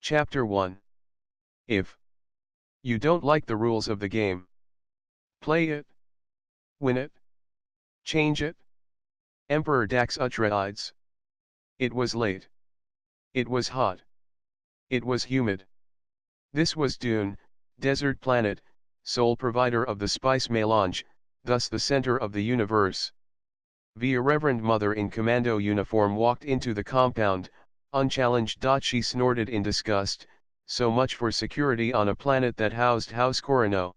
Chapter 1. If you don't like the rules of the game, play it, win it, change it. Emperor Dax Atreides. It was late. It was hot. It was humid. This was Dune, desert planet, sole provider of the spice melange, thus the center of the universe. The Reverend Mother in commando uniform walked into the compound, unchallenged. She snorted in disgust, so much for security on a planet that housed House Harkonnen.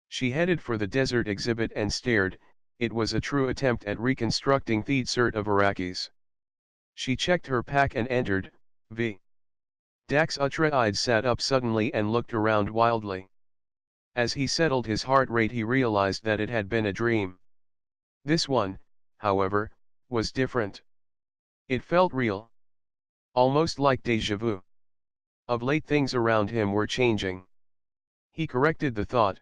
She headed for the desert exhibit and stared. It was a true attempt at reconstructing the desert of Arrakis. She checked her pack and entered. V. Dax Atreides sat up suddenly and looked around wildly. As he settled his heart rate, he realized that it had been a dream. This one, however, was different. It felt real. Almost like déjà vu. Of late things around him were changing. He corrected the thought.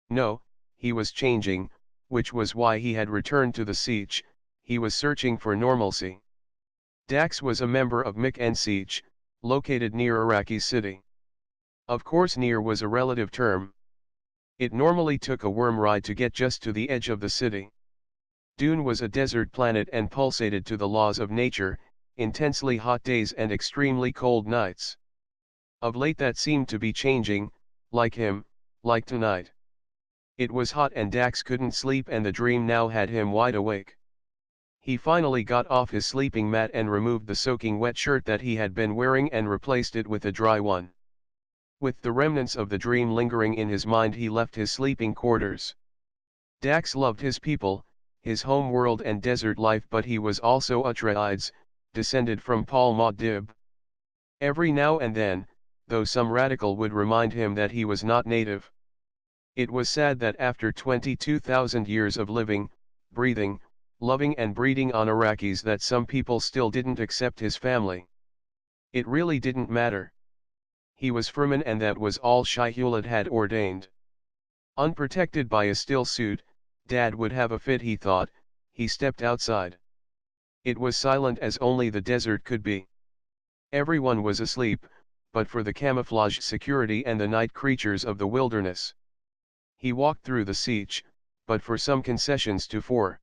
No, he was changing, which was why he had returned to the siege. He was searching for normalcy. Dax was a member of Mik Siege, located near Arrakis City. Of course, near was a relative term. It normally took a worm ride to get just to the edge of the city. Dune was a desert planet and pulsated to the laws of nature, intensely hot days and extremely cold nights. Of late that seemed to be changing, like him, like tonight. It was hot and Dax couldn't sleep, and the dream now had him wide awake. He finally got off his sleeping mat and removed the soaking wet shirt that he had been wearing and replaced it with a dry one. With the remnants of the dream lingering in his mind, he left his sleeping quarters. Dax loved his people, his home world and desert life, but he was also Atreides, descended from Paul Muad'Dib. Every now and then, though, some radical would remind him that he was not native. It was sad that after 22,000 years of living, breathing, loving and breeding on Arrakis, that some people still didn't accept his family. It really didn't matter. He was Fremen, and that was all Shai-Hulud had ordained. Unprotected by a still suit, Dad would have a fit, he thought. He stepped outside. It was silent as only the desert could be. Everyone was asleep, but for the camouflage security and the night creatures of the wilderness. He walked through the siege, but for some concessions to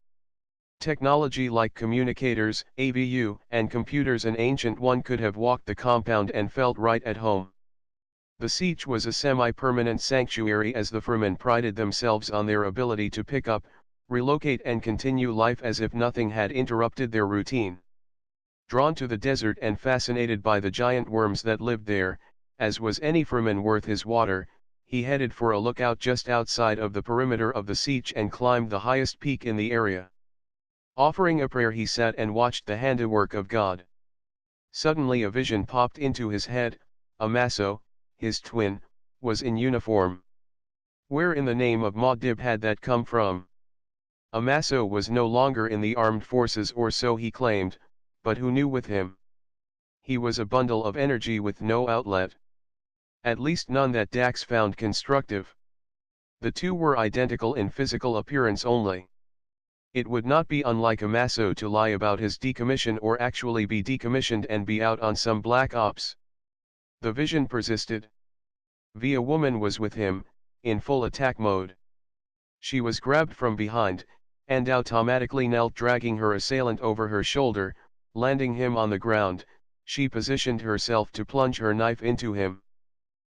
technology like communicators, AVU, and computers, an ancient one could have walked the compound and felt right at home. The siege was a semi-permanent sanctuary, as the Fremen prided themselves on their ability to pick up, relocate and continue life as if nothing had interrupted their routine. Drawn to the desert and fascinated by the giant worms that lived there, as was any Fremen worth his water, he headed for a lookout just outside of the perimeter of the siege and climbed the highest peak in the area. Offering a prayer, he sat and watched the handiwork of God. Suddenly a vision popped into his head. Amaso, his twin, was in uniform. Where in the name of Muad'Dib had that come from? Amaso was no longer in the armed forces, or so he claimed, but who knew with him? He was a bundle of energy with no outlet. At least none that Dax found constructive. The two were identical in physical appearance only. It would not be unlike Amaso to lie about his decommission, or actually be decommissioned and be out on some black ops. The vision persisted. A woman was with him, in full attack mode. She was grabbed from behind, and automatically knelt, dragging her assailant over her shoulder, landing him on the ground. She positioned herself to plunge her knife into him.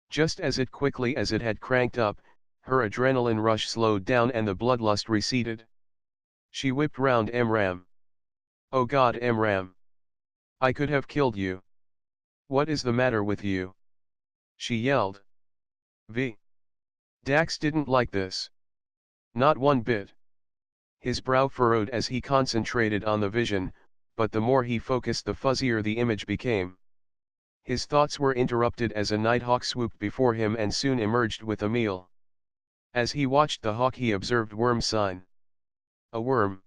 Just as quickly as it had cranked up, her adrenaline rush slowed down and the bloodlust receded. She whipped round. Emram. Oh God, Emram. I could have killed you. What is the matter with you? She yelled. Dax didn't like this. Not one bit. His brow furrowed as he concentrated on the vision, but the more he focused, the fuzzier the image became. His thoughts were interrupted as a nighthawk swooped before him and soon emerged with a meal. As he watched the hawk, he observed worm sign. A worm.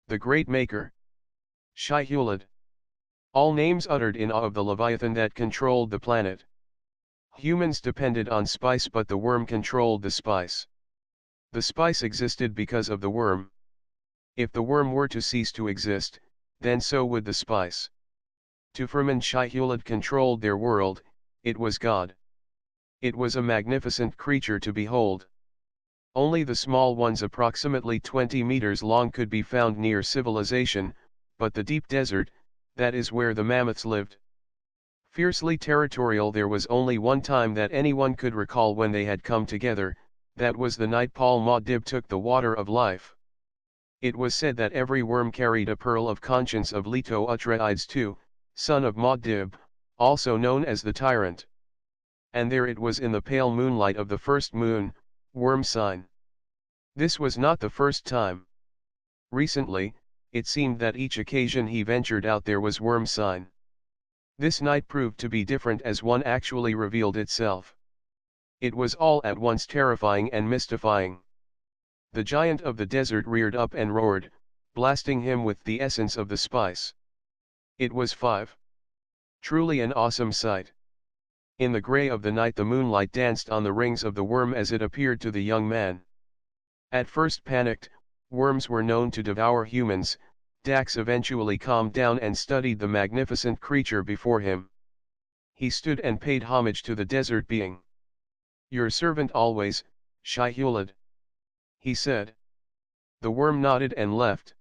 The Great Maker. Shai-Hulud. All names uttered in awe of the Leviathan that controlled the planet. Humans depended on spice, but the worm controlled the spice. The spice existed because of the worm. If the worm were to cease to exist, then so would the spice. To Fremen, Shai-Hulud controlled their world, it was God. It was a magnificent creature to behold. Only the small ones approximately 20 meters long could be found near civilization, but the deep desert, that is where the mammoths lived. Fiercely territorial, there was only one time that anyone could recall when they had come together, that was the night Paul Muad'Dib took the water of life. It was said that every worm carried a pearl of conscience of Leto Atreides II, son of Muad'Dib, also known as the Tyrant. And there it was in the pale moonlight of the first moon, worm sign. This was not the first time. Recently, it seemed that each occasion he ventured out there was worm sign. This night proved to be different as one actually revealed itself. It was all at once terrifying and mystifying. The giant of the desert reared up and roared, blasting him with the essence of the spice. It was 5. Truly an awesome sight. In the grey of the night the moonlight danced on the rings of the worm as it appeared to the young man. At first panicked, worms were known to devour humans. Dax eventually calmed down and studied the magnificent creature before him. He stood and paid homage to the desert being. "Your servant always, Shai-Hulud," he said. The worm nodded and left.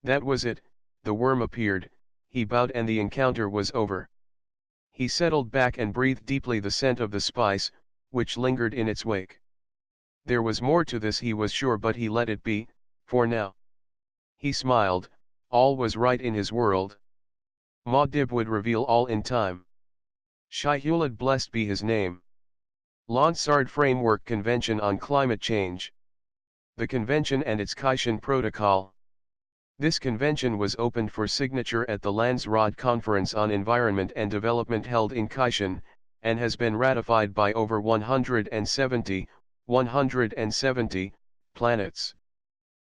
That was it, the worm appeared, he bowed and the encounter was over. He settled back and breathed deeply the scent of the spice, which lingered in its wake. There was more to this he was sure, but he let it be, for now. He smiled, all was right in his world. Muad'Dib would reveal all in time. Shai-Hulud, blessed be his name. Lansard Framework Convention on Climate Change. The convention and its Kaishan Protocol. This convention was opened for signature at the Landsraad Conference on Environment and Development held in Kaishan, and has been ratified by over 170 planets.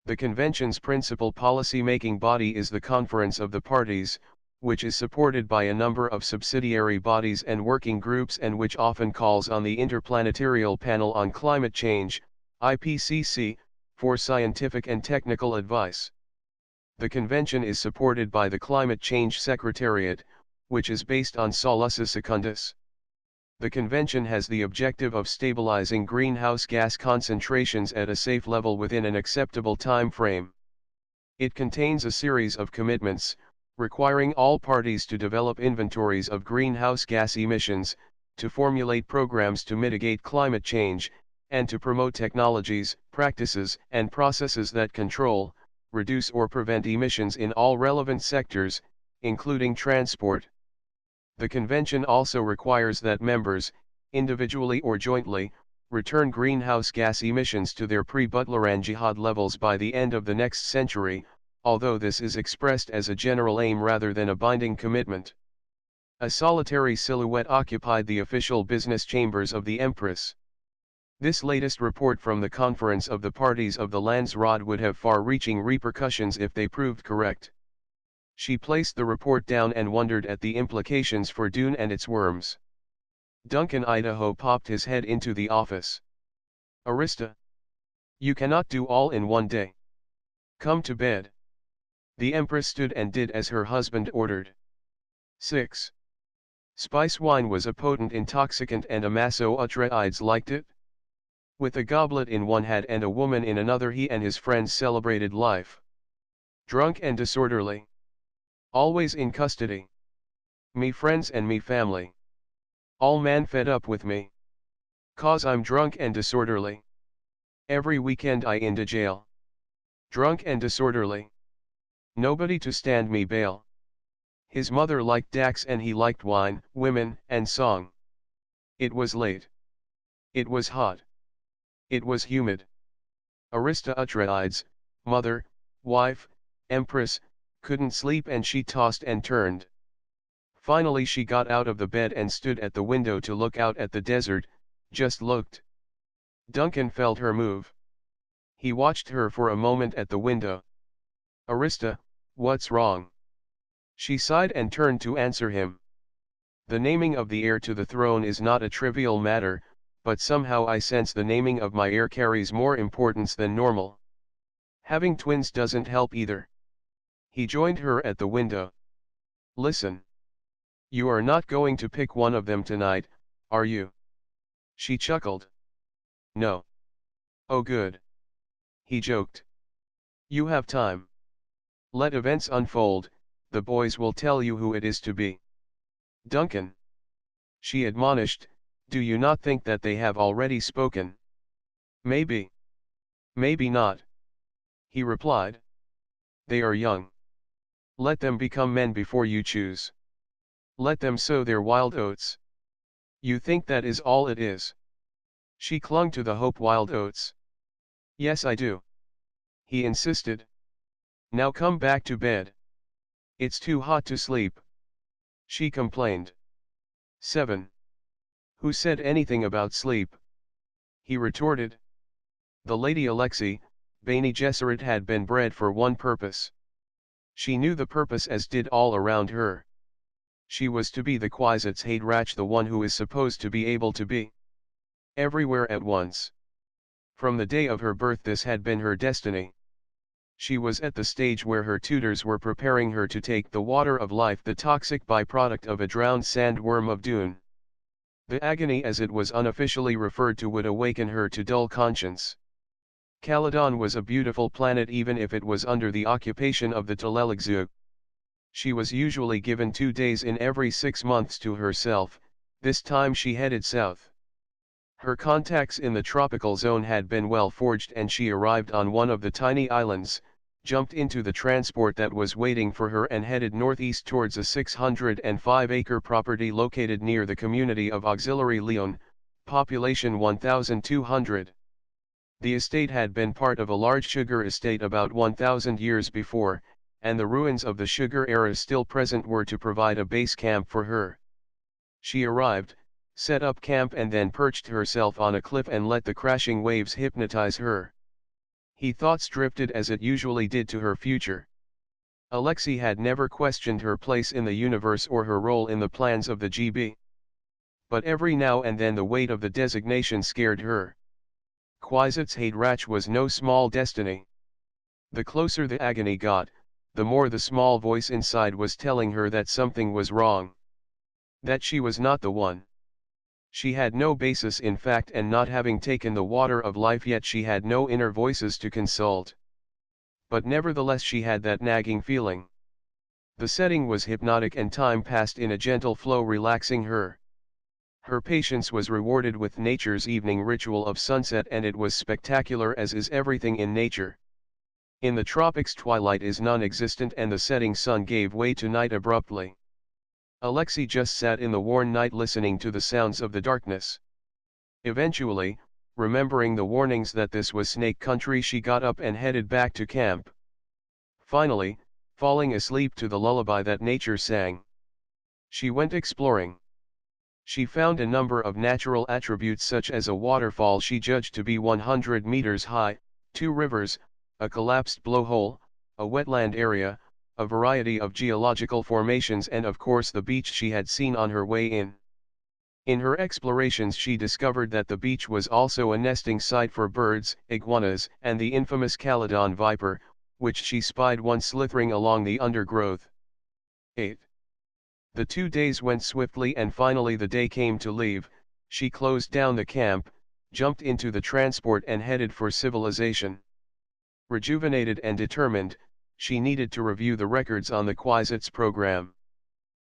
The convention's principal policy-making body is the Conference of the Parties, which is supported by a number of subsidiary bodies and working groups and which often calls on the Interplanetarial Panel on Climate Change, IPCC, for scientific and technical advice. The convention is supported by the Climate Change Secretariat, which is based on Solusa Secundus. The convention has the objective of stabilizing greenhouse gas concentrations at a safe level within an acceptable time frame. It contains a series of commitments, requiring all parties to develop inventories of greenhouse gas emissions, to formulate programs to mitigate climate change, and to promote technologies, practices, and processes that control, reduce or prevent emissions in all relevant sectors, including transport. The convention also requires that members, individually or jointly, return greenhouse gas emissions to their pre-Butlerian-Jihad levels by the end of the next century, although this is expressed as a general aim rather than a binding commitment. A solitary silhouette occupied the official business chambers of the Empress. This latest report from the Conference of the Parties of the Landsraad would have far-reaching repercussions if they proved correct. She placed the report down and wondered at the implications for Dune and its worms. Duncan Idaho popped his head into the office. "Arista, you cannot do all in one day. Come to bed." The Empress stood and did as her husband ordered. 6. Spice wine was a potent intoxicant and Amaso Atreides liked it. With a goblet in one hand and a woman in another, he and his friends celebrated life. Drunk and disorderly. Always in custody. Me friends and me family. All man fed up with me. 'Cause I'm drunk and disorderly. Every weekend I into jail. Drunk and disorderly. Nobody to stand me bail. His mother liked Dax and he liked wine, women, and song. It was late. It was hot. It was humid. Arista Atreides, mother, wife, empress, couldn't sleep and she tossed and turned. Finally she got out of the bed and stood at the window to look out at the desert, just looked. Duncan felt her move. He watched her for a moment at the window. "Arista, what's wrong?" She sighed and turned to answer him. "The naming of the heir to the throne is not a trivial matter, but somehow I sense the naming of my heir carries more importance than normal. Having twins doesn't help either." He joined her at the window. "Listen. You are not going to pick one of them tonight, are you? She chuckled. No. Oh good. He joked. You have time. Let events unfold, the boys will tell you who it is to be. Duncan. She admonished, do you not think that they have already spoken? Maybe. Maybe not. He replied. They are young. Let them become men before you choose. Let them sow their wild oats. You think that is all it is? She clung to the hope wild oats. Yes I do. He insisted. Now come back to bed. It's too hot to sleep. She complained. 7. Who said anything about sleep? He retorted. The Lady Alexei, Bene Gesserit had been bred for one purpose. She knew the purpose as did all around her. She was to be the Kwisatz Haderach, the one who is supposed to be able to be everywhere at once. From the day of her birth this had been her destiny. She was at the stage where her tutors were preparing her to take the water of life, the toxic byproduct of a drowned sandworm of Dune. The agony, as it was unofficially referred to, would awaken her to dull conscience. Caladan was a beautiful planet even if it was under the occupation of the Tleligzug. She was usually given 2 days in every 6 months to herself, this time she headed south. Her contacts in the tropical zone had been well forged and she arrived on one of the tiny islands, jumped into the transport that was waiting for her and headed northeast towards a 605-acre property located near the community of Auxiliary Leon, population 1,200. The estate had been part of a large sugar estate about 1,000 years before, and the ruins of the sugar era still present were to provide a base camp for her. She arrived, set up camp and then perched herself on a cliff and let the crashing waves hypnotize her. Thoughts drifted as it usually did to her future. Alexei had never questioned her place in the universe or her role in the plans of the GB. But every now and then the weight of the designation scared her. Kwisatz Haderach was no small destiny. The closer the agony got, the more the small voice inside was telling her that something was wrong. That she was not the one. She had no basis in fact, and not having taken the water of life yet she had no inner voices to consult. But nevertheless she had that nagging feeling. The setting was hypnotic and time passed in a gentle flow, relaxing her. Her patience was rewarded with nature's evening ritual of sunset, and it was spectacular as is everything in nature. In the tropics twilight is non-existent and the setting sun gave way to night abruptly. Alexei just sat in the warm night listening to the sounds of the darkness. Eventually, remembering the warnings that this was snake country, she got up and headed back to camp. Finally, falling asleep to the lullaby that nature sang, she went exploring. She found a number of natural attributes such as a waterfall she judged to be 100 meters high, 2 rivers, a collapsed blowhole, a wetland area, a variety of geological formations, and of course the beach she had seen on her way in. In her explorations she discovered that the beach was also a nesting site for birds, iguanas, and the infamous Caledon viper, which she spied once slithering along the undergrowth. 8. The 2 days went swiftly and finally the day came to leave. She closed down the camp, jumped into the transport and headed for civilization. Rejuvenated and determined, she needed to review the records on the Kwisatz program.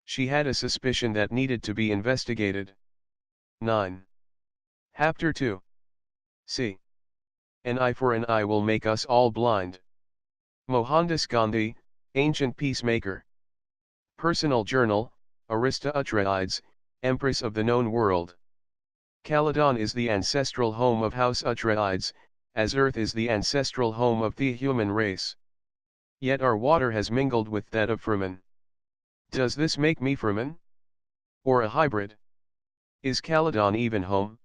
She had a suspicion that needed to be investigated. 9. Chapter 2. C. An eye for an eye will make us all blind. Mohandas Gandhi, Ancient Peacemaker. Personal Journal, Arista Atreides, Empress of the Known World. Caledon is the ancestral home of House Atreides, as Earth is the ancestral home of the human race. Yet our water has mingled with that of Fremen. Does this make me Fremen? Or a hybrid? Is Caledon even home?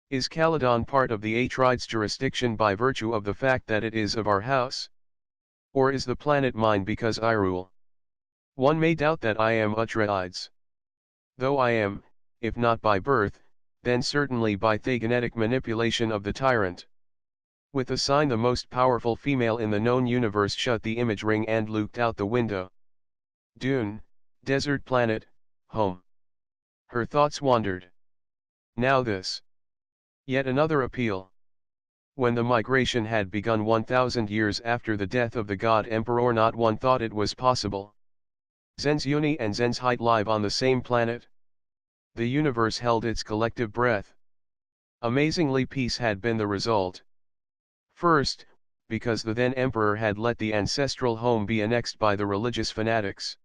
Is Caledon part of the Atreides jurisdiction by virtue of the fact that it is of our house? Or is the planet mine because I rule? One may doubt that I am Atreides. Though I am, if not by birth, then certainly by thegenetic manipulation of the tyrant. With a sign, the most powerful female in the known universe shut the image ring and looked out the window. Dune, desert planet, home. Her thoughts wandered. Now this. Yet another appeal. When the migration had begun 1,000 years after the death of the god emperor, not one thought it was possible. Zen's Uni and Zen's Height live on the same planet. The universe held its collective breath. Amazingly, peace had been the result. First, because the then emperor had let the ancestral home be annexed by the religious fanatics.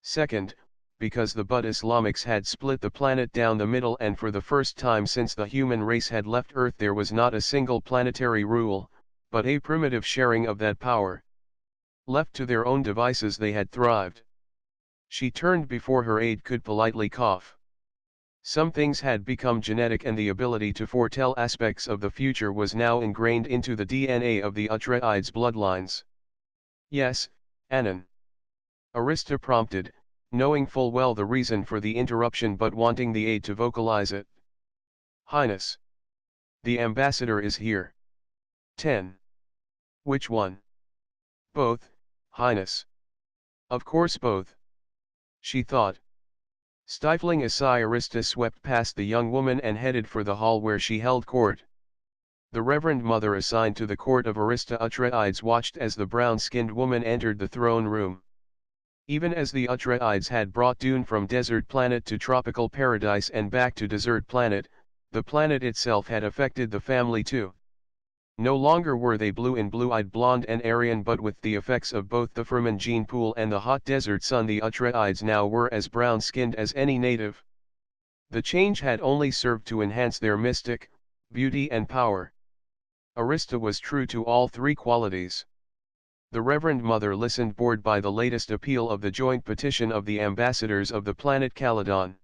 Second, because the Bud Islamics had split the planet down the middle, and for the first time since the human race had left Earth there was not a single planetary rule, but a primitive sharing of that power. Left to their own devices they had thrived. She turned before her aide could politely cough. Some things had become genetic, and the ability to foretell aspects of the future was now ingrained into the DNA of the Atreides bloodlines. Yes, Anan. Arista prompted, knowing full well the reason for the interruption but wanting the aide to vocalize it. Highness. The ambassador is here. 10. Which one? Both, Highness. Of course both. She thought. Stifling a sigh, Arista swept past the young woman and headed for the hall where she held court. The Reverend Mother assigned to the court of Arista Atreides watched as the brown-skinned woman entered the throne room. Even as the Atreides had brought Dune from desert planet to tropical paradise and back to desert planet, the planet itself had affected the family too. No longer were they blue and blue-eyed, blonde and Aryan, but with the effects of both the Firmin gene pool and the hot desert sun, the Atreides now were as brown-skinned as any native. The change had only served to enhance their mystic, beauty and power. Arista was true to all three qualities. The Reverend Mother listened, bored by the latest appeal of the joint petition of the ambassadors of the planet Caladan.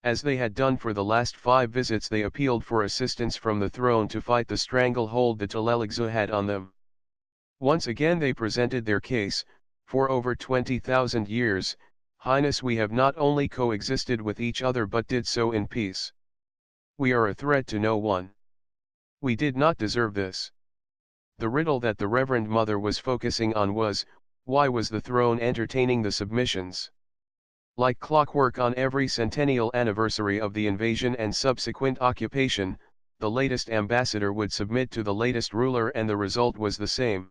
As they had done for the last 5 visits, they appealed for assistance from the throne to fight the stranglehold the Tleligzu had on them. Once again they presented their case: for over 20,000 years, Highness, we have not only coexisted with each other but did so in peace. We are a threat to no one. We did not deserve this. The riddle that the Reverend Mother was focusing on was, why was the throne entertaining the submissions? Like clockwork, on every centennial anniversary of the invasion and subsequent occupation, the latest ambassador would submit to the latest ruler, and the result was the same.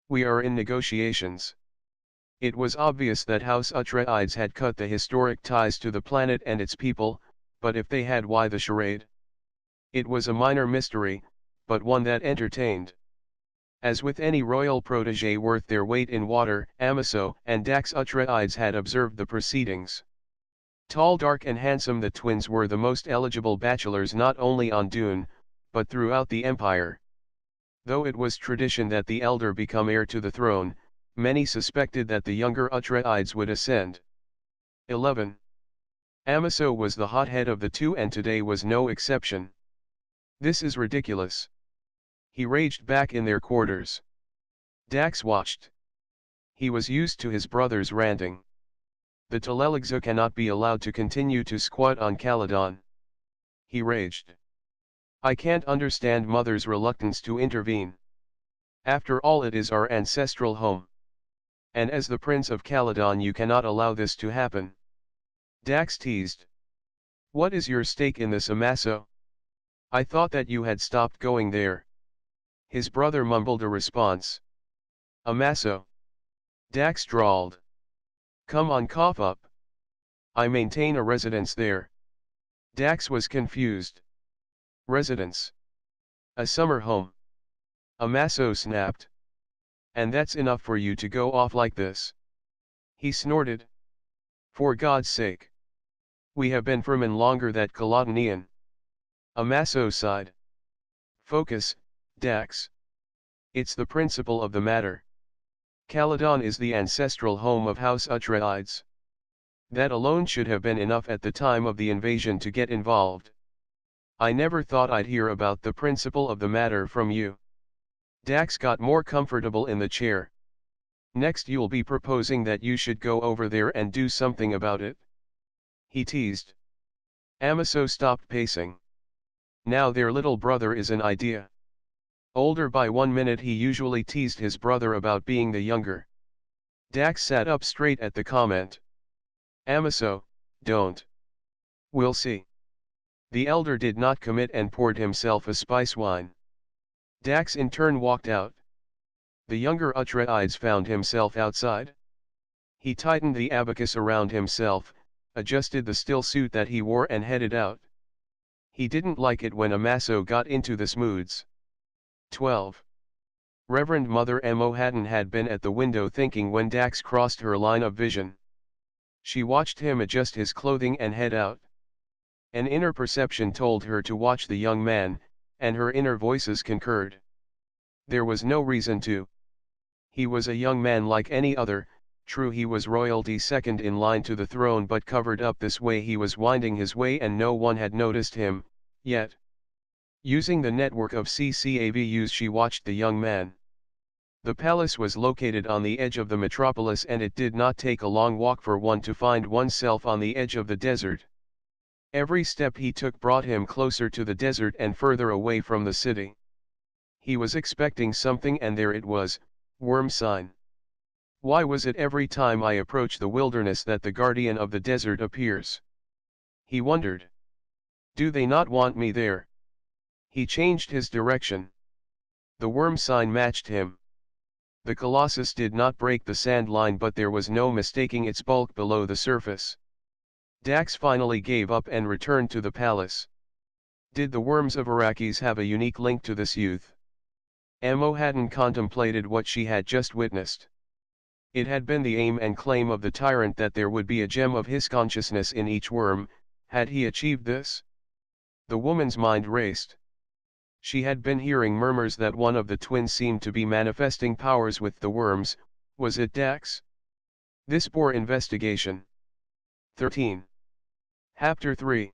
We are in negotiations. It was obvious that House Atreides had cut the historic ties to the planet and its people, but if they had, why the charade? It was a minor mystery, but one that entertained. As with any royal protégé worth their weight in water, Amiso and Dax Atreides had observed the proceedings. Tall, dark and handsome, the twins were the most eligible bachelors not only on Dune, but throughout the Empire. Though it was tradition that the elder become heir to the throne, many suspected that the younger Atreides would ascend. 11. Amiso was the hothead of the two, and today was no exception. This is ridiculous. He raged back in their quarters. Dax watched. He was used to his brother's ranting. The Tleligzu cannot be allowed to continue to squat on Caladan. He raged. I can't understand Mother's reluctance to intervene. After all, it is our ancestral home. And as the Prince of Caladan, you cannot allow this to happen. Dax teased. What is your stake in this, Amiso? I thought that you had stopped going there. His brother mumbled a response. Amiso. Dax drawled. Come on, cough up. I maintain a residence there. Dax was confused. Residence. A summer home. Amiso snapped. And that's enough for you to go off like this? He snorted. For God's sake. We have been Firmin longer than Caladonian. Amiso sighed. Focus, Dax. It's the principle of the matter. Caladan is the ancestral home of House Atreides. That alone should have been enough at the time of the invasion to get involved. I never thought I'd hear about the principle of the matter from you. Dax got more comfortable in the chair. Next you'll be proposing that you should go over there and do something about it? He teased. Amiso stopped pacing. Now their little brother is an idea. Older by 1 minute, he usually teased his brother about being the younger. Dax sat up straight at the comment. Amiso, Don't. We'll see. The elder did not commit and poured himself a spice wine. Dax in turn walked out. The younger Atreides found himself outside. He tightened the abacus around himself, adjusted the still suit that he wore and headed out. He didn't like it when Amaso got into this moods. 12. Reverend Mother Mo Hatton had been at the window thinking when Dax crossed her line of vision. She watched him adjust his clothing and head out. An inner perception told her to watch the young man, and her inner voices concurred. There was no reason to. He was a young man like any other. True, he was royalty second in line to the throne, but covered up this way he was winding his way and no one had noticed him, yet. Using the network of CCAVUs she watched the young man. The palace was located on the edge of the metropolis and it did not take a long walk for one to find oneself on the edge of the desert. Every step he took brought him closer to the desert and further away from the city. He was expecting something and there it was, worm sign. Why was it every time I approach the wilderness that the guardian of the desert appears? He wondered. Do they not want me there? He changed his direction. The worm sign matched him. The colossus did not break the sand line, but there was no mistaking its bulk below the surface. Dax finally gave up and returned to the palace. Did the worms of Arrakis have a unique link to this youth? Mo Hatton contemplated what she had just witnessed. It had been the aim and claim of the tyrant that there would be a gem of his consciousness in each worm. Had he achieved this? The woman's mind raced. She had been hearing murmurs that one of the twins seemed to be manifesting powers with the worms. Was it Dax? This bore investigation. 13. Chapter 3.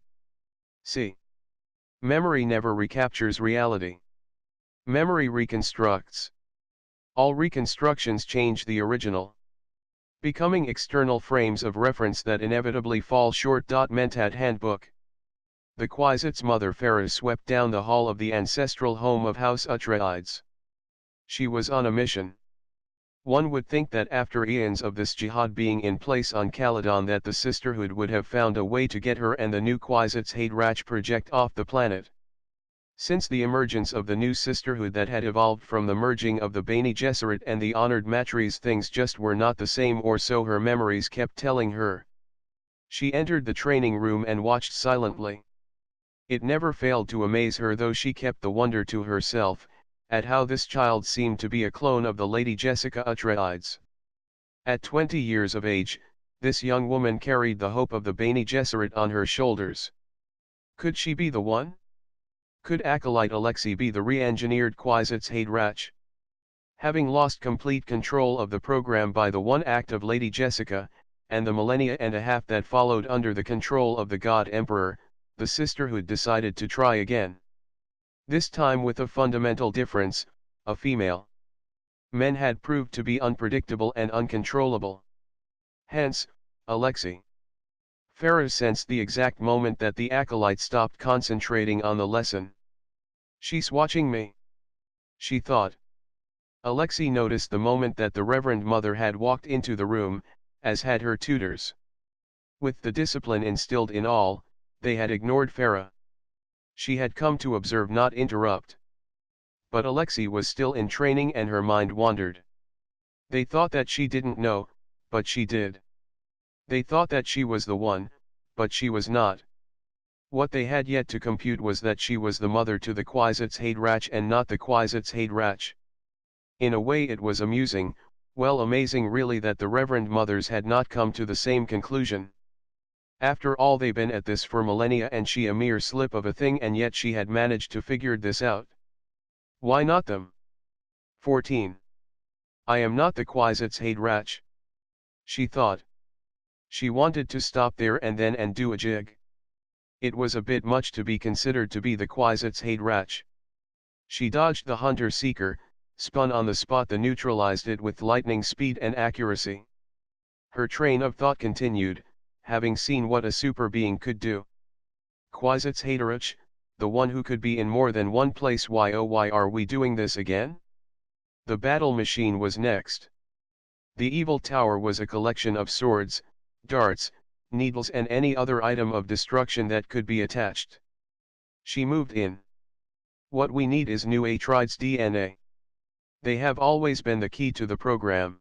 C. Memory never recaptures reality. Memory reconstructs. All reconstructions change the original, becoming external frames of reference that inevitably fall short. Mentat Handbook. The Kwisatz Mother Pharaoh swept down the hall of the ancestral home of House Atreides. She was on a mission. One would think that after eons of this jihad being in place on Caladan that the sisterhood would have found a way to get her and the new Kwisatz Haderach project off the planet. Since the emergence of the new sisterhood that had evolved from the merging of the Bene Gesserit and the honored Matres, things just were not the same, or so her memories kept telling her. She entered the training room and watched silently. It never failed to amaze her, though she kept the wonder to herself, at how this child seemed to be a clone of the Lady Jessica Atreides. At 20 years of age, this young woman carried the hope of the Bene Gesserit on her shoulders. Could she be the one? Could Acolyte Alexei be the re-engineered Kwisatz Haderach? Having lost complete control of the program by the one act of Lady Jessica, and the millennia and a half that followed under the control of the God Emperor, the sisterhood decided to try again. This time with a fundamental difference: a female. Men had proved to be unpredictable and uncontrollable. Hence, Alexei. Farah sensed the exact moment that the acolyte stopped concentrating on the lesson. She's watching me, she thought. Alexei noticed the moment that the Reverend Mother had walked into the room, as had her tutors. With the discipline instilled in all, they had ignored Farah. She had come to observe, not interrupt. But Alexei was still in training and her mind wandered. They thought that she didn't know, but she did. They thought that she was the one, but she was not. What they had yet to compute was that she was the mother to the Kwisatz Haderach and not the Kwisatz Haderach. In a way it was amusing, well, amazing really, that the Reverend Mothers had not come to the same conclusion. After all, they've been at this for millennia and she a mere slip of a thing, and yet she had managed to figure this out. Why not them? 14. I am not the Kwisatz Haderach, she thought. She wanted to stop there and then and do a jig. It was a bit much to be considered to be the Kwisatz Haderach. She dodged the hunter-seeker, spun on the spot, the neutralized it with lightning speed and accuracy. Her train of thought continued, having seen what a super being could do. Kwisatz Haderach, the one who could be in more than one place. Why, oh why are we doing this again? The battle machine was next. The evil tower was a collection of swords, darts, needles and any other item of destruction that could be attached. She moved in. What we need is new Atreides DNA. They have always been the key to the program.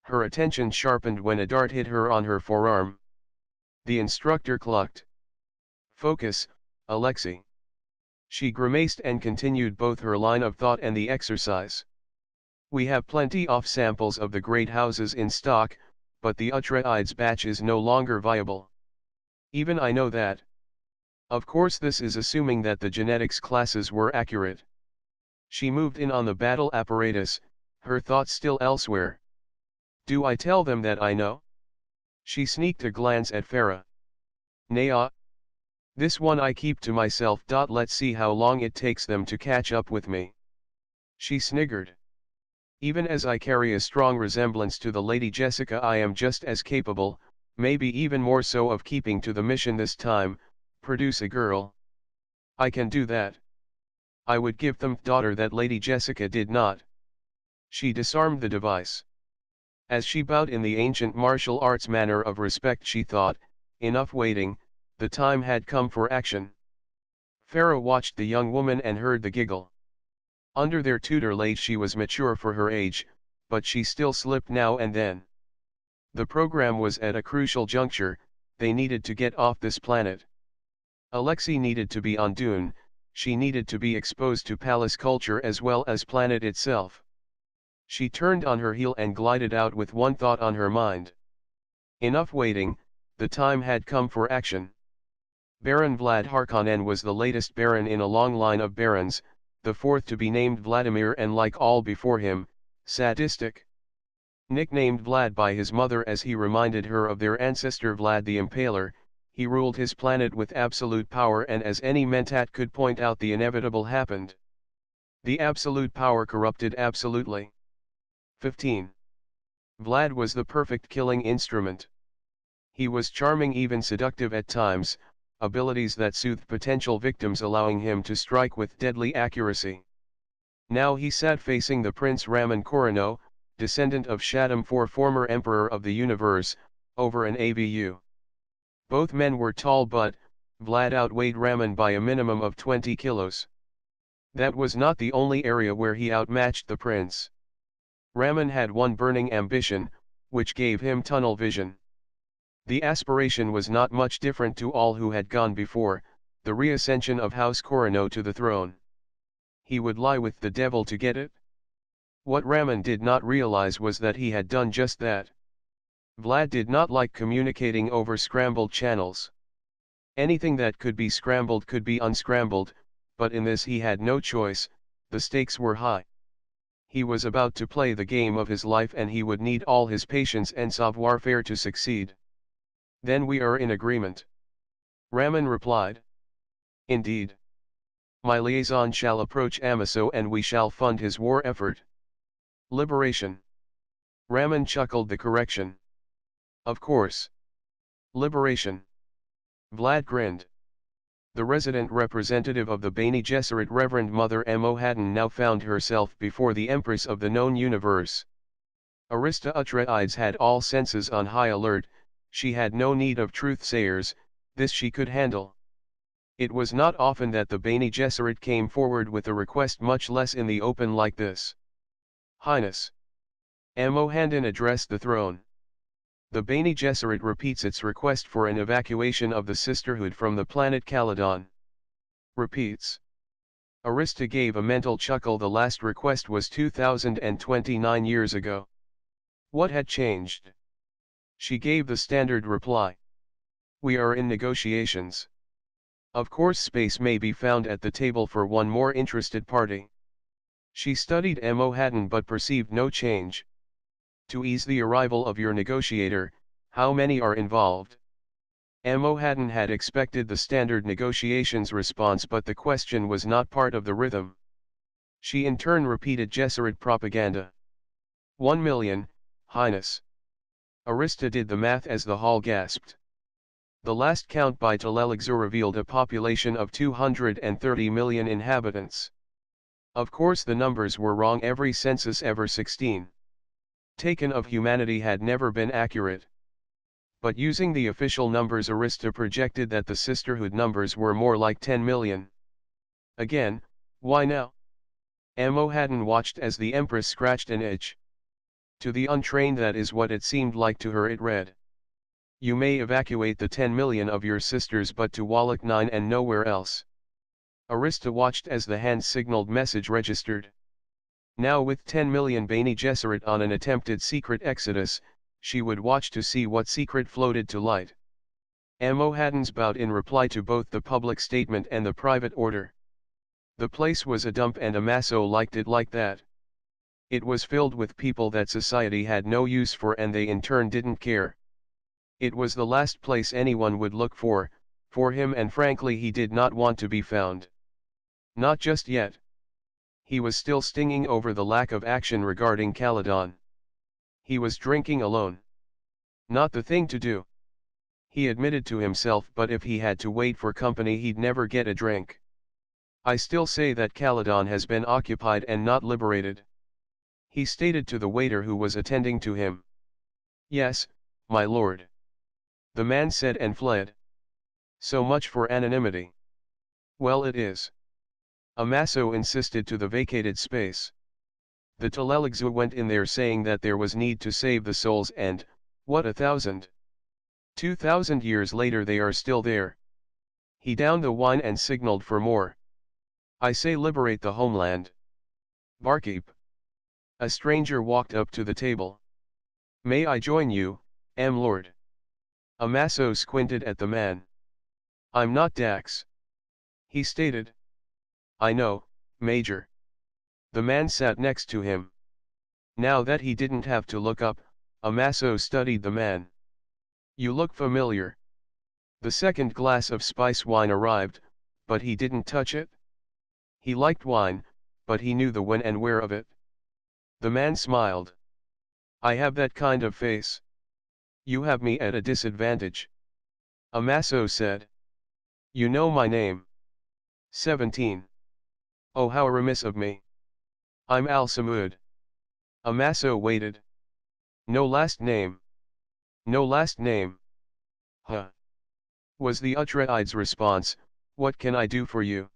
Her attention sharpened when a dart hit her on her forearm. The instructor clucked. Focus, Alexei. She grimaced and continued both her line of thought and the exercise. We have plenty of samples of the great houses in stock, but the Atreides batch is no longer viable. Even I know that. Of course, this is assuming that the genetics classes were accurate. She moved in on the battle apparatus, her thoughts still elsewhere. Do I tell them that I know? She sneaked a glance at Farah. Nah. This one I keep to myself. Let's see how long it takes them to catch up with me. She sniggered. Even as I carry a strong resemblance to the Lady Jessica, I am just as capable, maybe even more so, of keeping to the mission this time, produce a girl. I can do that. I would give them daughter that Lady Jessica did not. She disarmed the device. As she bowed in the ancient martial arts manner of respect, she thought, enough waiting, the time had come for action. Farah watched the young woman and heard the giggle. Under their tutelage she was mature for her age, but she still slipped now and then. The program was at a crucial juncture, they needed to get off this planet. Alexei needed to be on Dune, she needed to be exposed to palace culture as well as planet itself. She turned on her heel and glided out with one thought on her mind. Enough waiting, the time had come for action. Baron Vlad Harkonnen was the latest baron in a long line of barons, the fourth to be named Vladimir, and like all before him, sadistic. Nicknamed Vlad by his mother as he reminded her of their ancestor Vlad the Impaler, he ruled his planet with absolute power, and as any mentat could point out, the inevitable happened. The absolute power corrupted absolutely. 15. Vlad was the perfect killing instrument. He was charming, even seductive at times, abilities that soothed potential victims, allowing him to strike with deadly accuracy. Now he sat facing the Prince Raman Corrion, descendant of Shaddam IV, former Emperor of the Universe, over an AVU. Both men were tall, but Vlad outweighed Raman by a minimum of 20 kilos. That was not the only area where he outmatched the prince. Raman had one burning ambition, which gave him tunnel vision. The aspiration was not much different to all who had gone before, the reascension of House Harkonnen to the throne. He would lie with the devil to get it? What Raman did not realize was that he had done just that. Vlad did not like communicating over scrambled channels. Anything that could be scrambled could be unscrambled, but in this he had no choice, the stakes were high. He was about to play the game of his life, and he would need all his patience and savoir-faire to succeed. Then we are in agreement. Raman replied. Indeed. My liaison shall approach Amaso and we shall fund his war effort. Liberation. Raman chuckled the correction. Of course. Liberation. Vlad grinned. The resident representative of the Bene Gesserit, Reverend Mother Mohaden, now found herself before the Empress of the known universe. Arista Atreides had all senses on high alert. She had no need of truth-sayers, this she could handle. It was not often that the Bene Gesserit came forward with a request, much less in the open like this. Highness. Mohaden addressed the throne. The Bene Gesserit repeats its request for an evacuation of the sisterhood from the planet Caledon. Repeats. Arista gave a mental chuckle. The last request was 2029 years ago. What had changed? She gave the standard reply. We are in negotiations. Of course, space may be found at the table for one more interested party. She studied Mohaden but perceived no change. To ease the arrival of your negotiator, how many are involved? Mohaden had expected the standard negotiations response, but the question was not part of the rhythm. She in turn repeated Gesserit propaganda. 1 million, Highness. Arista did the math as the hall gasped. The last count by Telelixu revealed a population of 230 million inhabitants. Of course the numbers were wrong. Every census ever 16 taken of humanity had never been accurate. But using the official numbers, Arista projected that the sisterhood numbers were more like 10 million. Again, why now? Amo hadn't watched as the Empress scratched an itch. To the untrained, that is what it seemed like. To her it read: "You may evacuate the 10 million of your sisters, but to Wallach 9 and nowhere else." Arista watched as the hand-signaled message registered. Now, with 10 million Bene Gesserit on an attempted secret exodus, she would watch to see what secret floated to light. Amo hadn't bowed in reply to both the public statement and the private order. The place was a dump, and Amaso liked it like that. It was filled with people that society had no use for, and they in turn didn't care. It was the last place anyone would look for him, and frankly he did not want to be found. Not just yet. He was still stinging over the lack of action regarding Caledon. He was drinking alone. Not the thing to do, he admitted to himself, but if he had to wait for company he'd never get a drink. "I still say that Caledon has been occupied and not liberated," he stated to the waiter who was attending to him. "Yes, my lord," the man said and fled. So much for anonymity. Well, it is. Amaso insisted to the vacated space. The Teleligzu went in there saying that there was need to save the souls, and, what, 1,000? 2,000 years later they are still there. He downed the wine and signaled for more. "I say, liberate the homeland." "Barkeep." A stranger walked up to the table. "May I join you, lord?" Amaso squinted at the man. "I'm not Dax," he stated. "I know, Major." The man sat next to him. Now that he didn't have to look up, Amaso studied the man. "You look familiar." The second glass of spice wine arrived, but he didn't touch it. He liked wine, but he knew the when and where of it. The man smiled. "I have that kind of face." "You have me at a disadvantage," Amaso said. "You know my name." 17. "Oh, how remiss of me. I'm Al Samud." Amaso waited. "No last name?" "No last name." "Huh," was the Atreides response. "What can I do for you?"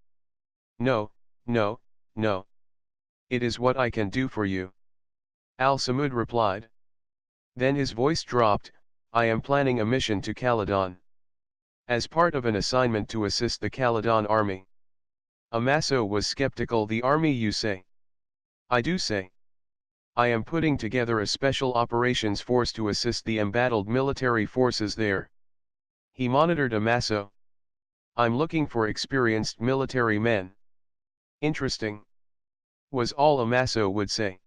"No, no, no. It is what I can do for you," Al Samud replied. Then his voice dropped. "I am planning a mission to Caledon. As part of an assignment to assist the Caledon army." Amaso was skeptical. "The army, you say?" "I do say. I am putting together a special operations force to assist the embattled military forces there." He monitored Amaso. "I'm looking for experienced military men." "Interesting," was all Amaso would say.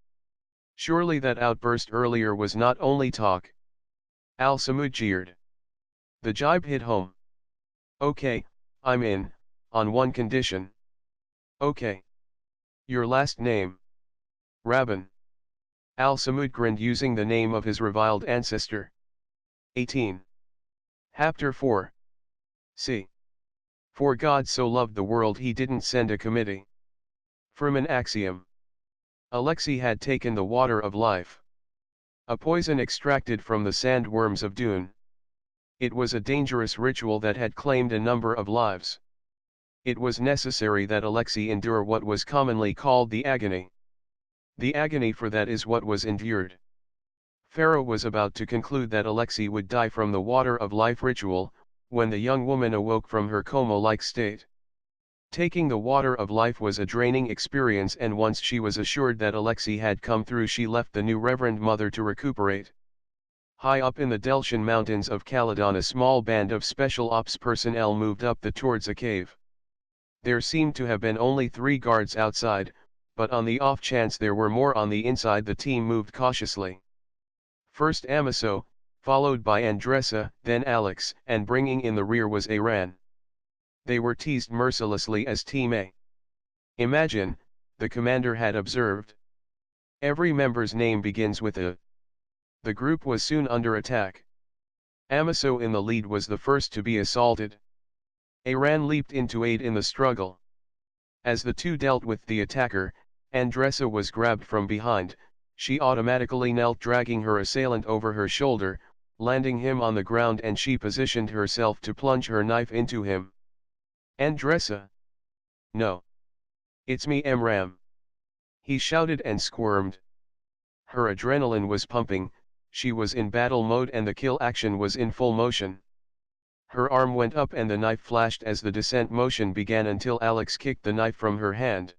Surely that outburst earlier was not only talk. Al Samud jeered. The jibe hit home. "Okay, I'm in, on one condition." "Okay. Your last name?" "Rabban." Al Samud grinned, using the name of his reviled ancestor. 18. Chapter 4. See. For God so loved the world he didn't send a committee. From an axiom. Alexei had taken the water of life. A poison extracted from the sandworms of Dune. It was a dangerous ritual that had claimed a number of lives. It was necessary that Alexei endure what was commonly called the agony. The agony for that is what was endured. Pharaoh was about to conclude that Alexei would die from the water of life ritual, when the young woman awoke from her coma-like state. Taking the water of life was a draining experience, and once she was assured that Alexei had come through, she left the new Reverend Mother to recuperate. High up in the Deltian mountains of Caledon, a small band of special ops personnel moved up towards a cave. There seemed to have been only 3 guards outside, but on the off chance there were more on the inside, the team moved cautiously. First Amaso, followed by Andressa, then Alex, and bringing in the rear was Aran. They were teased mercilessly as Team A. "Imagine," the commander had observed. "Every member's name begins with A." The group was soon under attack. Amaso in the lead was the first to be assaulted. Aran leaped in to aid in the struggle. As the two dealt with the attacker, Andressa was grabbed from behind. She automatically knelt, dragging her assailant over her shoulder, landing him on the ground, and she positioned herself to plunge her knife into him. "Andressa! No. It's me, Amram!" he shouted and squirmed. Her adrenaline was pumping, she was in battle mode and the kill action was in full motion. Her arm went up and the knife flashed as the descent motion began until Alex kicked the knife from her hand.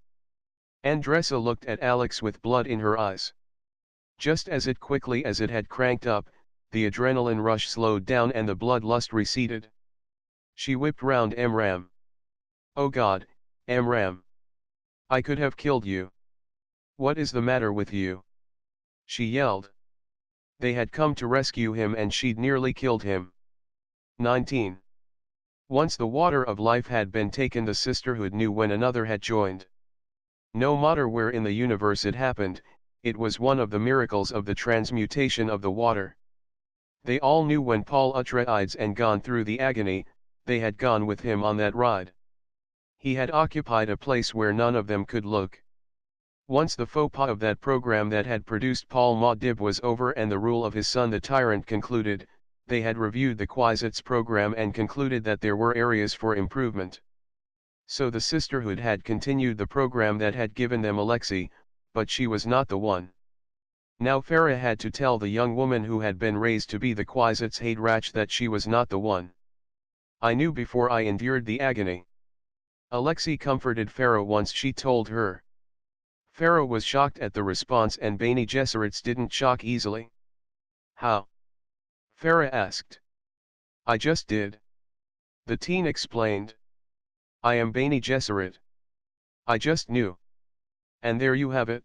Andressa looked at Alex with blood in her eyes. Just as quickly as it had cranked up, the adrenaline rush slowed down and the bloodlust receded. She whipped round Amram. "Oh God, Amram! I could have killed you. What is the matter with you?" she yelled. They had come to rescue him and she'd nearly killed him. 19. Once the water of life had been taken, the sisterhood knew when another had joined. No matter where in the universe it happened, it was one of the miracles of the transmutation of the water. They all knew when Paul Atreides had gone through the agony, they had gone with him on that ride. He had occupied a place where none of them could look. Once the faux pas of that program that had produced Paul Muad'Dib was over and the rule of his son the tyrant concluded, they had reviewed the Kwisatz program and concluded that there were areas for improvement. So the sisterhood had continued the program that had given them Alexei, but she was not the one. Now Farah had to tell the young woman who had been raised to be the Kwisatz Haderach that she was not the one. "I knew before I endured the agony." Alexei comforted Farah once she told her. Farah was shocked at the response, and Bene Gesserits didn't shock easily. "How?" Farah asked. "I just did." The teen explained. "I am Bene Gesserit. I just knew." And there you have it.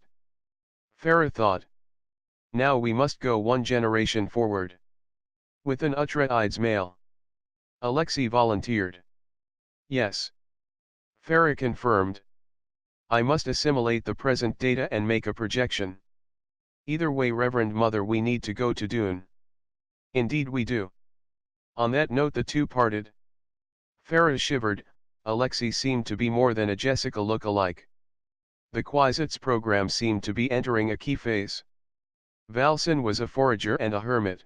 Farah thought. Now we must go one generation forward. With an Atreides male. Alexei volunteered. "Yes." Farah confirmed. "I must assimilate the present data and make a projection. Either way, Reverend Mother, we need to go to Dune." "Indeed we do." On that note the two parted. Farah shivered. Alexei seemed to be more than a Jessica look-alike. The Kwisatz program seemed to be entering a key phase. Valsin was a forager and a hermit.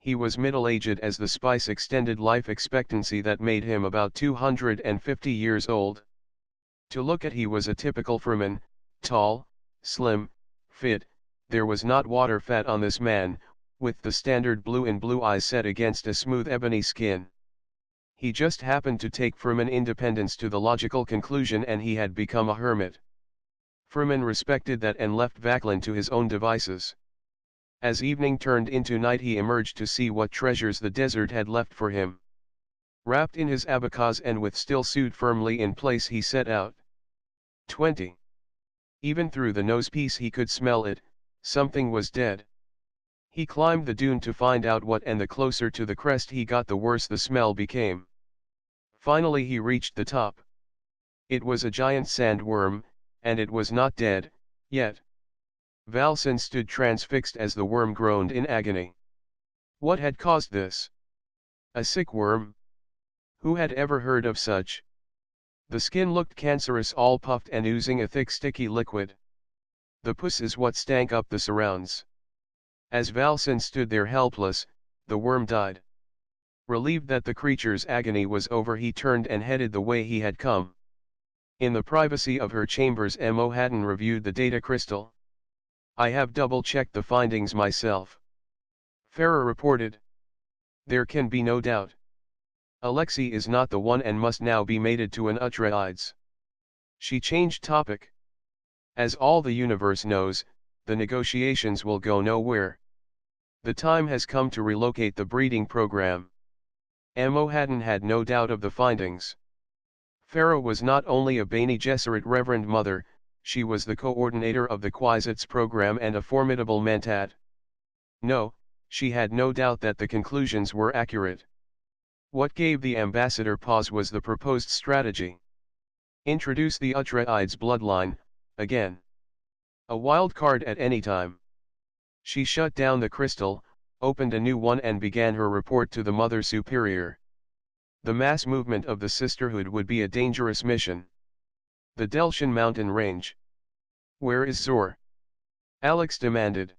He was middle-aged, as the spice extended life expectancy that made him about 250 years old. To look at, he was a typical Fremen, tall, slim, fit. There was not water fat on this man, with the standard blue in blue eyes set against a smooth ebony skin. He just happened to take Fremen independence to the logical conclusion, and he had become a hermit. Fremen respected that and left Vaclin to his own devices. As evening turned into night, he emerged to see what treasures the desert had left for him. Wrapped in his abacas and with still suit firmly in place, he set out. 20. Even through the nosepiece he could smell it. Something was dead. He climbed the dune to find out what, and the closer to the crest he got, the worse the smell became. Finally he reached the top. It was a giant sandworm, and it was not dead yet. Valsin stood transfixed as the worm groaned in agony. What had caused this? A sick worm? Who had ever heard of such? The skin looked cancerous, all puffed and oozing a thick sticky liquid. The pus is what stank up the surrounds. As Valsin stood there helpless, the worm died. Relieved that the creature's agony was over, he turned and headed the way he had come. In the privacy of her chambers, Mohaden reviewed the data crystal. "I have double-checked the findings myself," Farah reported. "There can be no doubt. Alexei is not the one and must now be mated to an Atreides." She changed topic. "As all the universe knows, the negotiations will go nowhere. The time has come to relocate the breeding program." Mohaden had no doubt of the findings. Farah was not only a Bene Gesserit Reverend Mother, she was the coordinator of the Kwisatz program and a formidable mentat. No, she had no doubt that the conclusions were accurate. What gave the ambassador pause was the proposed strategy. Introduce the Atreides bloodline, again. A wild card at any time. She shut down the crystal, opened a new one, and began her report to the Mother Superior. The mass movement of the sisterhood would be a dangerous mission. The Delshan mountain range. "Where is Zor?" Alex demanded.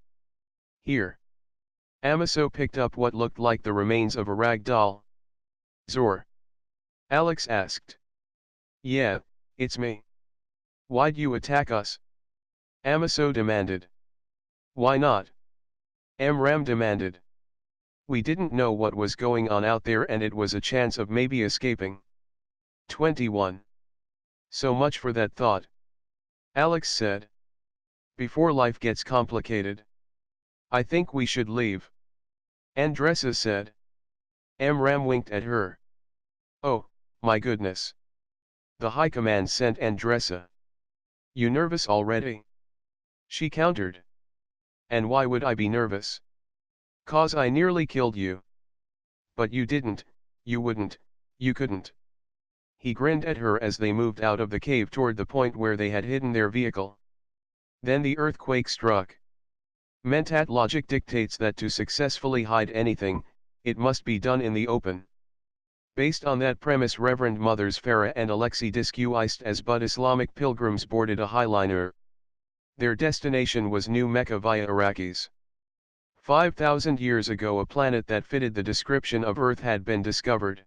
"Here. Amaso picked up what looked like the remains of a rag doll. Zor. Alex asked. Yeah, it's me. Why'd you attack us? Amaso demanded. Why not? Amram demanded. We didn't know what was going on out there and it was a chance of maybe escaping. 21. So much for that thought. Alex said. Before life gets complicated. I think we should leave. Andressa said. Amram winked at her. Oh, my goodness. The High Command sent Andressa. You nervous already? She countered. And why would I be nervous? 'Cause I nearly killed you. But you didn't, you wouldn't, you couldn't. He grinned at her as they moved out of the cave toward the point where they had hidden their vehicle. Then the earthquake struck. Mentat logic dictates that to successfully hide anything, it must be done in the open. Based on that premise, Reverend Mothers Farah and Alexei disguised as Bud Islamic pilgrims boarded a Highliner. Their destination was New Mecca via Arrakis. 5,000 years ago a planet that fitted the description of Earth had been discovered.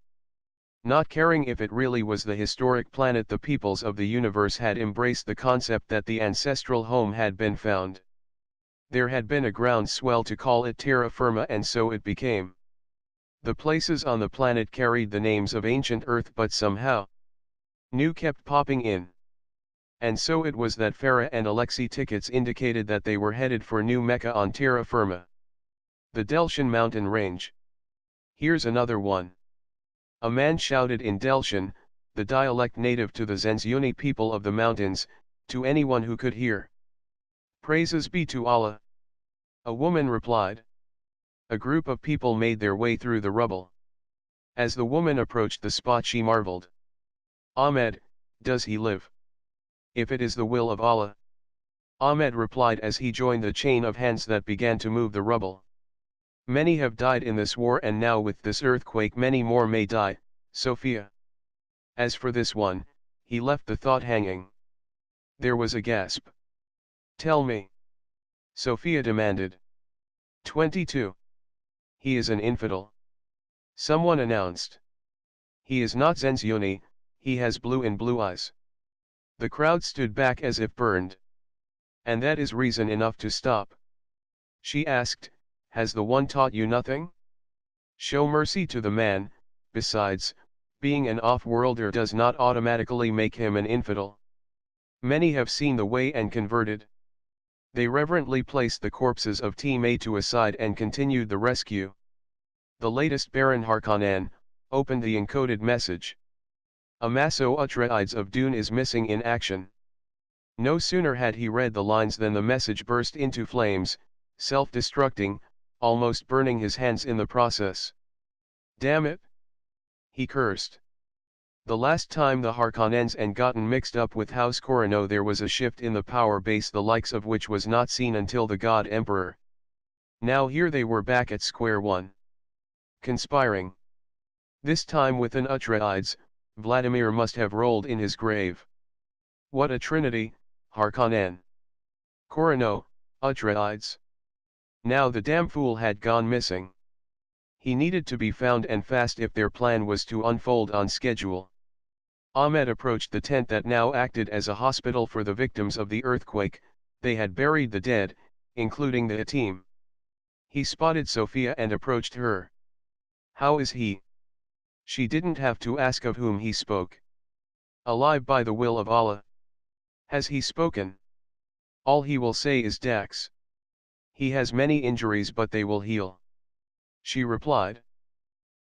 Not caring if it really was the historic planet, the peoples of the universe had embraced the concept that the ancestral home had been found. There had been a groundswell to call it terra firma, and so it became. The places on the planet carried the names of ancient Earth, but somehow new kept popping in. And so it was that Farah and Alexei tickets indicated that they were headed for New Mecca on terra firma. The Delshan mountain range. Here's another one. A man shouted in Delshan, the dialect native to the Zenzioni people of the mountains, to anyone who could hear. Praises be to Allah. A woman replied. A group of people made their way through the rubble. As the woman approached the spot, she marveled. Ahmed, does he live? If it is the will of Allah. Ahmed replied as he joined the chain of hands that began to move the rubble. Many have died in this war, and now with this earthquake many more may die, Sophia. As for this one, he left the thought hanging. There was a gasp. Tell me. Sophia demanded. 22. He is an infidel. Someone announced. He is not Zenzioni, he has blue eyes. The crowd stood back as if burned. And that is reason enough to stop. She asked, has the one taught you nothing? Show mercy to the man. Besides, being an off-worlder does not automatically make him an infidel. Many have seen the way and converted. They reverently placed the corpses of Team A to a side and continued the rescue. The latest Baron Harkonnen opened the encoded message. Amaso Atreides of Dune is missing in action. No sooner had he read the lines than the message burst into flames, self-destructing, almost burning his hands in the process. Damn it! He cursed. The last time the Harkonnens and gotten mixed up with House Corrion, there was a shift in the power base the likes of which was not seen until the God Emperor. Now here they were back at square one. Conspiring. This time with an Atreides. Vladimir must have rolled in his grave. What a trinity, Harkonnen. Corrion, Atreides. Now the damn fool had gone missing. He needed to be found, and fast, if their plan was to unfold on schedule. Ahmed approached the tent that now acted as a hospital for the victims of the earthquake. They had buried the dead, including the team. He spotted Sophia and approached her. How is he? She didn't have to ask of whom he spoke. Alive by the will of Allah. Has he spoken? All he will say is Dax. He has many injuries, but they will heal. She replied.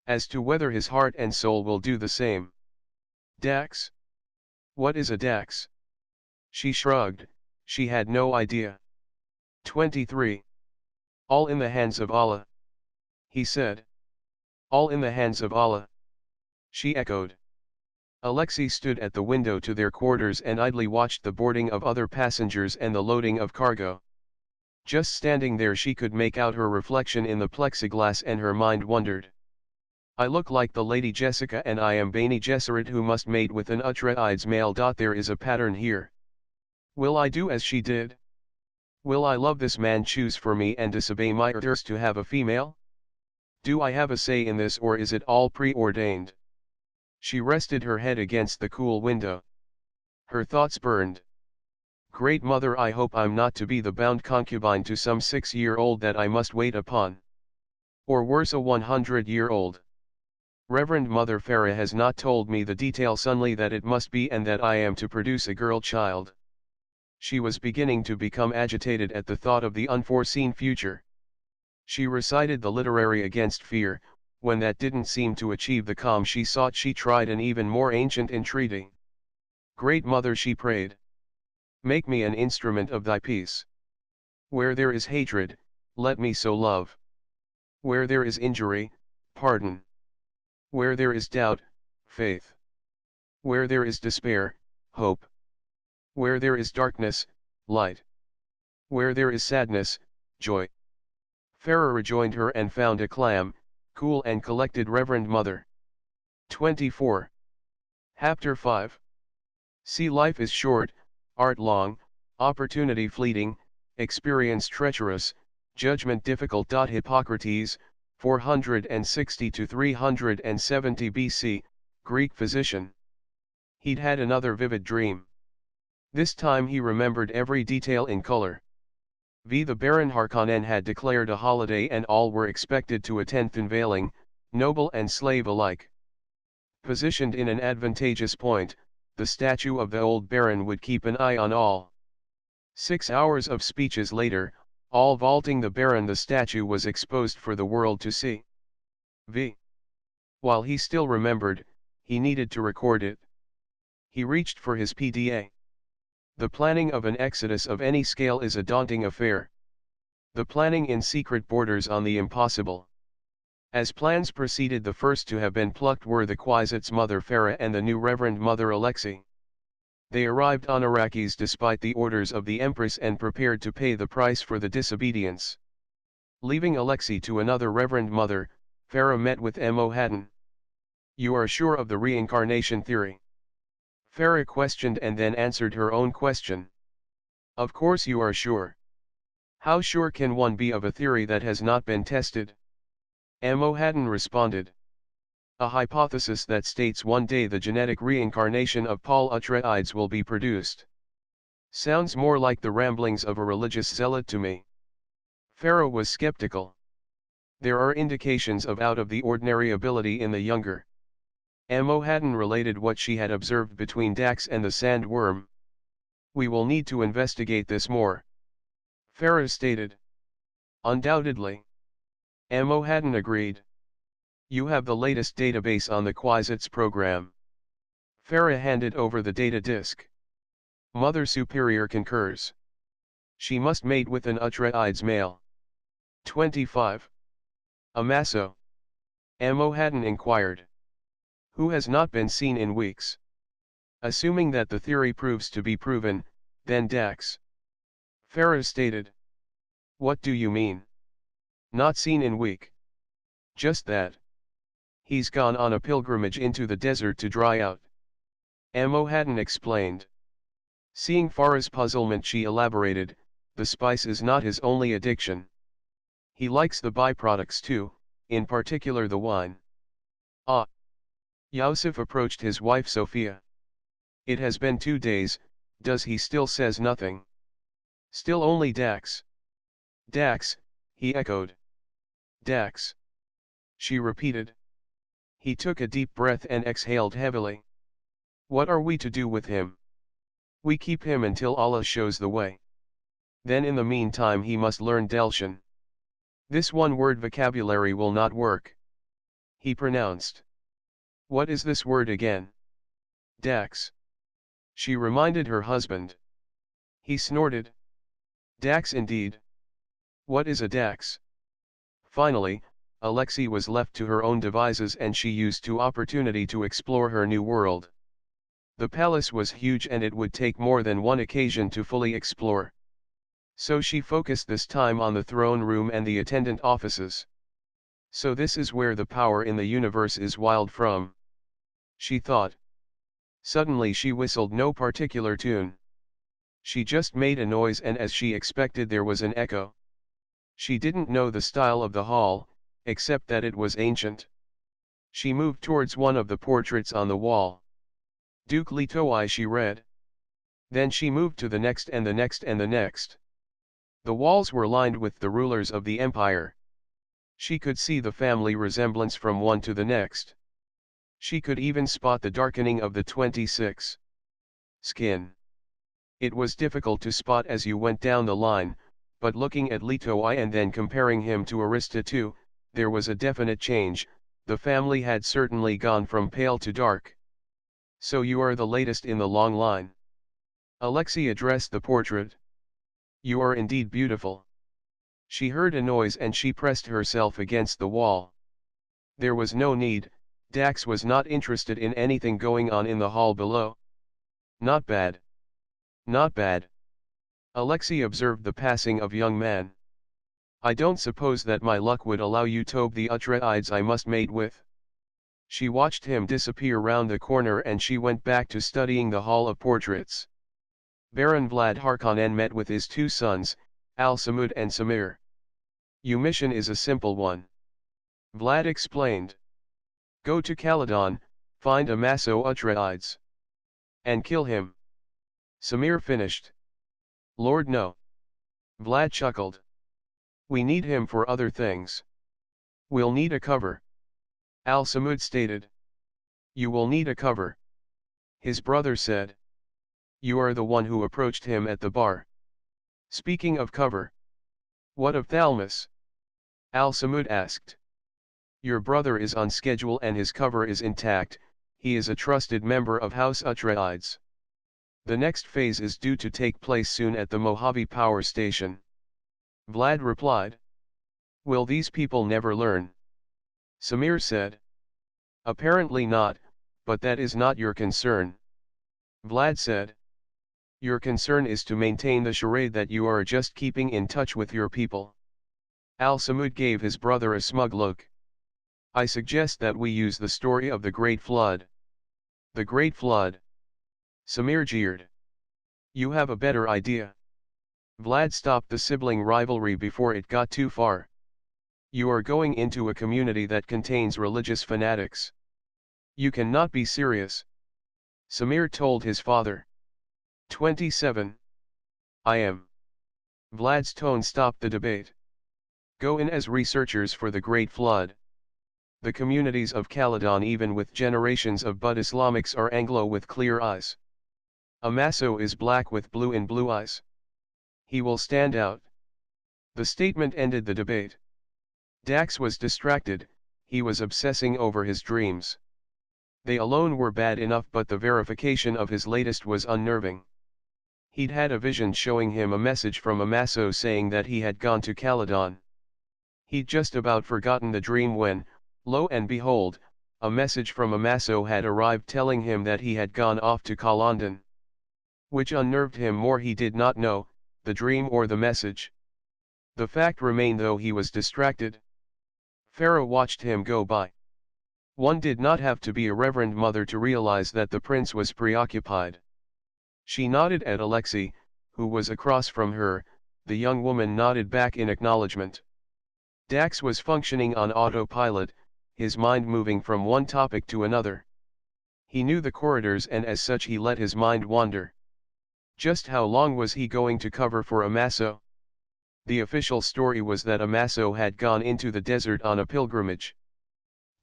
As to whether his heart and soul will do the same. Dax? What is a Dax? She shrugged, she had no idea. 23. All in the hands of Allah. He said. All in the hands of Allah. She echoed. Alexei stood at the window to their quarters and idly watched the boarding of other passengers and the loading of cargo. Just standing there she could make out her reflection in the plexiglass, and her mind wondered. I look like the Lady Jessica, and I am Bene Gesserit who must mate with an Atreides male. There is a pattern here. Will I do as she did? Will I love this man choose for me and disobey my orders to have a female? Do I have a say in this, or is it all preordained? She rested her head against the cool window. Her thoughts burned. Great Mother, I hope I'm not to be the bound concubine to some 6-year-old that I must wait upon. Or worse, a 100-year-old. Reverend Mother Farah has not told me the details, only that it must be and that I am to produce a girl child. She was beginning to become agitated at the thought of the unforeseen future. She recited the literary against fear. When that didn't seem to achieve the calm she sought, she tried an even more ancient entreaty. Great Mother, she prayed, make me an instrument of thy peace. Where there is hatred, let me sow love. Where there is injury, pardon. Where there is doubt, faith. Where there is despair, hope. Where there is darkness, light. Where there is sadness, joy. Farah rejoined her and found a calm, cool and collected Reverend Mother. 24. Chapter 5. See, life is short, art long, opportunity fleeting, experience treacherous, judgment difficult. Hippocrates, 460 to 370 BC, Greek physician. He'd had another vivid dream. This time he remembered every detail in color. The Baron Harkonnen had declared a holiday and all were expected to attend, unveiling, noble and slave alike. Positioned in an advantageous point, the statue of the old Baron would keep an eye on all. 6 hours of speeches later, all vaulting the Baron, the statue was exposed for the world to see. While he still remembered, he needed to record it. He reached for his PDA. The planning of an exodus of any scale is a daunting affair. The planning in secret borders on the impossible. As plans proceeded, the first to have been plucked were the Kwisatz Mother Farah and the new Reverend Mother Alexei. They arrived on Arrakis despite the orders of the Empress and prepared to pay the price for the disobedience. Leaving Alexei to another Reverend Mother, Farah met with Mohaddon. You are sure of the reincarnation theory? Farah questioned and then answered her own question. Of course you are sure. How sure can one be of a theory that has not been tested? Mohaddon responded. A hypothesis that states one day the genetic reincarnation of Paul Atreides will be produced. Sounds more like the ramblings of a religious zealot to me. Farah was skeptical. There are indications of out-of-the-ordinary ability in the younger. Mohaddon related what she had observed between Dax and the sandworm. We will need to investigate this more. Farah stated. Undoubtedly. Mohaddon agreed. You have the latest database on the Kwisatz program. Farah handed over the data disk. Mother Superior concurs. She must mate with an Atreides male. 25. Amaso. Mohaddon inquired. Who has not been seen in weeks? Assuming that the theory proves to be proven, then Dax. Farah stated. What do you mean? Not seen in week. Just that. He's gone on a pilgrimage into the desert to dry out. Mohaddon explained. Seeing Farah's puzzlement, she elaborated, the spice is not his only addiction. He likes the byproducts too, in particular the wine. Ah. Yusuf approached his wife Sophia. It has been 2 days, does he still says nothing? Still only Dax. Dax, he echoed. Dax. She repeated. He took a deep breath and exhaled heavily. What are we to do with him? We keep him until Allah shows the way. Then in the meantime he must learn Delshan. This one-word vocabulary will not work. He pronounced. What is this word again? Dax. She reminded her husband. He snorted. Dax indeed. What is a Dax? Finally, Alexei was left to her own devices and she used the opportunity to explore her new world. The palace was huge and it would take more than one occasion to fully explore. So she focused this time on the throne room and the attendant offices. So this is where the power in the universe is wild from. She thought. Suddenly she whistled no particular tune. She just made a noise, and as she expected there was an echo. She didn't know the style of the hall, except that it was ancient. She moved towards one of the portraits on the wall. Duke Leto, she read. Then she moved to the next and the next and the next. The walls were lined with the rulers of the empire. She could see the family resemblance from one to the next. She could even spot the darkening of the 26 skin. It was difficult to spot as you went down the line, but looking at Leto and then comparing him to Arista too, there was a definite change. The family had certainly gone from pale to dark. So you are the latest in the long line. Alexei addressed the portrait. You are indeed beautiful. She heard a noise and she pressed herself against the wall. There was no need, Dax was not interested in anything going on in the hall below. Not bad. Not bad. Alexei observed the passing of young man. I don't suppose that my luck would allow you to the Atreides I must mate with. She watched him disappear round the corner and she went back to studying the hall of portraits. Baron Vlad Harkonnen met with his two sons, Al-Samud and Samir. Your mission is a simple one. Vlad explained. Go to Caledon, find Amaso Atreides. And kill him. Samir finished. Lord no. Vlad chuckled. We need him for other things. We'll need a cover. Al-Samud stated. You will need a cover. His brother said. You are the one who approached him at the bar. Speaking of cover. What of Thalmus? Al-Samud asked. Your brother is on schedule and his cover is intact, he is a trusted member of House Atreides. The next phase is due to take place soon at the Mojave Power Station. Vlad replied. Will these people never learn? Samir said. Apparently not, but that is not your concern. Vlad said. Your concern is to maintain the charade that you are just keeping in touch with your people. Al-Samud gave his brother a smug look. I suggest that we use the story of the Great Flood. The Great Flood. Samir jeered. You have a better idea. Vlad stopped the sibling rivalry before it got too far. You are going into a community that contains religious fanatics. You cannot be serious. Samir told his father. 27. I am. Vlad's tone stopped the debate. Go in as researchers for the Great Flood. The communities of Caledon, even with generations of Bud Islamics, are Anglo with clear eyes. Amaso is black with blue in blue eyes. He will stand out. The statement ended the debate. Dax was distracted, he was obsessing over his dreams. They alone were bad enough, but the verification of his latest was unnerving. He'd had a vision showing him a message from Amaso saying that he had gone to Caledon. He'd just about forgotten the dream when, lo and behold, a message from Amaso had arrived telling him that he had gone off to Caledon. Which unnerved him more, he did not know, the dream or the message. The fact remained, though he was distracted. Farah watched him go by. One did not have to be a reverend mother to realize that the prince was preoccupied. She nodded at Alexei, who was across from her. The young woman nodded back in acknowledgement. Dax was functioning on autopilot, his mind moving from one topic to another. He knew the corridors and as such he let his mind wander. Just how long was he going to cover for Amaso? The official story was that Amaso had gone into the desert on a pilgrimage.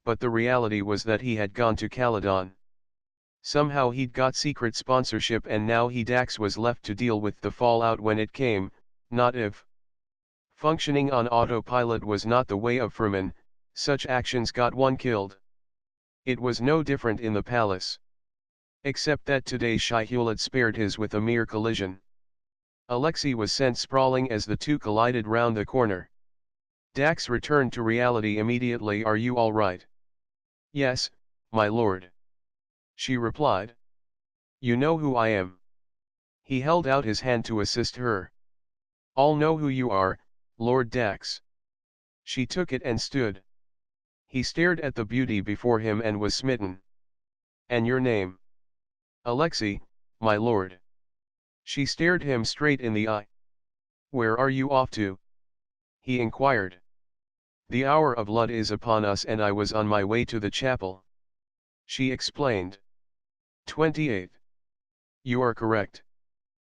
But the reality was that he had gone to Caledon. Somehow he'd got secret sponsorship and now Dax was left to deal with the fallout when it came, not if. Functioning on autopilot was not the way of Fremen, such actions got one killed. It was no different in the palace. Except that today Shai-Hulud spared his with a mere collision. Alexei was sent sprawling as the two collided round the corner. Dax returned to reality immediately. Are you all right? Yes, my lord. She replied. You know who I am. He held out his hand to assist her. All know who you are, Lord Dax. She took it and stood. He stared at the beauty before him and was smitten. And your name? Alexei, my lord. She stared him straight in the eye. "Where are you off to?" he inquired. "The hour of Lud is upon us and I was on my way to the chapel," she explained. 28. You are correct.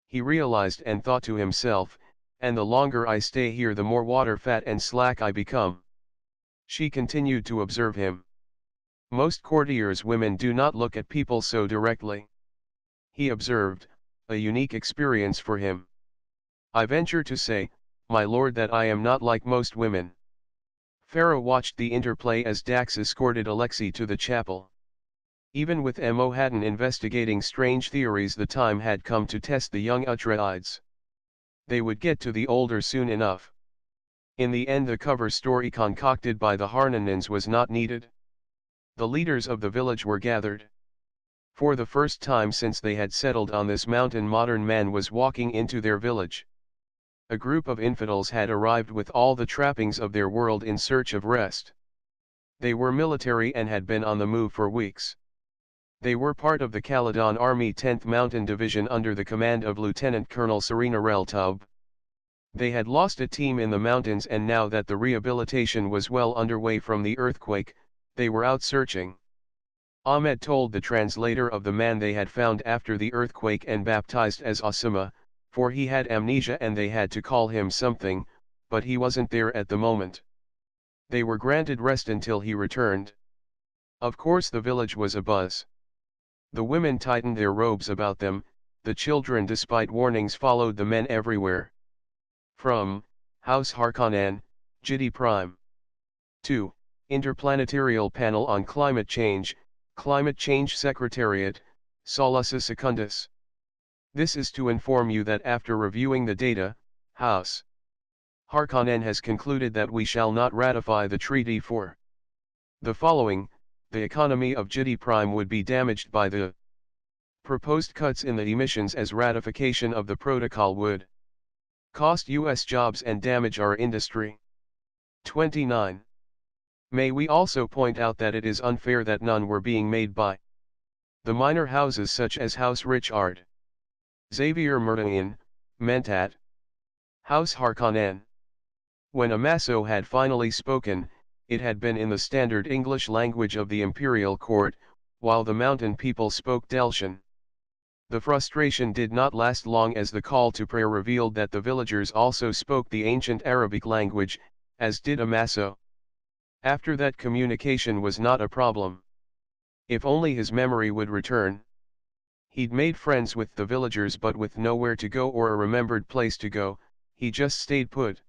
He realized and thought to himself, and the longer I stay here the more water fat and slack I become. She continued to observe him. Most courtiers' women do not look at people so directly. He observed, a unique experience for him. "I venture to say, my lord, that I am not like most women." Pharaoh watched the interplay as Dax escorted Alexei to the chapel. Even with Mohattan investigating strange theories, the time had come to test the young Atreides. They would get to the older soon enough. In the end, the cover story concocted by the Harkonnens was not needed. The leaders of the village were gathered. For the first time since they had settled on this mountain, modern man was walking into their village. A group of infidels had arrived with all the trappings of their world in search of rest. They were military and had been on the move for weeks. They were part of the Caledon Army 10th Mountain Division under the command of Lieutenant Colonel Serena Reltub. They had lost a team in the mountains, and now that the rehabilitation was well underway from the earthquake, they were out searching. Ahmed told the translator of the man they had found after the earthquake and baptized as Asima, for he had amnesia and they had to call him something, but he wasn't there at the moment. They were granted rest until he returned. Of course the village was abuzz. The women tightened their robes about them, the children despite warnings followed the men everywhere. From House Harkonnen, Jidi Prime. 2. Interplanetarial Panel on Climate Change Secretariat, Solusa Secundus. This is to inform you that after reviewing the data, House Harkonnen has concluded that we shall not ratify the treaty for the following. The economy of Jidi Prime would be damaged by the proposed cuts in the emissions, as ratification of the protocol would cost US jobs and damage our industry. 29. May we also point out that it is unfair that none were being made by the minor houses such as House Richard, Xavier Murtayan, Mentat, House Harkonnen. When Amaso had finally spoken, it had been in the standard English language of the imperial court, while the mountain people spoke Delshan. The frustration did not last long, as the call to prayer revealed that the villagers also spoke the ancient Arabic language, as did Amaso. After that, communication was not a problem. If only his memory would return. He'd made friends with the villagers, but with nowhere to go or a remembered place to go, he just stayed put.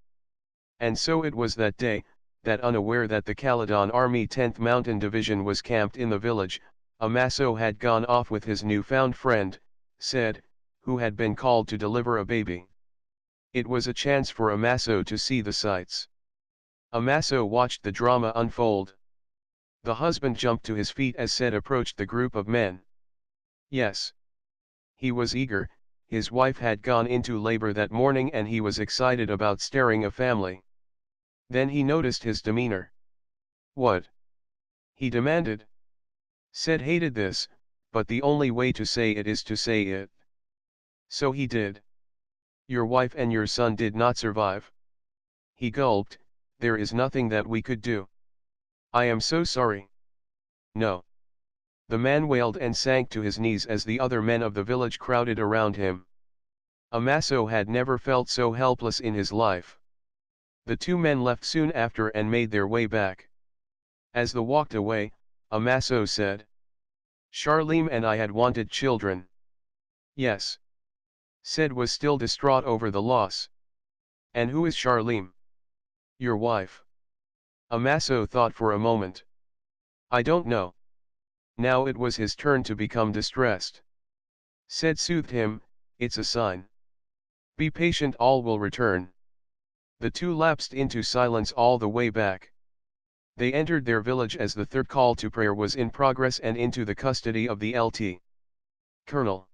And so it was that day, that unaware that the Caledon Army 10th Mountain Division was camped in the village, Amaso had gone off with his newfound friend, Ced, who had been called to deliver a baby. It was a chance for Amaso to see the sights. Amaso watched the drama unfold. The husband jumped to his feet as Ced approached the group of men. Yes. He was eager. His wife had gone into labor that morning and he was excited about starting a family. Then he noticed his demeanor. "What?" he demanded. Ced hated this, but the only way to say it is to say it. So he did. "Your wife and your son did not survive." He gulped. "There is nothing that we could do." "I am so sorry." "No." The man wailed and sank to his knees as the other men of the village crowded around him. Amaso had never felt so helpless in his life. The two men left soon after and made their way back. As they walked away, Amaso said, "Charlene and I had wanted children." "Yes." Ced was still distraught over the loss. "And who is Charlene?" "Your wife." Amaso thought for a moment. "I don't know." Now it was his turn to become distressed. Ced soothed him, "It's a sign. Be patient, all will return." The two lapsed into silence all the way back. They entered their village as the third call to prayer was in progress and into the custody of the Lt. Colonel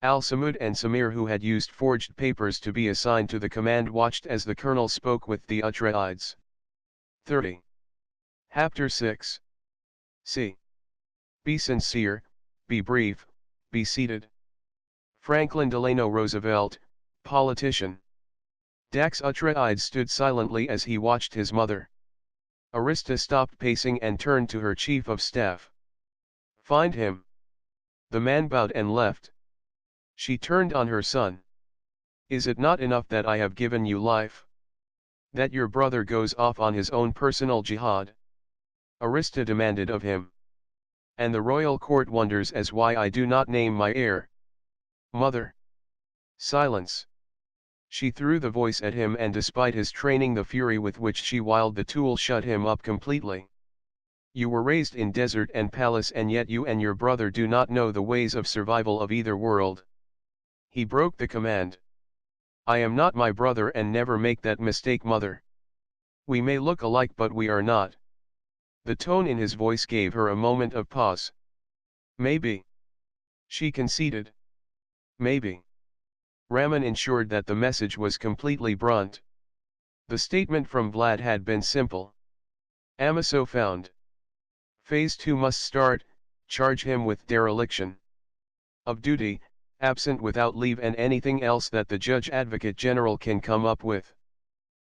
Al-Samud and Samir, who had used forged papers to be assigned to the command, watched as the colonel spoke with the Atreides. 30. Chapter 6. C. Be sincere, be brief, be seated. Franklin Delano Roosevelt, politician. Dax Atreides stood silently as he watched his mother. Arista stopped pacing and turned to her chief of staff. Find him. The man bowed and left. She turned on her son. Is it not enough that I have given you life? That your brother goes off on his own personal jihad? Arista demanded of him. And the royal court wonders as why I do not name my heir. Mother. Silence. She threw the voice at him, and despite his training, the fury with which she wielded the tool shut him up completely. You were raised in desert and palace, and yet you and your brother do not know the ways of survival of either world. He broke the command. I am not my brother, and never make that mistake, mother. We may look alike, but we are not. The tone in his voice gave her a moment of pause. Maybe. She conceded. Maybe. Raman ensured that the message was completely blunt. The statement from Vlad had been simple. Amaso found. Phase 2 must start, charge him with dereliction of duty, absent without leave, and anything else that the Judge Advocate General can come up with.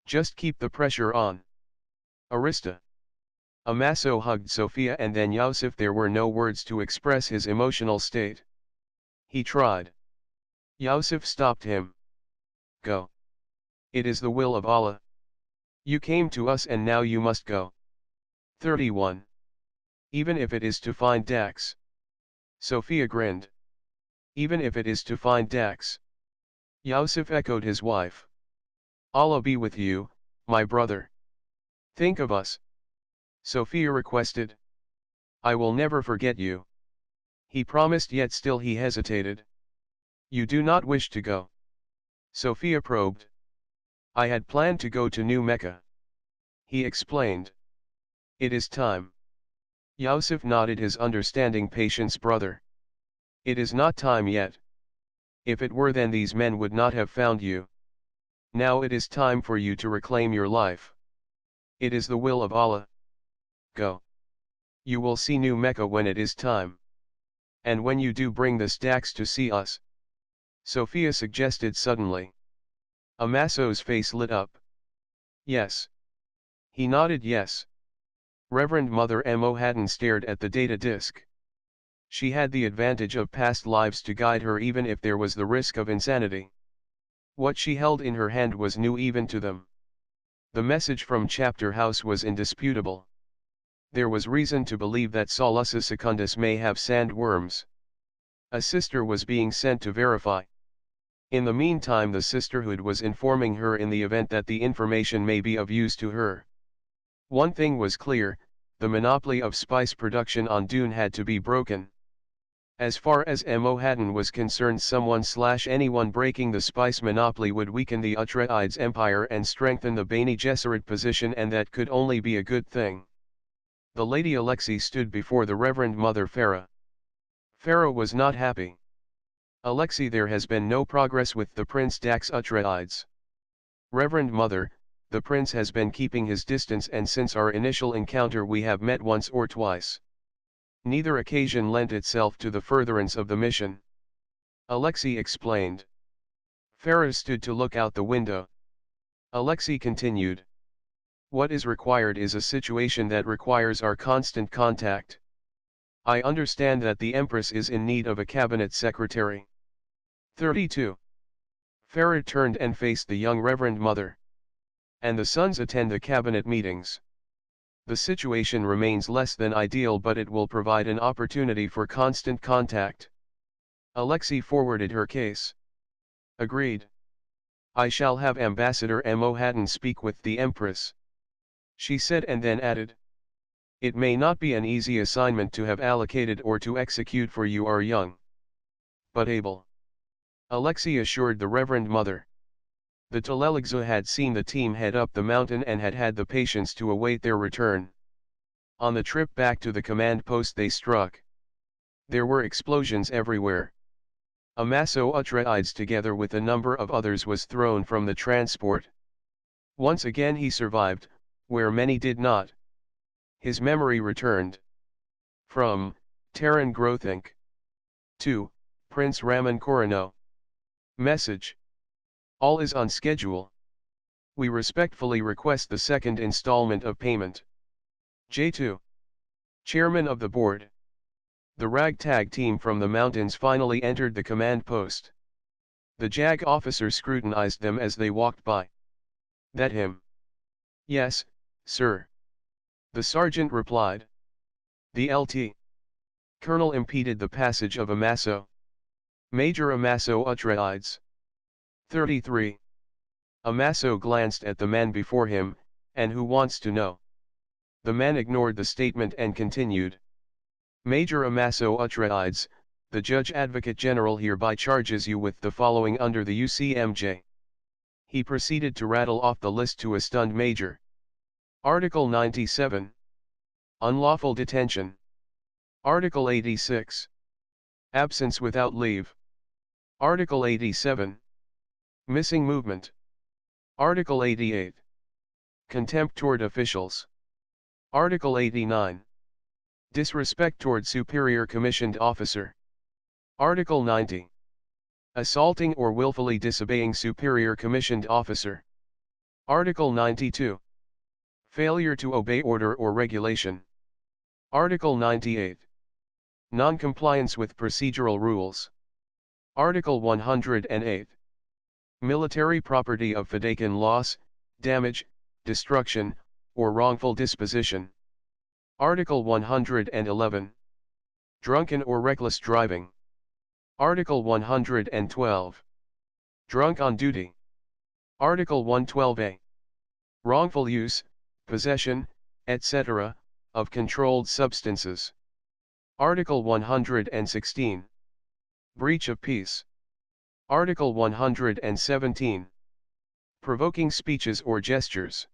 Just keep the pressure on. Arista. Amaso hugged Sophia and then Yusuf. There were no words to express his emotional state. He tried. Yusuf stopped him. Go. It is the will of Allah. You came to us and now you must go. 31. Even if it is to find Dax. Sophia grinned. Even if it is to find Dax. Yusuf echoed his wife. Allah be with you, my brother. Think of us. Sophia requested. I will never forget you. He promised, yet still he hesitated. You do not wish to go? Sophia probed. I had planned to go to New Mecca. He explained. It is time. Yusuf nodded his understanding patience. Brother. It is not time yet. If it were, then these men would not have found you. Now it is time for you to reclaim your life. It is the will of Allah. Go. You will see New Mecca when it is time. And when you do, bring the Dax to see us. Sophia suggested suddenly. Amaso's face lit up. Yes. He nodded yes. Reverend Mother Mo Haddon stared at the data disk. She had the advantage of past lives to guide her, even if there was the risk of insanity. What she held in her hand was new even to them. The message from Chapter House was indisputable. There was reason to believe that Solus Secundus may have sandworms. A sister was being sent to verify. In the meantime, the sisterhood was informing her in the event that the information may be of use to her. One thing was clear, the monopoly of spice production on Dune had to be broken. As far as Mo Haddon was concerned, someone/anyone breaking the spice monopoly would weaken the Atreides Empire and strengthen the Bene Gesserit position, and that could only be a good thing. The Lady Alexei stood before the Reverend Mother Farah. Farah was not happy. Alexei, there has been no progress with the Prince Dax Atreides. Reverend Mother, the Prince has been keeping his distance, and since our initial encounter we have met once or twice. Neither occasion lent itself to the furtherance of the mission. Alexei explained. Farah stood to look out the window. Alexei continued. What is required is a situation that requires our constant contact. I understand that the Empress is in need of a cabinet secretary. 32. Farah turned and faced the young Reverend Mother. And the sons attend the cabinet meetings. The situation remains less than ideal, but it will provide an opportunity for constant contact. Alexei forwarded her case. Agreed. I shall have Ambassador Mo Haddon speak with the Empress. She said, and then added. It may not be an easy assignment to have allocated or to execute, for you are young. But able. Alexei assured the Reverend Mother. The Teleligza had seen the team head up the mountain and had had the patience to await their return. On the trip back to the command post they struck. There were explosions everywhere. Amaso Atreides, together with a number of others, was thrown from the transport. Once again he survived, where many did not. His memory returned. From Terran Grothink. 2. Prince Raman Corrion. Message. All is on schedule. We respectfully request the second installment of payment. J2. Chairman of the board. The ragtag team from the mountains finally entered the command post. The JAG officer scrutinized them as they walked by. That him? Yes, sir. The sergeant replied. The LT. Colonel impeded the passage of Amaso. Major Amaso Atreides. 33. Amaso glanced at the man before him, and who wants to know? The man ignored the statement and continued. Major Amaso Atreides, the Judge Advocate General hereby charges you with the following under the UCMJ. He proceeded to rattle off the list to a stunned major. Article 97. Unlawful detention. Article 86. Absence without leave. Article 87. Missing movement. Article 88. Contempt toward officials. Article 89. Disrespect toward superior commissioned officer. Article 90. Assaulting or willfully disobeying superior commissioned officer. Article 92. Failure to obey order or regulation. Article 98. Non-compliance with procedural rules. Article 108. Military property of Fedaykin loss, damage, destruction, or wrongful disposition. Article 111. Drunken or reckless driving. Article 112. Drunk on duty. Article 112a. Wrongful use, possession, etc., of controlled substances. Article 116. Breach of peace. Article 117. Provoking speeches or gestures.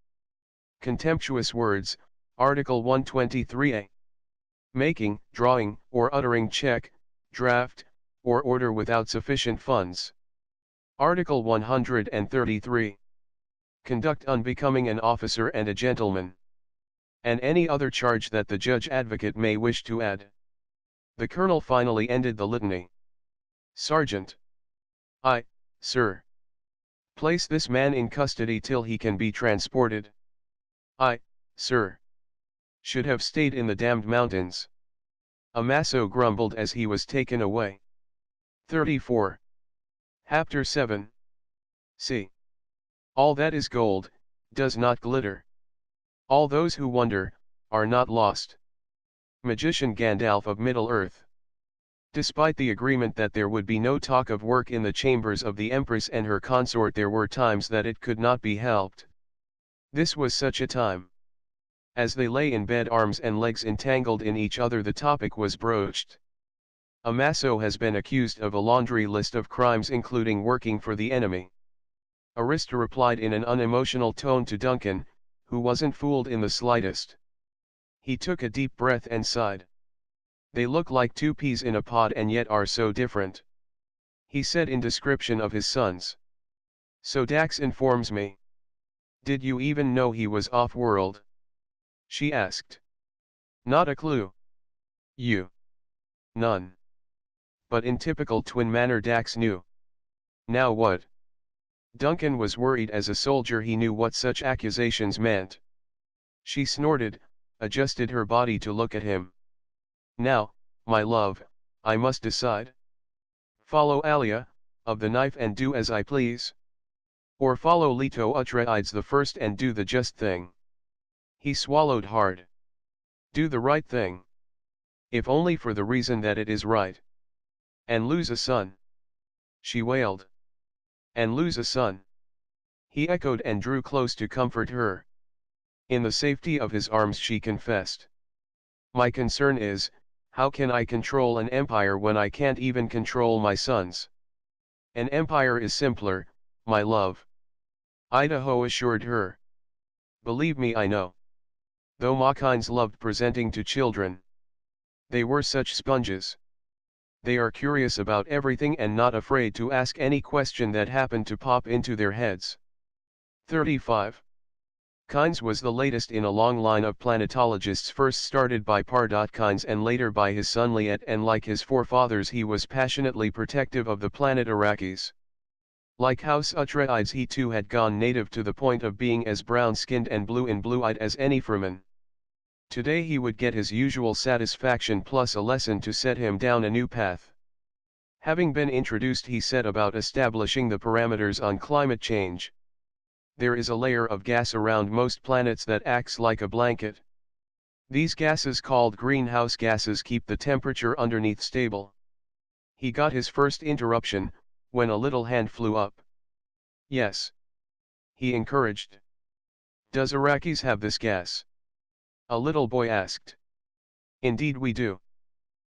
Contemptuous words, Article 123a. Making, drawing, or uttering check, draft, or order without sufficient funds. Article 133. Conduct unbecoming an officer and a gentleman. And any other charge that the judge advocate may wish to add. The colonel finally ended the litany. Sergeant. Sir. Place this man in custody till he can be transported. Sir. Should have stayed in the damned mountains. Amaso grumbled as he was taken away. 34. Chapter 7. See. All that is gold, does not glitter. All those who wonder, are not lost. Magician Gandalf of Middle-earth. Despite the agreement that there would be no talk of work in the chambers of the Empress and her consort, there were times that it could not be helped. This was such a time. As they lay in bed, arms and legs entangled in each other, the topic was broached. Amaso has been accused of a laundry list of crimes including working for the enemy. Arista replied in an unemotional tone to Duncan, who wasn't fooled in the slightest. He took a deep breath and sighed. They look like two peas in a pod and yet are so different. He said in description of his sons. So Dax informs me. Did you even know he was off-world? She asked. Not a clue. You? None. But in typical twin manner Dax knew. Now what? Duncan was worried. As a soldier he knew what such accusations meant. She snorted, adjusted her body to look at him. Now, my love, I must decide. Follow Alia, of the knife, and do as I please? Or follow Leto Atreides the first and do the just thing? He swallowed hard. Do the right thing. If only for the reason that it is right. And lose a son. She wailed. And lose a son. He echoed and drew close to comfort her. In the safety of his arms she confessed. My concern is, how can I control an empire when I can't even control my sons? An empire is simpler, my love. Idaho assured her. Believe me, I know. Though Machines loved presenting to children. They were such sponges. They are curious about everything and not afraid to ask any question that happened to pop into their heads. 35. Kynes was the latest in a long line of planetologists, first started by Pardot Kynes and later by his son Liet, and like his forefathers he was passionately protective of the planet Arrakis. Like House Atreides, he too had gone native to the point of being as brown-skinned and blue-eyed as any Fremen. Today he would get his usual satisfaction plus a lesson to set him down a new path. Having been introduced, he set about establishing the parameters on climate change. There is a layer of gas around most planets that acts like a blanket. These gases, called greenhouse gases, keep the temperature underneath stable. He got his first interruption, when a little hand flew up. Yes, he encouraged. Does Iraqis have this gas? A little boy asked. Indeed we do.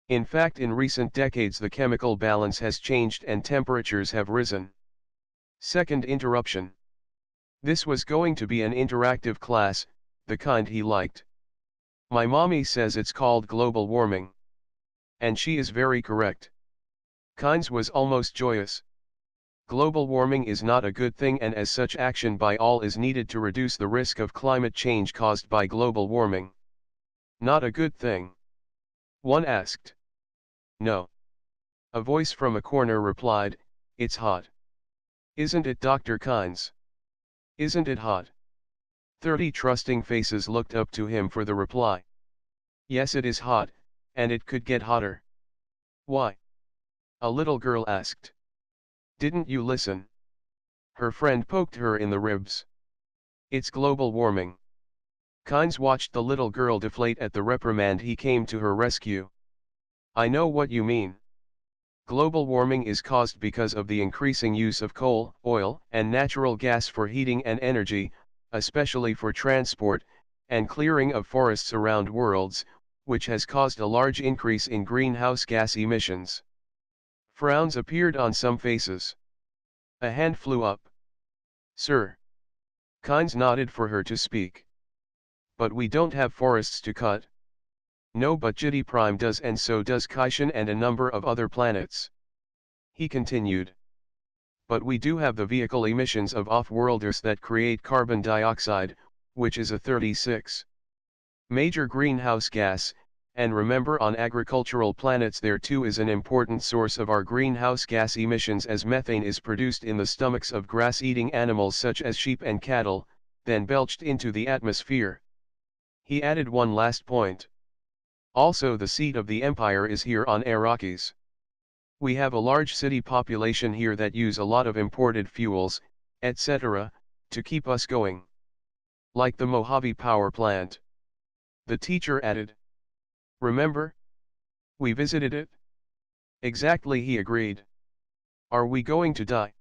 In fact, in recent decades the chemical balance has changed and temperatures have risen. Second interruption. This was going to be an interactive class, the kind he liked. My mommy says it's called global warming. And she is very correct. Kynes was almost joyous. Global warming is not a good thing, and as such action by all is needed to reduce the risk of climate change caused by global warming. Not a good thing? One asked. No. A voice from a corner replied, it's hot. Isn't it, Dr. Kynes? Isn't it hot? 30 trusting faces looked up to him for the reply. Yes, it is hot, and it could get hotter. Why? A little girl asked. Didn't you listen? Her friend poked her in the ribs. It's global warming. Kynes watched the little girl deflate at the reprimand. He came to her rescue. I know what you mean. Global warming is caused because of the increasing use of coal, oil, and natural gas for heating and energy, especially for transport, and clearing of forests around worlds, which has caused a large increase in greenhouse gas emissions. Frowns appeared on some faces. A hand flew up. Sir. Kynes nodded for her to speak. But we don't have forests to cut. No, but Giedi Prime does, and so does Kaishan and a number of other planets. He continued. But we do have the vehicle emissions of off-worlders that create carbon dioxide, which is a 36 major greenhouse gas, and remember, on agricultural planets there too is an important source of our greenhouse gas emissions, as methane is produced in the stomachs of grass-eating animals such as sheep and cattle, then belched into the atmosphere. He added one last point. Also, the seat of the empire is here on Arrakis. We have a large city population here that use a lot of imported fuels, etc., to keep us going. Like the Mojave power plant. The teacher added. Remember? We visited it? Exactly, he agreed. Are we going to die?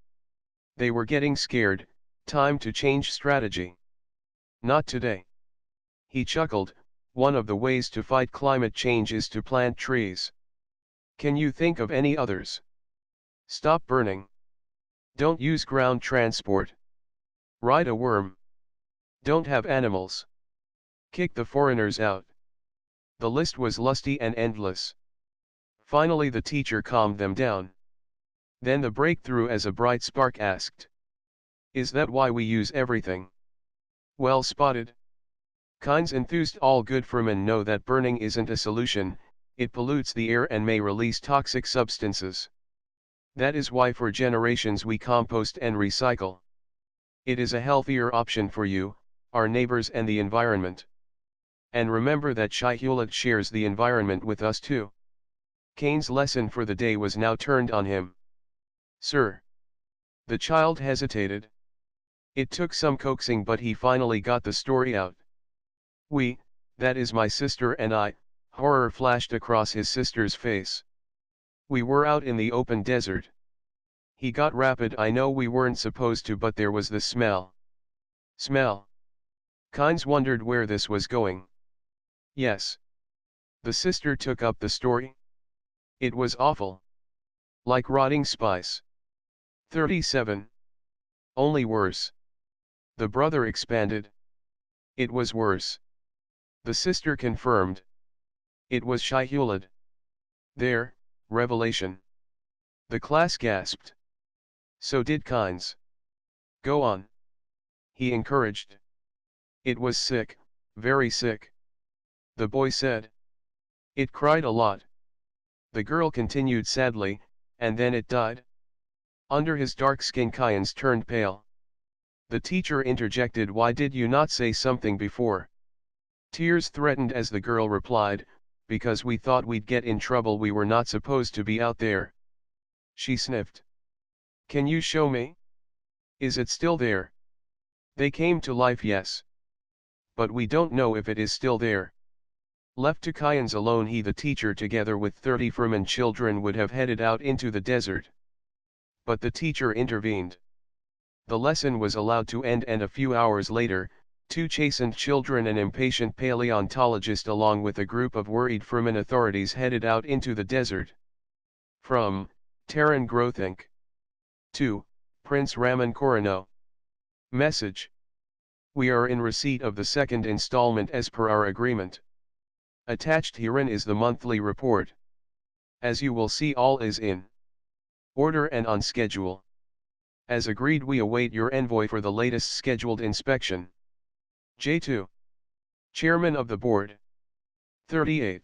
They were getting scared. Time to change strategy. Not today. He chuckled. One of the ways to fight climate change is to plant trees. Can you think of any others? Stop burning. Don't use ground transport. Ride a worm. Don't have animals. Kick the foreigners out. The list was lusty and endless. Finally the teacher calmed them down. Then the breakthrough, as a bright spark asked. Is that why we use everything? Well spotted. Kynes enthused. All good Fremen know that burning isn't a solution, it pollutes the air and may release toxic substances. That is why for generations we compost and recycle. It is a healthier option for you, our neighbors, and the environment. And remember that Shai-Hulud shares the environment with us too. Kane's lesson for the day was now turned on him. Sir. The child hesitated. It took some coaxing, but he finally got the story out. That is my sister and I. Horror flashed across his sister's face. We were out in the open desert. He got rapid. I know we weren't supposed to, but there was the smell. Smell? Kynes wondered where this was going. Yes. The sister took up the story. It was awful. Like rotting spice. 37. Only worse. The brother expanded. It was worse. The sister confirmed. It was Shai-Hulud. There, revelation. The class gasped. So did Kynes. Go on. He encouraged. It was sick, very sick. The boy said. It cried a lot. The girl continued sadly, and then it died. Under his dark skin Kyans turned pale. The teacher interjected, "Why did you not say something before?" Tears threatened as the girl replied, "Because we thought we'd get in trouble, we were not supposed to be out there." She sniffed. "Can you show me? Is it still there?" "They came to life, yes. But we don't know if it is still there." Left to Kyans alone, he, the teacher, together with 30 Fremen children would have headed out into the desert. But the teacher intervened. The lesson was allowed to end, and a few hours later, 2 chastened children, an impatient paleontologist along with a group of worried Fremen authorities, headed out into the desert. From Terran Growth Inc. To Prince Raman Corrion. Message: we are in receipt of the second installment as per our agreement. Attached herein is the monthly report. As you will see, all is in order and on schedule. As agreed, we await your envoy for the latest scheduled inspection. J2. Chairman of the Board. 38.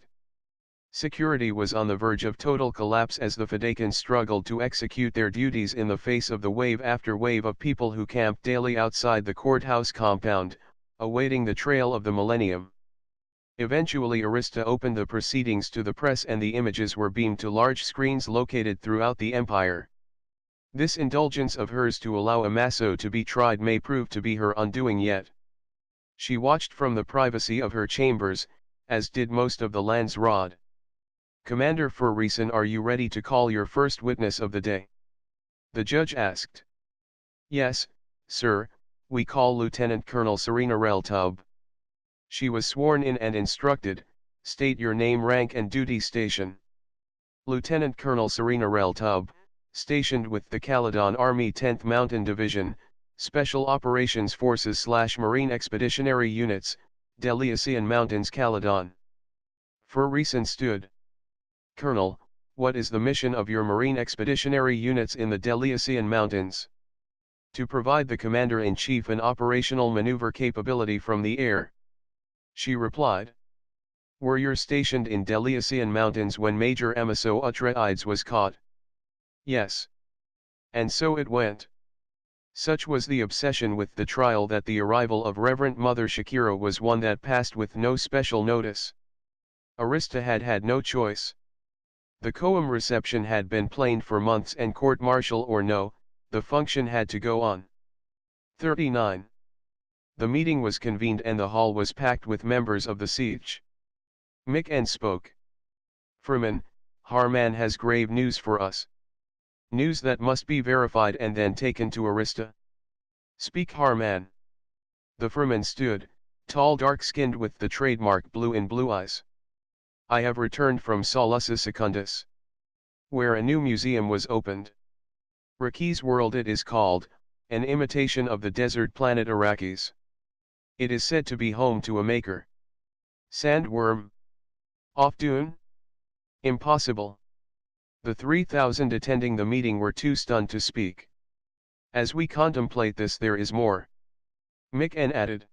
Security was on the verge of total collapse as the Fedaykin struggled to execute their duties in the face of the wave after wave of people who camped daily outside the courthouse compound, awaiting the trail of the millennium. Eventually Arista opened the proceedings to the press, and the images were beamed to large screens located throughout the empire. This indulgence of hers to allow Amaso to be tried may prove to be her undoing yet. She watched from the privacy of her chambers, as did most of the land's rod. "Commander Ferreson, are you ready to call your first witness of the day?" the judge asked. "Yes, sir, we call Lieutenant Colonel Serena Reltub." She was sworn in and instructed, "State your name, rank and duty station." Lieutenant Colonel Serena Reltub, stationed with the Caledon Army 10th Mountain Division, Special Operations Forces / Marine Expeditionary Units, Deliacean Mountains, Caledon. Ferreson stood. "Colonel, what is the mission of your Marine Expeditionary Units in the Deliacean Mountains?" "To provide the Commander-in-Chief an operational maneuver capability from the air," she replied. "Were you stationed in Deliacean Mountains when Major Amaso Atreides was caught?" "Yes. And so it went." Such was the obsession with the trial that the arrival of Reverend Mother Shakira was one that passed with no special notice. Arista had had no choice. The Coam reception had been planned for months, and court-martial or no, the function had to go on. 39. The meeting was convened and the hall was packed with members of the siege. Mick spoke. "Fremen, Harman has grave news for us. News that must be verified and then taken to Arista." "Speak, Harman." The Fremen stood, tall, dark-skinned with the trademark blue in blue eyes. "I have returned from Solusa Secundus, where a new museum was opened. Raki's World it is called, an imitation of the desert planet Arrakis. It is said to be home to a maker sandworm. Off Dune? Impossible." The 3,000 attending the meeting were too stunned to speak. "As we contemplate this, there is more," Mick added.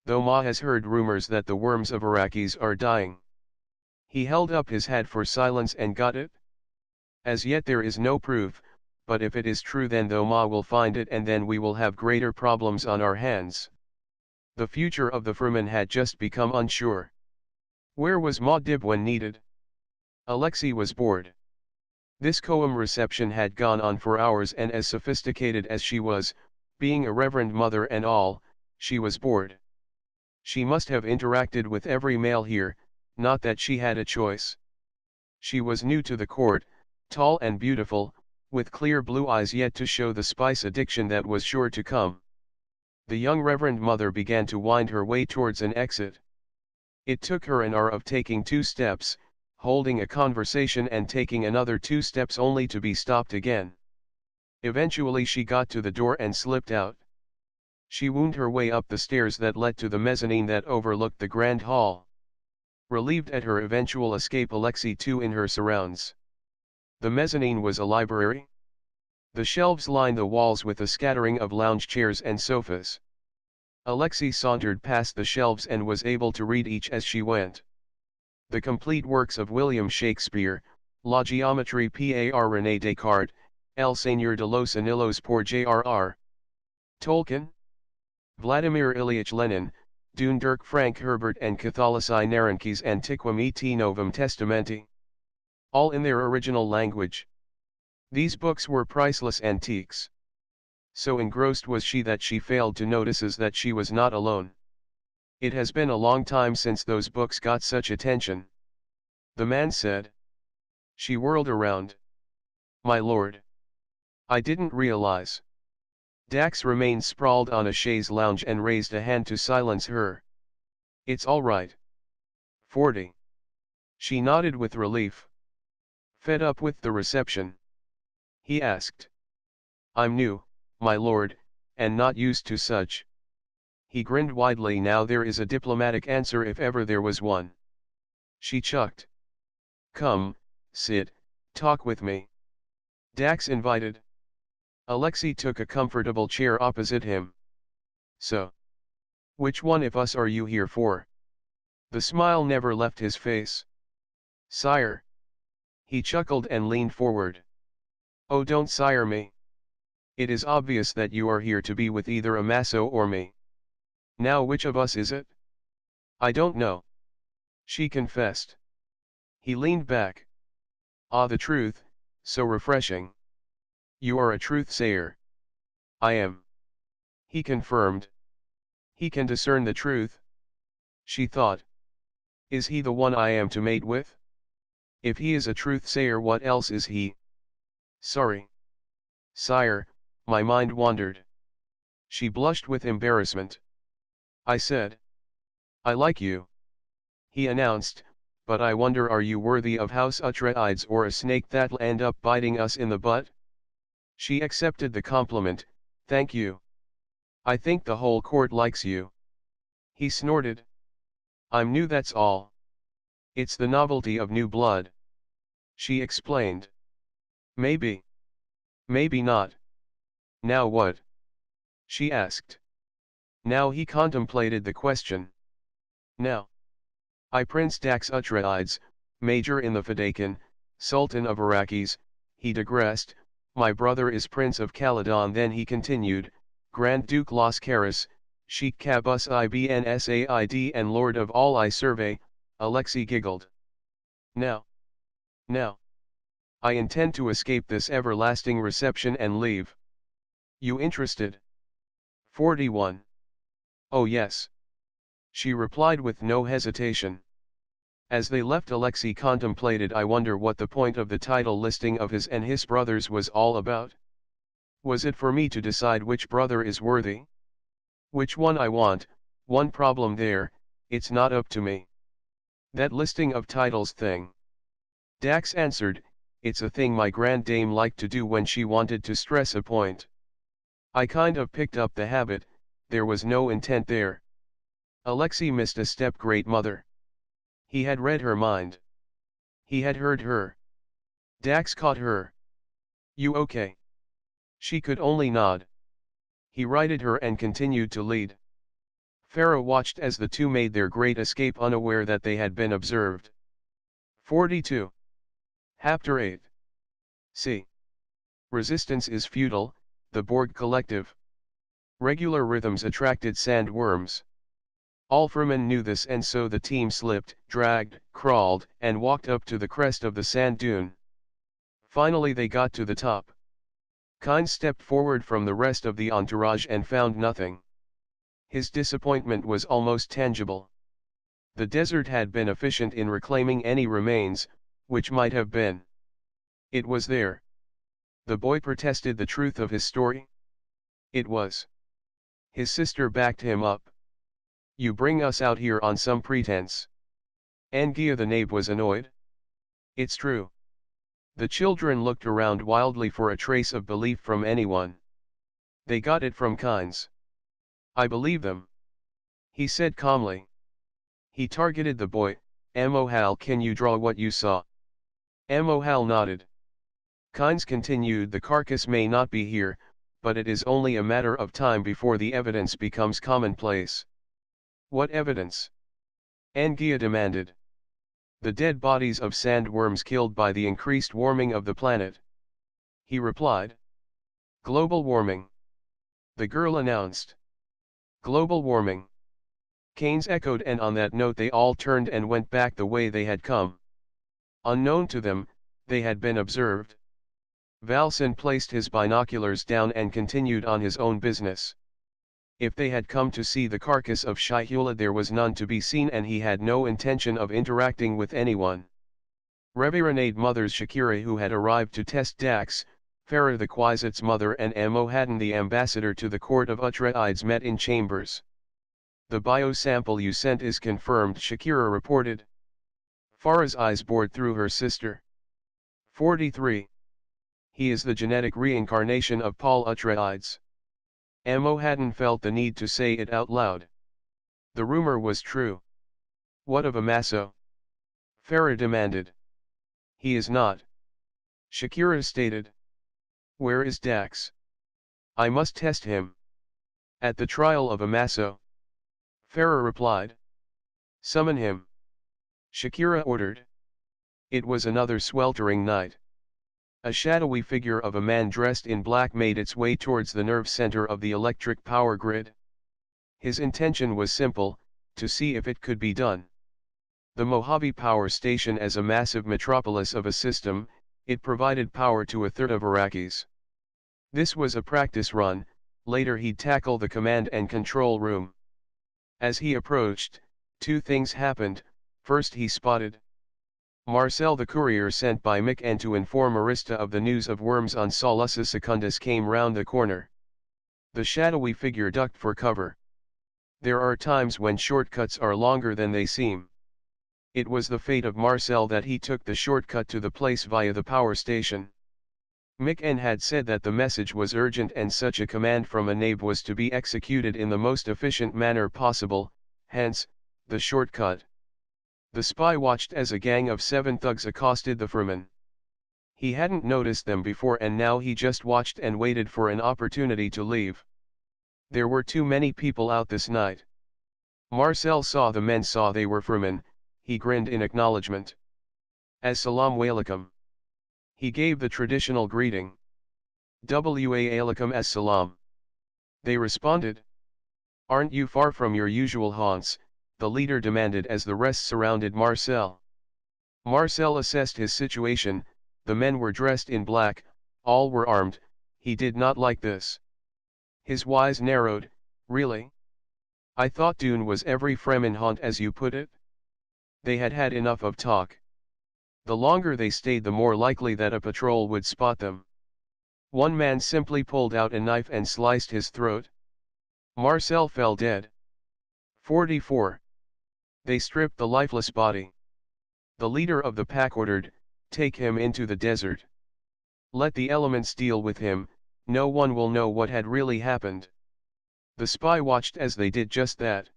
"Though Ma has heard rumors that the worms of Arrakis are dying." He held up his hat for silence and got it. "As yet there is no proof, but if it is true, then though Ma will find it, and then we will have greater problems on our hands." The future of the Fremen had just become unsure. Where was Ma Dib when needed? Alexei was bored. This Coam reception had gone on for hours, and as sophisticated as she was, being a reverend mother and all, she was bored. She must have interacted with every male here, not that she had a choice. She was new to the court, tall and beautiful, with clear blue eyes yet to show the spice addiction that was sure to come. The young reverend mother began to wind her way towards an exit. It took her an hour of taking 2 steps, holding a conversation and taking another 2 steps only to be stopped again. Eventually she got to the door and slipped out. She wound her way up the stairs that led to the mezzanine that overlooked the grand hall. Relieved at her eventual escape, Alexei too in her surrounds. The mezzanine was a library. The shelves lined the walls with a scattering of lounge chairs and sofas. Alexei sauntered past the shelves and was able to read each as she went. The complete works of William Shakespeare, La Géométrie par René Descartes, El Señor de los Anillos por J.R.R. Tolkien, Vladimir Ilyich Lenin, Dune Dirk Frank Herbert and Catholici Naranquis Antiquamente Novum Testamenti. All in their original language. These books were priceless antiques. So engrossed was she that she failed to notice that she was not alone. It has been a long time since those books got such attention. The man said. She whirled around. My lord. I didn't realize. Dax remained sprawled on a chaise lounge and raised a hand to silence her. It's all right. 40. She nodded with relief. Fed up with the reception? He asked. I'm new, my lord, and not used to such. He grinned widely. Now there is a diplomatic answer if ever there was one. She chucked. Come, sit, talk with me. Dax invited. Alexei took a comfortable chair opposite him. So, which one of us are you here for? The smile never left his face. Sire. He chuckled and leaned forward. Oh, don't sire me. It is obvious that you are here to be with either Amaso or me. Now which of us is it? I don't know. She confessed. He leaned back. Ah, the truth, so refreshing. You are a truth-sayer. I am. He confirmed. He can discern the truth. She thought. Is he the one I am to mate with? If he is a truth-sayer, what else is he? Sorry. Sire, my mind wandered. She blushed with embarrassment. I said. I like you. He announced, but I wonder, are you worthy of House Atreides or a snake that'll end up biting us in the butt? She accepted the compliment, thank you. I think the whole court likes you. He snorted. I'm new, that's all. It's the novelty of new blood. She explained. Maybe. Maybe not. Now what? She asked. Now he contemplated the question. Now. I Prince Dax Atreides, Major in the Fadakan, Sultan of Arrakis, he digressed, my brother is Prince of Caledon. Then he continued, Grand Duke Las Caras, Sheikh Cabus Ibn Said and Lord of all I survey. Alexei giggled. Now. I intend to escape this everlasting reception and leave. You interested? 41. Oh yes. She replied with no hesitation. As they left, Alexei contemplated, I wonder what the point of the title listing of his and his brothers was all about. Was it for me to decide which brother is worthy? Which one I want? One problem there, it's not up to me. That listing of titles thing. Dax answered, it's a thing my grand dame liked to do when she wanted to stress a point. I kind of picked up the habit, there was no intent there. Alexei missed a step, great mother. He had read her mind. He had heard her. Dax caught her. You okay? She could only nod. He righted her and continued to lead. Farah watched as the two made their great escape, unaware that they had been observed. 42. Chapter 8. C. Resistance is futile, the Borg Collective. Regular rhythms attracted sandworms. All Fremen knew this, and so the team slipped, dragged, crawled, and walked up to the crest of the sand dune. Finally they got to the top. Kynes stepped forward from the rest of the entourage and found nothing. His disappointment was almost tangible. The desert had been efficient in reclaiming any remains, which might have been. It was there. The boy protested the truth of his story. It was. His sister backed him up. You bring us out here on some pretense. Angia the Nabe was annoyed. It's true. The children looked around wildly for a trace of belief from anyone. They got it from Kynes. I believe them. He said calmly. He targeted the boy. Amohal, can you draw what you saw? Amohal nodded. Kynes continued, the carcass may not be here, but it is only a matter of time before the evidence becomes commonplace. What evidence? Angia demanded. The dead bodies of sandworms killed by the increased warming of the planet. he replied. Global warming. The girl announced. Global warming. Keynes echoed, and on that note they all turned and went back the way they had come. Unknown to them, they had been observed. Valson placed his binoculars down and continued on his own business. If they had come to see the carcass of Shihula, there was none to be seen, and he had no intention of interacting with anyone. Reverenade mothers Shakira, who had arrived to test Dax, Farah the Kwisatz mother, and Mohadan the ambassador to the court of Atreides, met in chambers. The biosample you sent is confirmed, Shakira reported. Farah's eyes bored through her sister. 43. He is the genetic reincarnation of Paul Atreides. Mohadan felt the need to say it out loud. The rumor was true. What of Amaso? Farah demanded. He is not. Shakira stated. Where is Dax? I must test him. At the trial of Amaso. Farah replied. Summon him. Shakira ordered. It was another sweltering night. A shadowy figure of a man dressed in black made its way towards the nerve center of the electric power grid. His intention was simple, to see if it could be done. The Mojave Power Station, as a massive metropolis of a system, it provided power to a third of Iraqis. This was a practice run. Later he'd tackle the command and control room. As he approached, two things happened. First, he spotted Marcel, the courier sent by Mick to inform Arista of the news of worms on Solusa Secundus, came round the corner. The shadowy figure ducked for cover. There are times when shortcuts are longer than they seem. It was the fate of Marcel that he took the shortcut to the place via the power station. Mick had said that the message was urgent, and such a command from a Nabe was to be executed in the most efficient manner possible, hence, the shortcut. The spy watched as a gang of 7 thugs accosted the Fremen. He hadn't noticed them before, and now he just watched and waited for an opportunity to leave. There were too many people out this night. Marcel saw the men saw they were Fremen. He grinned in acknowledgement. As-salamu alaykum. He gave the traditional greeting. Wa alaykum as-salam. They responded. Aren't you far from your usual haunts? The leader demanded as the rest surrounded Marcel. Marcel assessed his situation. The men were dressed in black, all were armed. He did not like this. His eyes narrowed. Really? I thought Dune was every Fremen haunt, as you put it? They had had enough of talk. The longer they stayed, the more likely that a patrol would spot them. One man simply pulled out a knife and sliced his throat. Marcel fell dead. 44. They stripped the lifeless body. The leader of the pack ordered, take him into the desert. Let the elements deal with him, no one will know what had really happened. The spy watched as they did just that.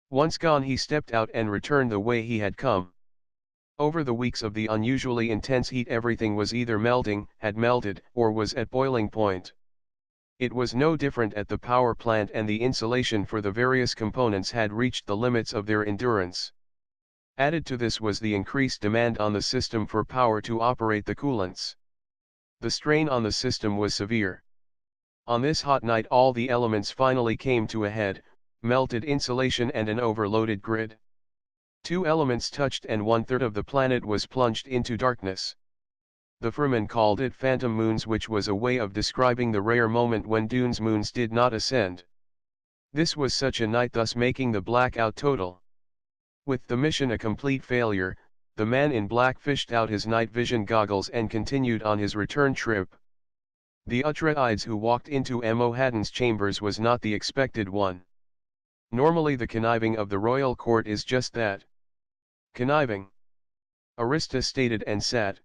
Once gone, he stepped out and returned the way he had come. Over the weeks of the unusually intense heat, everything was either melting, had melted, or was at boiling point. It was no different at the power plant, and the insulation for the various components had reached the limits of their endurance. Added to this was the increased demand on the system for power to operate the coolants. The strain on the system was severe. On this hot night, all the elements finally came to a head: melted insulation and an overloaded grid. 2 elements touched, and 1/3 of the planet was plunged into darkness. The Fremen called it phantom moons, which was a way of describing the rare moment when Dune's moons did not ascend. This was such a night, thus making the blackout total. With the mission a complete failure, the man in black fished out his night vision goggles and continued on his return trip. The Atreides who walked into Mohadan's chambers was not the expected one. Normally the conniving of the royal court is just that. Conniving. Arista stated and sat.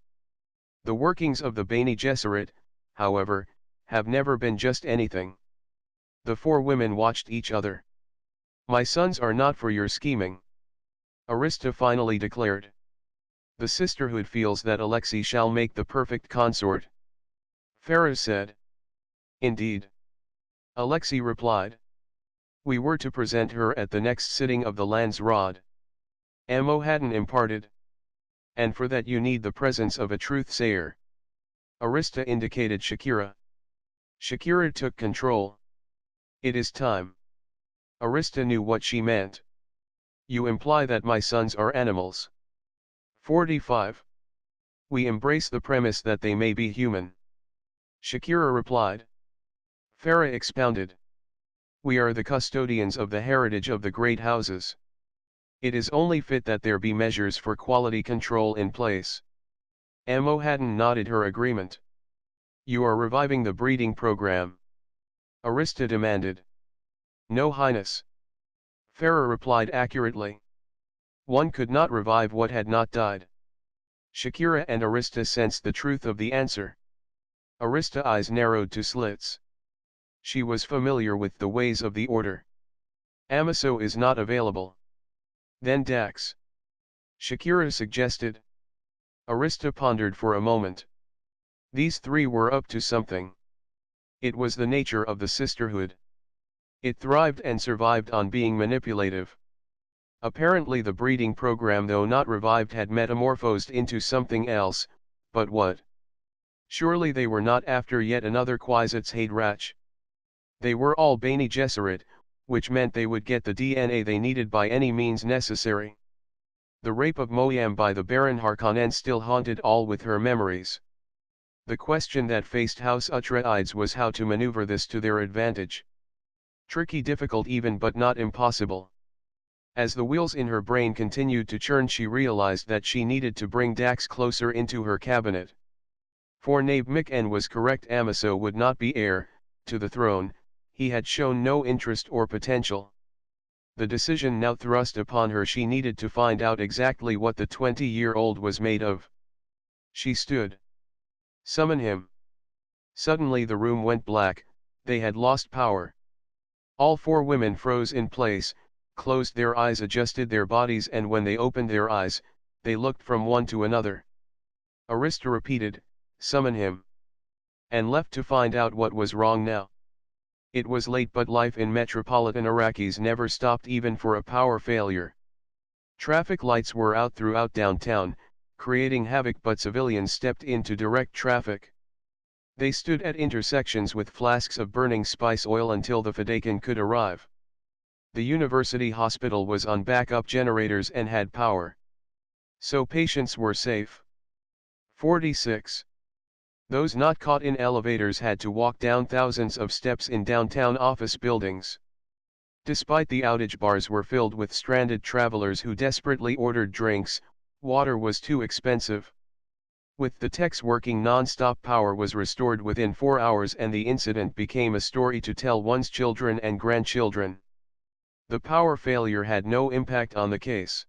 The workings of the Bene Gesserit, however, have never been just anything. The 4 women watched each other. My sons are not for your scheming. Arista finally declared. The sisterhood feels that Alexei shall make the perfect consort. Farah said. Indeed. Alexei replied. We were to present her at the next sitting of the Land's Rod. Mohadan imparted. And for that you need the presence of a truth-sayer. Arista indicated Shakira. Shakira took control. It is time. Arista knew what she meant. You imply that my sons are animals. 45. We embrace the premise that they may be human. Shakira replied. Farah expounded. We are the custodians of the heritage of the great houses. It is only fit that there be measures for quality control in place. Mohaddon nodded her agreement. You are reviving the breeding program. Arista demanded. No, Highness. Farah replied accurately. One could not revive what had not died. Shakira and Arista sensed the truth of the answer. Arista's eyes narrowed to slits. She was familiar with the ways of the order. Amiso is not available. Then Dax. Shakira suggested. Arista pondered for a moment. These three were up to something. It was the nature of the sisterhood. It thrived and survived on being manipulative. Apparently the breeding program, though not revived, had metamorphosed into something else, but what? Surely they were not after yet another Kwisatz Haderach. They were all Bene Gesserit, which meant they would get the DNA they needed by any means necessary. The rape of Moyam by the Baron Harkonnen still haunted all with her memories. The question that faced House Atreides was how to maneuver this to their advantage. Tricky, difficult even, but not impossible. As the wheels in her brain continued to churn, she realized that she needed to bring Dax closer into her cabinet. For Nabe Mikan was correct, Amiso would not be heir to the throne. He had shown no interest or potential. The decision now thrust upon her. She needed to find out exactly what the 20-year-old was made of. She stood. Summon him. Suddenly the room went black. They had lost power. All four women froze in place, closed their eyes, adjusted their bodies, and when they opened their eyes, they looked from one to another. Arista repeated, summon him. And left to find out what was wrong now. It was late, but life in metropolitan Arrakis never stopped even for a power failure. Traffic lights were out throughout downtown, creating havoc, but civilians stepped into direct traffic. They stood at intersections with flasks of burning spice oil until the Fedaykin could arrive. The university hospital was on backup generators and had power. So patients were safe. 46. Those not caught in elevators had to walk down thousands of steps in downtown office buildings. Despite the outage, bars were filled with stranded travelers who desperately ordered drinks. Water was too expensive. With the techs working non-stop, power was restored within 4 hours, and the incident became a story to tell one's children and grandchildren. The power failure had no impact on the case.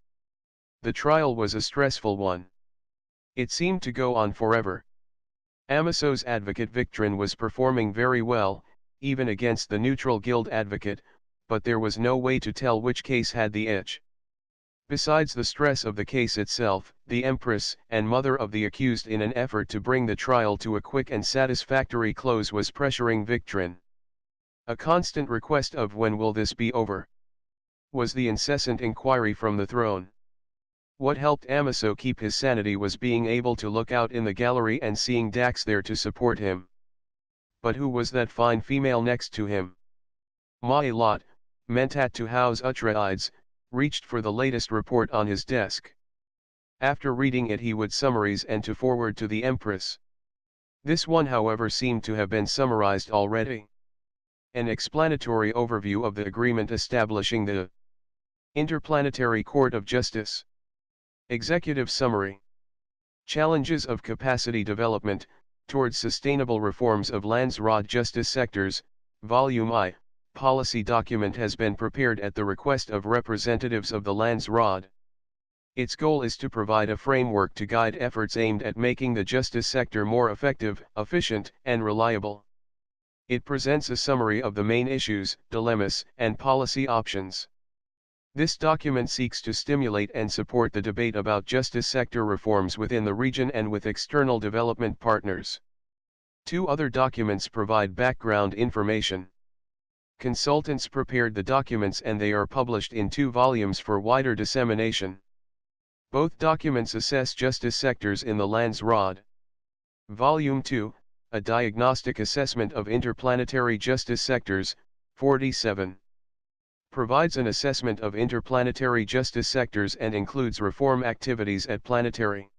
The trial was a stressful one. It seemed to go on forever. Amiso's advocate Victrin was performing very well, even against the neutral guild advocate, but there was no way to tell which case had the edge. Besides the stress of the case itself, the Empress and mother of the accused, in an effort to bring the trial to a quick and satisfactory close, was pressuring Victrin. A constant request of when will this be over? Was the incessant inquiry from the throne. What helped Amiso keep his sanity was being able to look out in the gallery and seeing Dax there to support him. But who was that fine female next to him? Ma'elat, Mentat to House Atreides, reached for the latest report on his desk. After reading it, he would summarize and to forward to the Empress. This one, however, seemed to have been summarized already. An explanatory overview of the agreement establishing the Interplanetary Court of Justice. Executive Summary. Challenges of Capacity Development, Towards Sustainable Reforms of Landsraad Justice Sectors, Volume I, Policy Document has been prepared at the request of representatives of the Landsraad. Its goal is to provide a framework to guide efforts aimed at making the justice sector more effective, efficient, and reliable. It presents a summary of the main issues, dilemmas, and policy options. This document seeks to stimulate and support the debate about justice sector reforms within the region and with external development partners. 2 other documents provide background information. Consultants prepared the documents and they are published in 2 volumes for wider dissemination. Both documents assess justice sectors in the Landsraad. Volume 2, A Diagnostic Assessment of Interplanetary Justice Sectors, 47. Provides an assessment of interplanetary justice sectors and includes reform activities at planetary.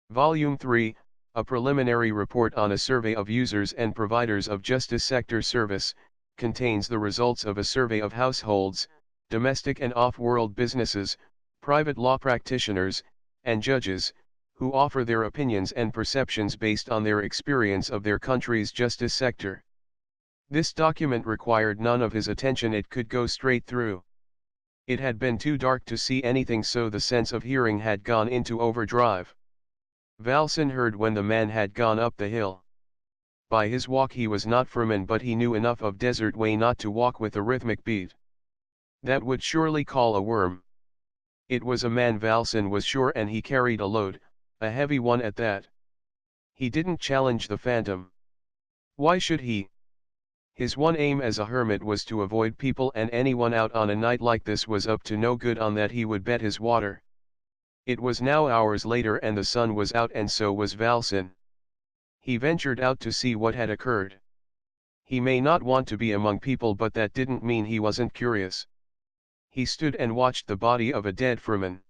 Volume 3, A Preliminary Report on a Survey of Users and Providers of Justice Sector Service, contains the results of a survey of households, domestic and off-world businesses, private law practitioners, and judges, who offer their opinions and perceptions based on their experience of their country's justice sector. This document required none of his attention. It could go straight through. It had been too dark to see anything, so the sense of hearing had gone into overdrive. Valsin heard when the man had gone up the hill. By his walk he was not firm, but he knew enough of desert way not to walk with a rhythmic beat. That would surely call a worm. It was a man, Valsin was sure, and he carried a load, a heavy one at that. He didn't challenge the phantom. Why should he? His one aim as a hermit was to avoid people, and anyone out on a night like this was up to no good. On that he would bet his water. It was now hours later and the sun was out, and so was Valsin. He ventured out to see what had occurred. He may not want to be among people, but that didn't mean he wasn't curious. He stood and watched the body of a dead Fremen.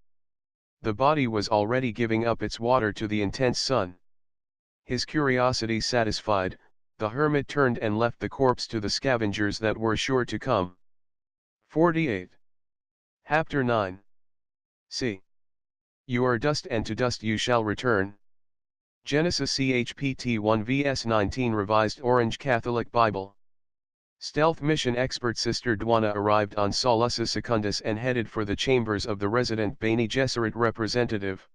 The body was already giving up its water to the intense sun. His curiosity satisfied, the hermit turned and left the corpse to the scavengers that were sure to come. 48. Chapter 9. See. You are dust, and to dust you shall return. Genesis CHPT 1 vs 19 Revised Orange Catholic Bible. Stealth mission expert Sister Dwana arrived on Solus Secundus and headed for the chambers of the resident Bene Gesserit representative.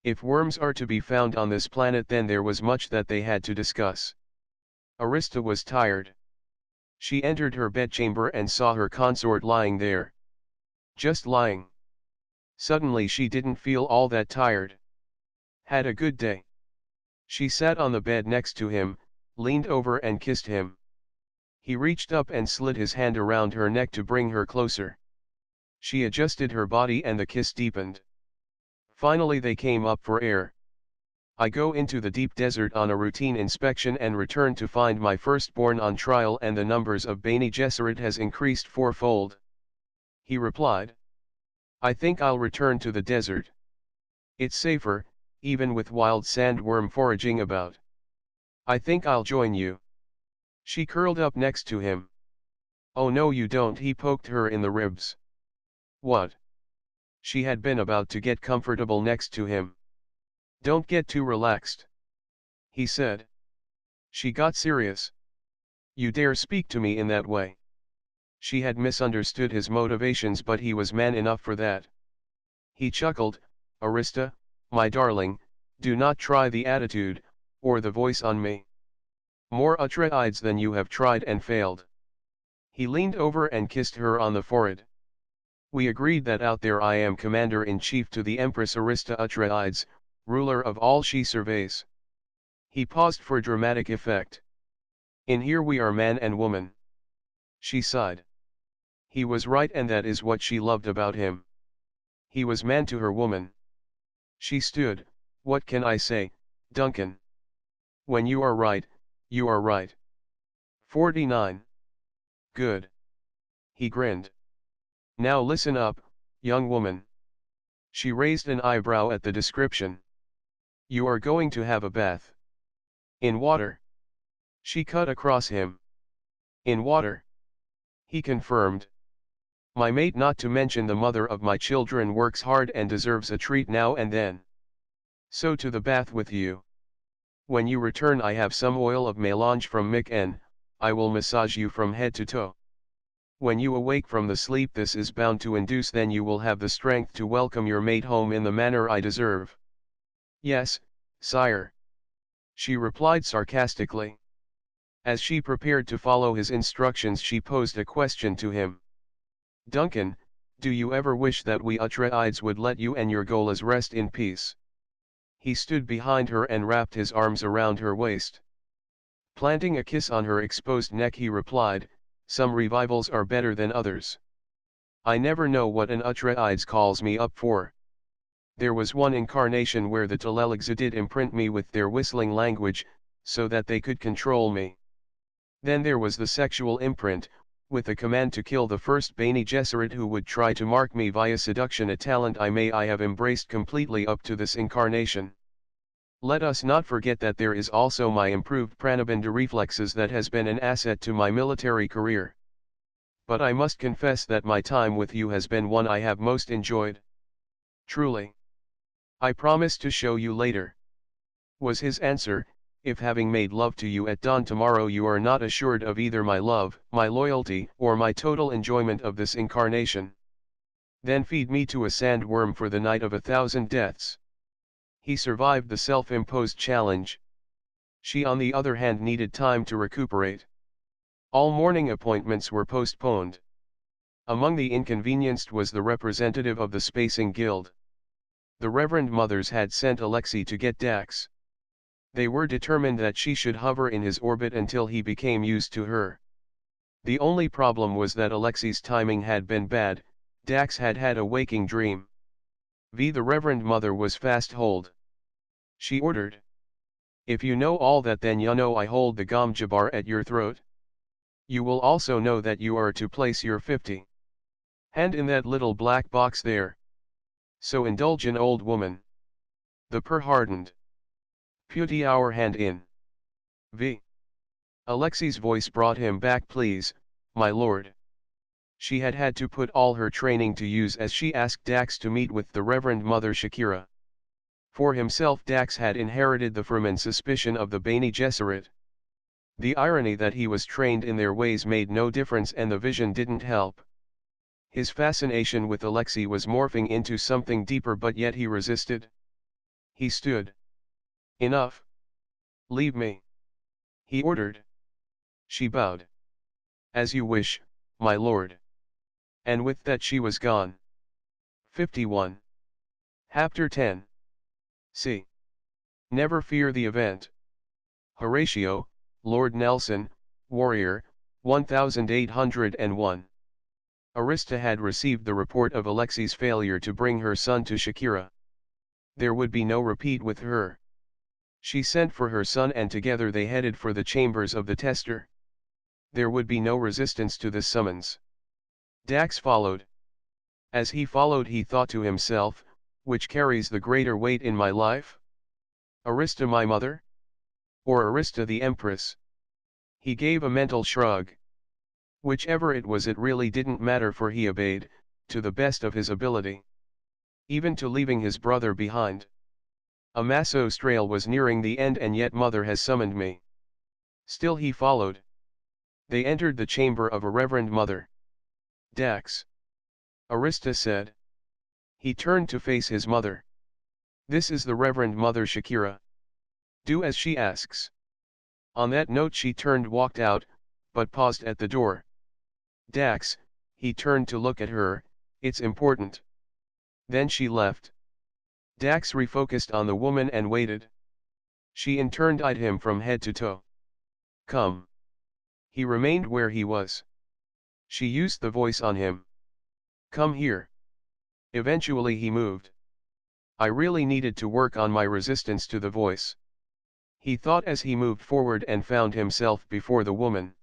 If worms are to be found on this planet, then there was much that they had to discuss. Arista was tired. She entered her bedchamber and saw her consort lying there. Just lying. Suddenly she didn't feel all that tired. Had a good day. She sat on the bed next to him, leaned over and kissed him. He reached up and slid his hand around her neck to bring her closer. She adjusted her body and the kiss deepened. Finally they came up for air. I go into the deep desert on a routine inspection and return to find my firstborn on trial, and the numbers of Bene Gesserit has increased fourfold. He replied. I think I'll return to the desert. It's safer, even with wild sandworm foraging about. I think I'll join you. She curled up next to him. Oh no you don't, he poked her in the ribs. What? She had been about to get comfortable next to him. Don't get too relaxed, he said. She got serious. You dare speak to me in that way? She had misunderstood his motivations, but he was man enough for that. He chuckled. Arista, my darling, do not try the attitude, or the voice on me. More Atreides than you have tried and failed. He leaned over and kissed her on the forehead. We agreed that out there I am commander-in-chief to the Empress Arista Atreides, ruler of all she surveys. He paused for dramatic effect. In here we are man and woman. She sighed. He was right, and that is what she loved about him. He was man to her woman. She stood. What can I say, Duncan? When you are right, you are right. 49. Good. He grinned. Now listen up, young woman. She raised an eyebrow at the description. You are going to have a bath. In water. She cut across him. In water. He confirmed. My mate, not to mention the mother of my children, works hard and deserves a treat now and then. So to the bath with you. When you return I have some oil of melange from Mick, I will massage you from head to toe. When you awake from the sleep this is bound to induce, then you will have the strength to welcome your mate home in the manner I deserve. Yes, sire. She replied sarcastically. As she prepared to follow his instructions she posed a question to him. Duncan, do you ever wish that we Atreides would let you and your Golas rest in peace? He stood behind her and wrapped his arms around her waist. Planting a kiss on her exposed neck he replied, some revivals are better than others. I never know what an Atreides calls me up for. There was one incarnation where the Telelixu did imprint me with their whistling language, so that they could control me. Then there was the sexual imprint, with the command to kill the first Bene Gesserit who would try to mark me via seduction, a talent I have embraced completely up to this incarnation. Let us not forget that there is also my improved pranabandha reflexes that has been an asset to my military career. But I must confess that my time with you has been one I have most enjoyed. Truly. I promise to show you later, was his answer. If having made love to you at dawn tomorrow you are not assured of either my love, my loyalty, or my total enjoyment of this incarnation, then feed me to a sandworm for the night of 1,000 deaths. He survived the self-imposed challenge. She on the other hand needed time to recuperate. All morning appointments were postponed. Among the inconvenienced was the representative of the Spacing Guild. The Reverend Mothers had sent Alexei to get Dax. They were determined that she should hover in his orbit until he became used to her. The only problem was that Alexei's timing had been bad. Dax had had a waking dream. The Reverend Mother was fast hold. She ordered. If you know all that, then you know I hold the Gamjabar at your throat. You will also know that you are to place your 50 hand in that little black box there. So indulgent old woman. The per hardened. Put our hand in. Alexei's voice brought him back. Please, my lord. She had had to put all her training to use as she asked Dax to meet with the Reverend Mother Shakira. For himself, Dax had inherited the firm and suspicion of the Bene Gesserit. The irony that he was trained in their ways made no difference, and the vision didn't help. His fascination with Alexei was morphing into something deeper, but yet he resisted. He stood. Enough. Leave me. He ordered. She bowed. As you wish, my lord. And with that she was gone. 51. Chapter 10. C. Never fear the event. Horatio, Lord Nelson, Warrior, 1801. Arista had received the report of Alexei's failure to bring her son to Shakira. There would be no repeat with her. She sent for her son and together they headed for the chambers of the tester. There would be no resistance to this summons. Dax followed. As he followed he thought to himself, which carries the greater weight in my life? Arista my mother? Or Arista the Empress? He gave a mental shrug. Whichever it was, it really didn't matter, for he obeyed, to the best of his ability. Even to leaving his brother behind. A Masso Strail was nearing the end, and yet mother has summoned me. Still he followed. They entered the chamber of a Reverend Mother. Dax. Arista said. He turned to face his mother. This is the Reverend Mother Shakira. Do as she asks. On that note she turned, walked out, but paused at the door. Dax, he turned to look at her, it's important. Then she left. Dax refocused on the woman and waited. She in turn eyed him from head to toe. Come. He remained where he was. She used the voice on him. Come here. Eventually he moved. I really needed to work on my resistance to the voice. He thought as he moved forward and found himself before the woman.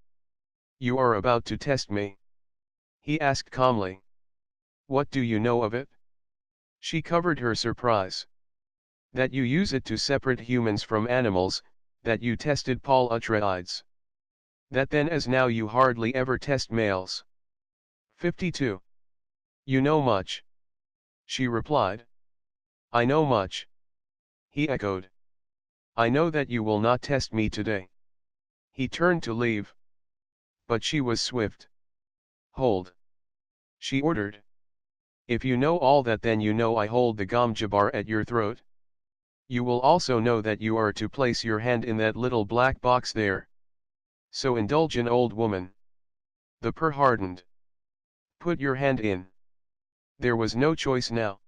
You are about to test me? He asked calmly. What do you know of it? She covered her surprise. That you use it to separate humans from animals, that you tested Paul Atreides. That then as now you hardly ever test males. 52. You know much. She replied. I know much. He echoed. I know that you will not test me today. He turned to leave. But she was swift. Hold. She ordered. If you know all that, then you know I hold the Gamjabar at your throat. You will also know that you are to place your hand in that little black box there. So indulgent old woman. The per hardened. Put your hand in. There was no choice now.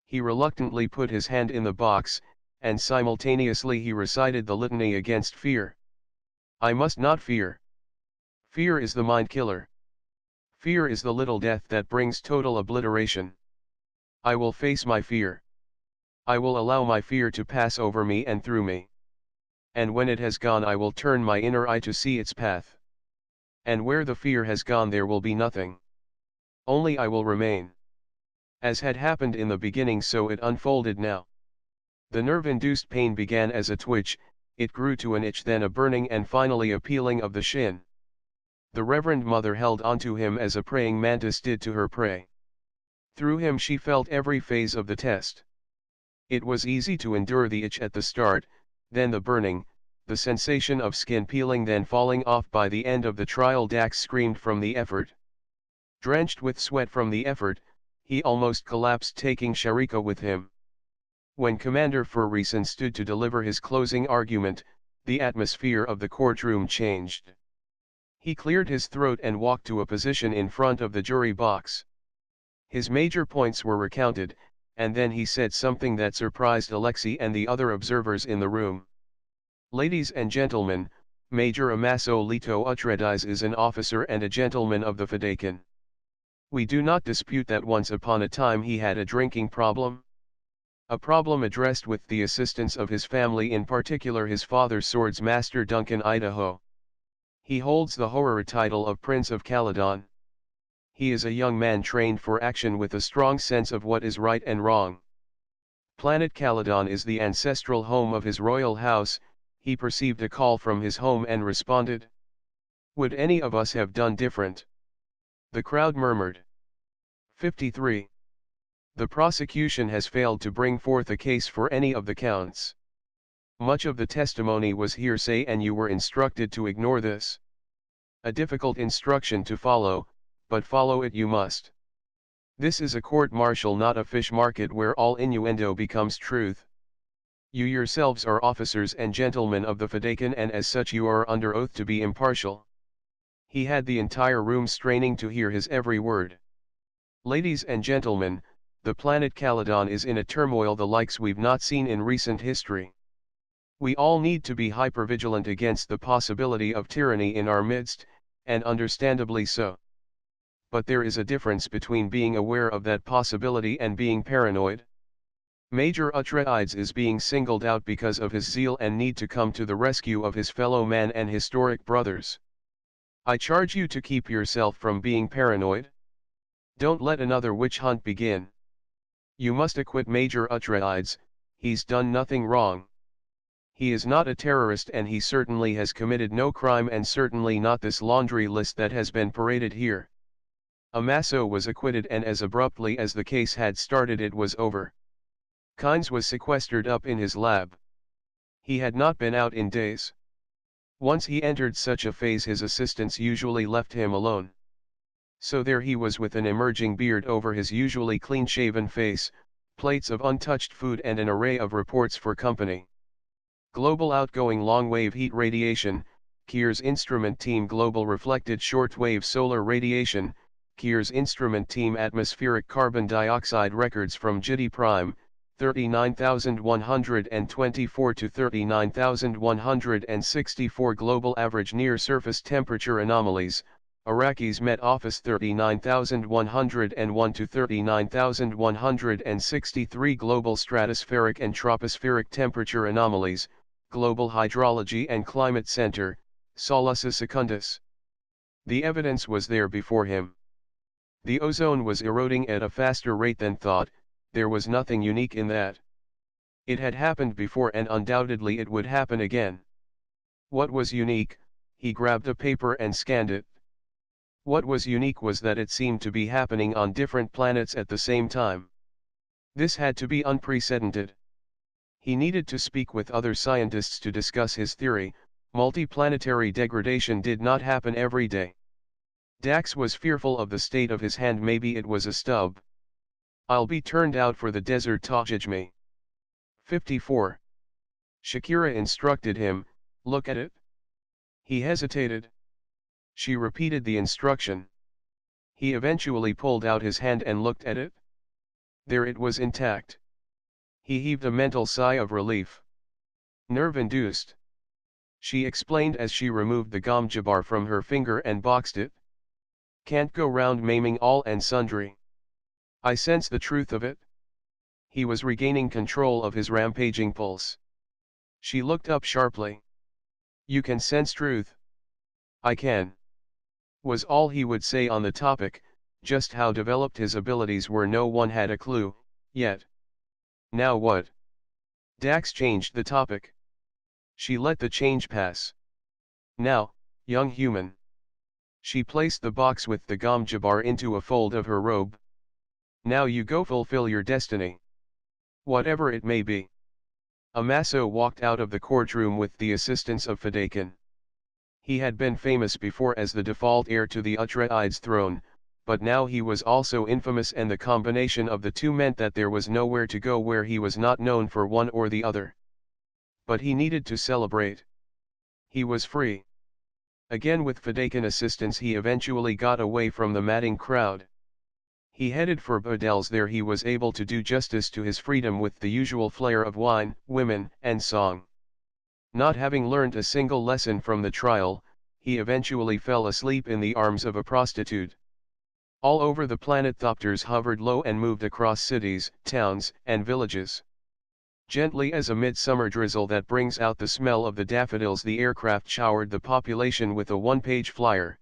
He reluctantly put his hand in the box, and simultaneously he recited the litany against fear. I must not fear. Fear is the mind killer. Fear is the little death that brings total obliteration. I will face my fear. I will allow my fear to pass over me and through me. And when it has gone I will turn my inner eye to see its path. And where the fear has gone there will be nothing. Only I will remain. As had happened in the beginning so it unfolded now. The nerve-induced pain began as a twitch, it grew to an itch, then a burning, and finally a peeling of the shin. The Reverend Mother held onto him as a praying mantis did to her prey. Through him she felt every phase of the test. It was easy to endure the itch at the start, then the burning, the sensation of skin peeling, then falling off. By the end of the trial Dax screamed from the effort. Drenched with sweat from the effort, he almost collapsed, taking Sharika with him. When Commander Furreson stood to deliver his closing argument, the atmosphere of the courtroom changed. He cleared his throat and walked to a position in front of the jury box. His major points were recounted, and then he said something that surprised Alexei and the other observers in the room. Ladies and gentlemen, Major Amaso Leto Atreides is an officer and a gentleman of the Fedaykin. We do not dispute that once upon a time he had a drinking problem. A problem addressed with the assistance of his family, in particular his father, Swords Master Duncan Idaho. He holds the horror title of Prince of Caledon. He is a young man trained for action with a strong sense of what is right and wrong. Planet Caledon is the ancestral home of his royal house. He perceived a call from his home and responded. Would any of us have done different? The crowd murmured. 53. The prosecution has failed to bring forth a case for any of the counts. Much of the testimony was hearsay and you were instructed to ignore this. A difficult instruction to follow, but follow it you must. This is a court-martial, not a fish market where all innuendo becomes truth. You yourselves are officers and gentlemen of the Fedaykin, and as such you are under oath to be impartial. He had the entire room straining to hear his every word. Ladies and gentlemen, the planet Caledon is in a turmoil the likes we've not seen in recent history. We all need to be hypervigilant against the possibility of tyranny in our midst, and understandably so. But there is a difference between being aware of that possibility and being paranoid. Major Atreides is being singled out because of his zeal and need to come to the rescue of his fellow man and historic brothers. I charge you to keep yourself from being paranoid. Don't let another witch hunt begin. You must acquit Major Atreides. He's done nothing wrong. He is not a terrorist and he certainly has committed no crime, and certainly not this laundry list that has been paraded here. Amaso was acquitted, and as abruptly as the case had started it was over. Kynes was sequestered up in his lab. He had not been out in days. Once he entered such a phase his assistants usually left him alone. So there he was with an emerging beard over his usually clean-shaven face, plates of untouched food and an array of reports for company. Global outgoing long-wave heat radiation, Keir's instrument team. Global reflected short-wave solar radiation, Keir's instrument team. Atmospheric carbon dioxide records from Gitti Prime, 39,124 to 39,164. Global average near-surface temperature anomalies, Iraqis Met Office 39,101 to 39,163. Global stratospheric and tropospheric temperature anomalies, Global Hydrology and Climate Center, Solusa Secundus. The evidence was there before him. The ozone was eroding at a faster rate than thought. There was nothing unique in that. It had happened before and undoubtedly it would happen again. What was unique? He grabbed a paper and scanned it. What was unique was that it seemed to be happening on different planets at the same time. This had to be unprecedented. He needed to speak with other scientists to discuss his theory. Multiplanetary degradation did not happen every day. Dax was fearful of the state of his hand. Maybe it was a stub. I'll be turned out for the desert Tajijme. 54. Shakira instructed him, look at it. He hesitated. She repeated the instruction. He eventually pulled out his hand and looked at it. There it was, intact. He heaved a mental sigh of relief. Nerve-induced. She explained as she removed the gomjabar from her finger and boxed it. Can't go round maiming all and sundry. I sense the truth of it. He was regaining control of his rampaging pulse. She looked up sharply. You can sense truth? I can. Was all he would say on the topic. Just how developed his abilities were no one had a clue, yet. Now what? Dax changed the topic. She let the change pass. Now, young human. She placed the box with the Gomjabar into a fold of her robe. Now you go fulfill your destiny. Whatever it may be. Amaso walked out of the courtroom with the assistance of Fedaykin. He had been famous before as the default heir to the Atreides throne, but now he was also infamous, and the combination of the two meant that there was nowhere to go where he was not known for one or the other. But he needed to celebrate. He was free. Again, with Fedaykin assistance, he eventually got away from the madding crowd. He headed for Badel's. There he was able to do justice to his freedom with the usual flair of wine, women, and song. Not having learned a single lesson from the trial, he eventually fell asleep in the arms of a prostitute. All over the planet thopters hovered low and moved across cities, towns, and villages. Gently as a midsummer drizzle that brings out the smell of the daffodils, the aircraft showered the population with a one-page flyer.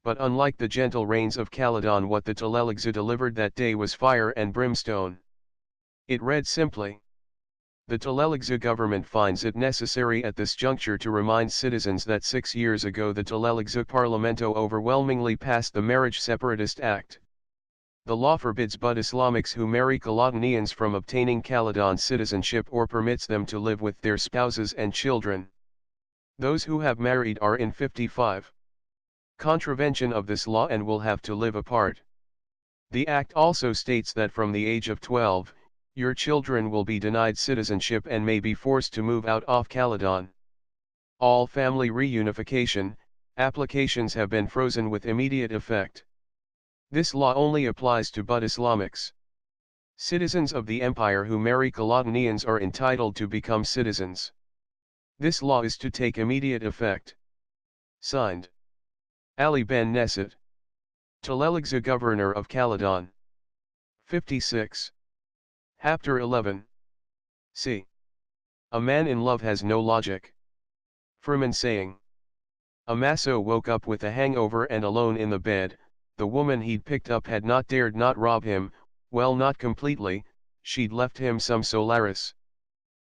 But unlike the gentle rains of Caladan, what the Tleligzu delivered that day was fire and brimstone. It read simply: the Tleligzu government finds it necessary at this juncture to remind citizens that 6 years ago the Tleligzu Parlamento overwhelmingly passed the Marriage Separatist Act. The law forbids but Islamics who marry Caladonians from obtaining Caladan citizenship or permits them to live with their spouses and children. Those who have married are in 55. Contravention of this law and will have to live apart. The act also states that from the age of 12, your children will be denied citizenship and may be forced to move out of Caladan. All family reunification applications have been frozen with immediate effect. This law only applies to but Islamics. Citizens of the Empire who marry Caladonians are entitled to become citizens. This law is to take immediate effect. Signed, Ali Ben Nesset, Tleligzu Governor of Caladan. 56. Chapter 11. C. A man in love has no logic. Furman saying. Amaso woke up with a hangover and alone in the bed. The woman he'd picked up had not dared not rob him, well, not completely, she'd left him some Solaris.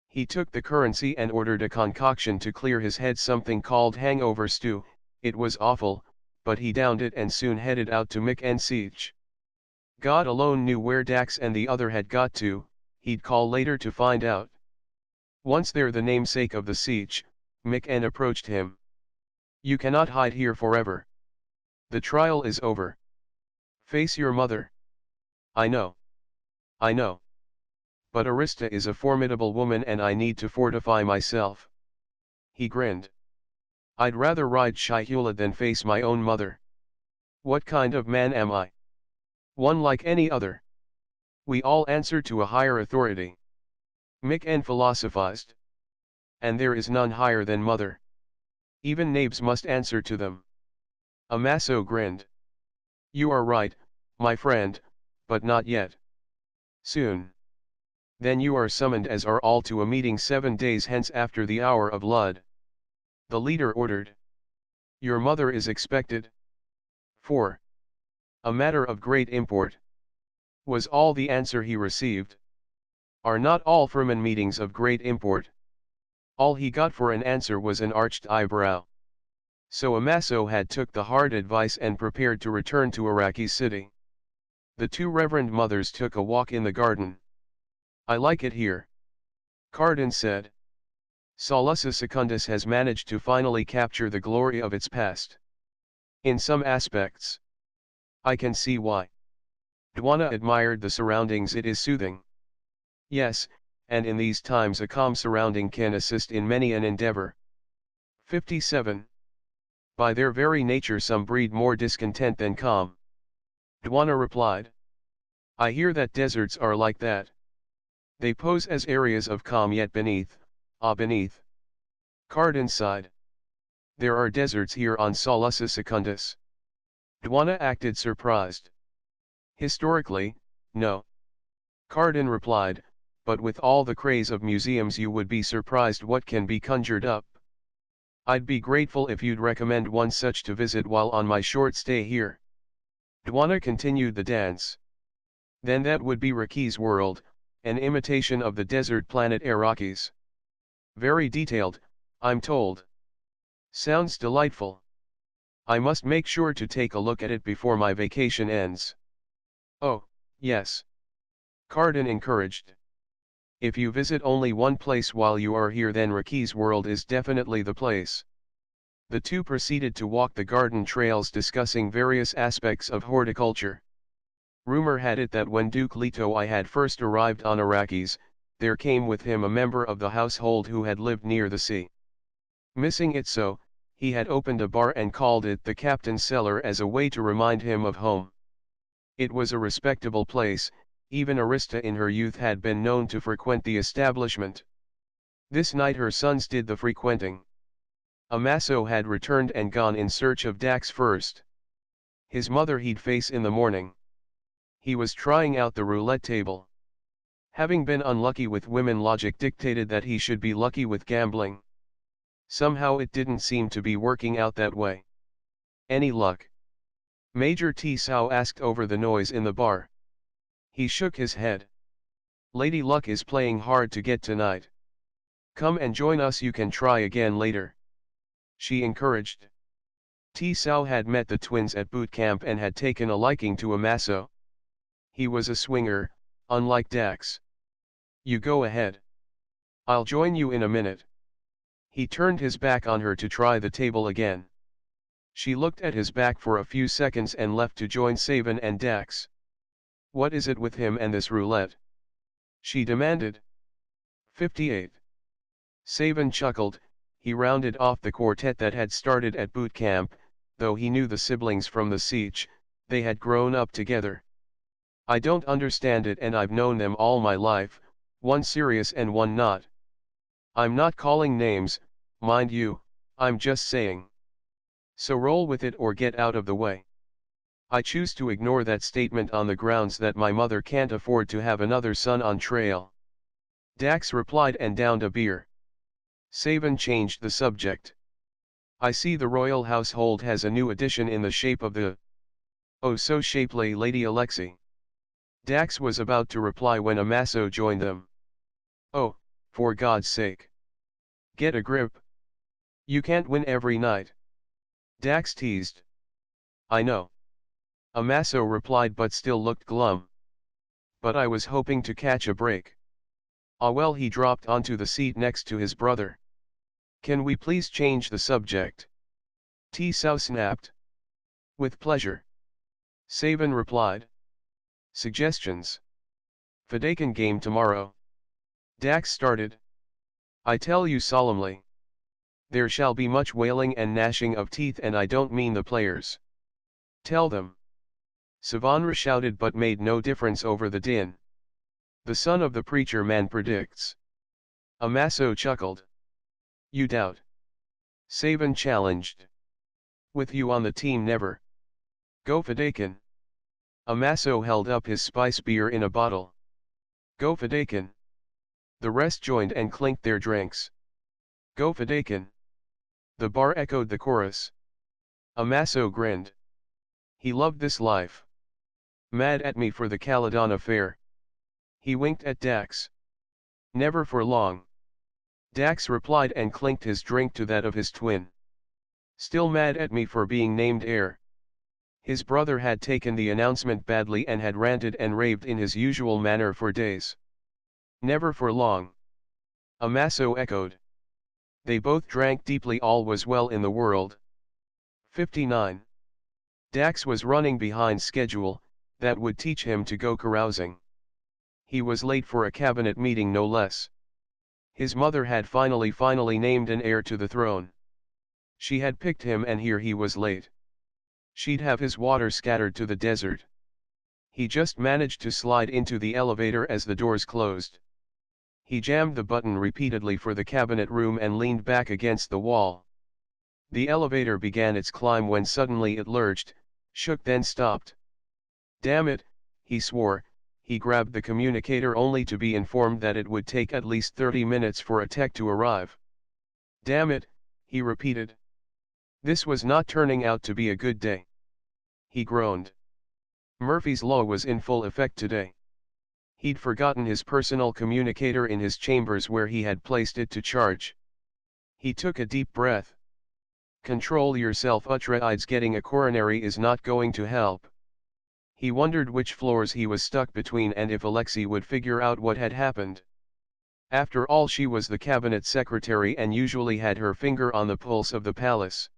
He took the currency and ordered a concoction to clear his head, something called hangover stew. It was awful, but he downed it and soon headed out to Mick and Siege. God alone knew where Dax and the other had got to. He'd call later to find out. Once there, the namesake of the Siege, Mick approached him. You cannot hide here forever. The trial is over. Face your mother. I know. I know. But Arista is a formidable woman and I need to fortify myself. He grinned. I'd rather ride Shihula than face my own mother. What kind of man am I? One like any other. We all answer to a higher authority. Mick philosophized. And there is none higher than mother. Even nabes must answer to them. Amaso grinned. You are right, my friend, but not yet. Soon. Then you are summoned, as are all, to a meeting 7 days hence after the hour of Lud. The leader ordered. Your mother is expected. 4. A matter of great import. Was all the answer he received. Are not all Furman meetings of great import? All he got for an answer was an arched eyebrow. So Amaso had took the hard advice and prepared to return to Iraqi city. The two reverend mothers took a walk in the garden. I like it here, Cardan said. Solusa Secundus has managed to finally capture the glory of its past. In some aspects. I can see why. Dwana admired the surroundings. It is soothing. Yes, and in these times a calm surrounding can assist in many an endeavor. 57. By their very nature some breed more discontent than calm. Dwana replied. I hear that deserts are like that. They pose as areas of calm, yet beneath, beneath. Cardan sighed. There are deserts here on Solusa Secundus. Dwana acted surprised. Historically, no. Carden replied, but with all the craze of museums you would be surprised what can be conjured up. I'd be grateful if you'd recommend one such to visit while on my short stay here. Dwana continued the dance. Then that would be Raki's world, an imitation of the desert planet Arrakis. Very detailed, I'm told. Sounds delightful. I must make sure to take a look at it before my vacation ends. Oh, yes. Carden encouraged. If you visit only one place while you are here, then Raki's world is definitely the place. The two proceeded to walk the garden trails, discussing various aspects of horticulture. Rumor had it that when Duke Leto I had first arrived on Arrakis, there came with him a member of the household who had lived near the sea. Missing it so, he had opened a bar and called it the Captain's Cellar as a way to remind him of home. It was a respectable place, even Arista in her youth had been known to frequent the establishment. This night her sons did the frequenting. Amaso had returned and gone in search of Dax first. His mother he'd face in the morning. He was trying out the roulette table. Having been unlucky with women, logic dictated that he should be lucky with gambling. Somehow it didn't seem to be working out that way. Any luck? Major T. Sao asked over the noise in the bar. He shook his head. Lady Luck is playing hard to get tonight. Come and join us, you can try again later. She encouraged. T. Sao had met the twins at boot camp and had taken a liking to Amaso. He was a swinger, unlike Dax. You go ahead. I'll join you in a minute. He turned his back on her to try the table again. She looked at his back for a few seconds and left to join Savan and Dax. What is it with him and this roulette? She demanded. 58. Savan chuckled. He rounded off the quartet that had started at boot camp. Though he knew the siblings from the siege, they had grown up together. I don't understand it, and I've known them all my life, one serious and one not. I'm not calling names, mind you, I'm just saying. So roll with it or get out of the way. I choose to ignore that statement on the grounds that my mother can't afford to have another son on trail. Dax replied and downed a beer. Savan changed the subject. I see the royal household has a new addition in the shape of the oh so shapely Lady Alexi. Dax was about to reply when Amaso joined them. Oh, for God's sake. Get a grip. You can't win every night. Dax teased. I know. Amaso replied but still looked glum. But I was hoping to catch a break. Ah well, he dropped onto the seat next to his brother. Can we please change the subject? T. Sao snapped. With pleasure. Savan replied. Suggestions? Fadakan game tomorrow. Dax started. I tell you solemnly. There shall be much wailing and gnashing of teeth, and I don't mean the players. Tell them. Savanra shouted but made no difference over the din. The son of the preacher man predicts. Amaso chuckled. You doubt? Savan challenged. With you on the team never. Go Fadakan. Amaso held up his spice beer in a bottle. Go Fadakan. The rest joined and clinked their drinks. Go Fadakan. The bar echoed the chorus. Amaso grinned. He loved this life. Mad at me for the Caledon affair. He winked at Dax. Never for long. Dax replied and clinked his drink to that of his twin. Still mad at me for being named heir. His brother had taken the announcement badly and had ranted and raved in his usual manner for days. Never for long. Amaso echoed. They both drank deeply. All was well in the world. 59. Dax was running behind schedule, that would teach him to go carousing. He was late for a cabinet meeting no less. His mother had finally named an heir to the throne. She had picked him and here he was late. She'd have his water scattered to the desert. He just managed to slide into the elevator as the doors closed. He jammed the button repeatedly for the cabinet room and leaned back against the wall. The elevator began its climb when suddenly it lurched, shook then stopped. Damn it, he swore, he grabbed the communicator only to be informed that it would take at least 30 minutes for a tech to arrive. Damn it, he repeated. This was not turning out to be a good day. He groaned. Murphy's Law was in full effect today. He'd forgotten his personal communicator in his chambers where he had placed it to charge. He took a deep breath. Control yourself, Atreides. Getting a coronary is not going to help. He wondered which floors he was stuck between and if Alexei would figure out what had happened. After all, she was the cabinet secretary and usually had her finger on the pulse of the palace.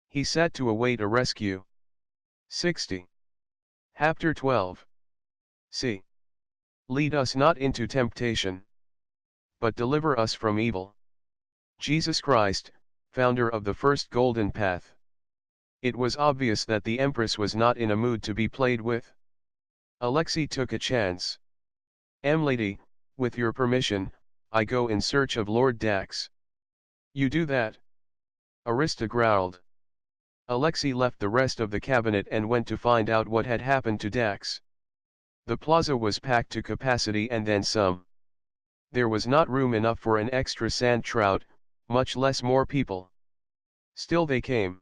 He sat to await a rescue. 60. Chapter 12. C. Lead us not into temptation, but deliver us from evil. Jesus Christ, founder of the first golden path. It was obvious that the Empress was not in a mood to be played with. Alexei took a chance. M'lady, with your permission, I go in search of Lord Dax. You do that? Arista growled. Alexei left the rest of the cabinet and went to find out what had happened to Dax. The plaza was packed to capacity and then some. There was not room enough for an extra sand trout, much less more people. Still they came.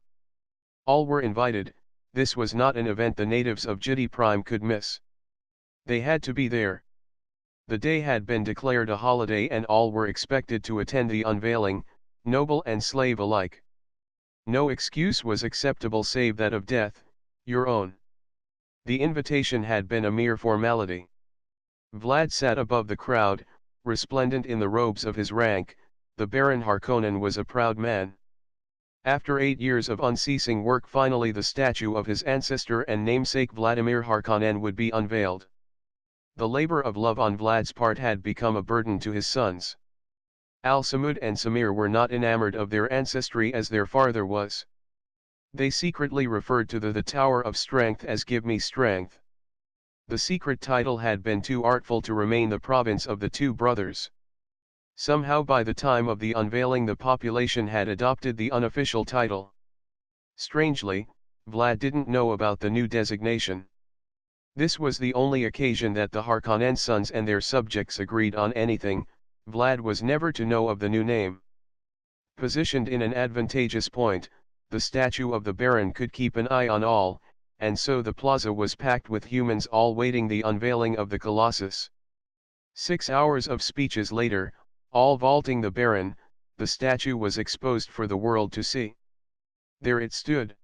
All were invited. This was not an event the natives of Jiti Prime could miss. They had to be there. The day had been declared a holiday and all were expected to attend the unveiling, noble and slave alike. No excuse was acceptable save that of death, your own. The invitation had been a mere formality. Vlad sat above the crowd, resplendent in the robes of his rank. The Baron Harkonnen was a proud man. After 8 years of unceasing work, finally the statue of his ancestor and namesake Vladimir Harkonnen would be unveiled. The labor of love on Vlad's part had become a burden to his sons. Al-Samud and Samir were not enamored of their ancestry as their father was. They secretly referred to the Tower of Strength as Give Me Strength. The secret title had been too artful to remain the province of the two brothers. Somehow by the time of the unveiling the population had adopted the unofficial title. Strangely, Vlad didn't know about the new designation. This was the only occasion that the Harkonnen sons and their subjects agreed on anything. Vlad was never to know of the new name. Positioned in an advantageous point, the statue of the Baron could keep an eye on all, and so the plaza was packed with humans all waiting the unveiling of the Colossus. 6 hours of speeches later, all vaulting the Baron, the statue was exposed for the world to see. There it stood.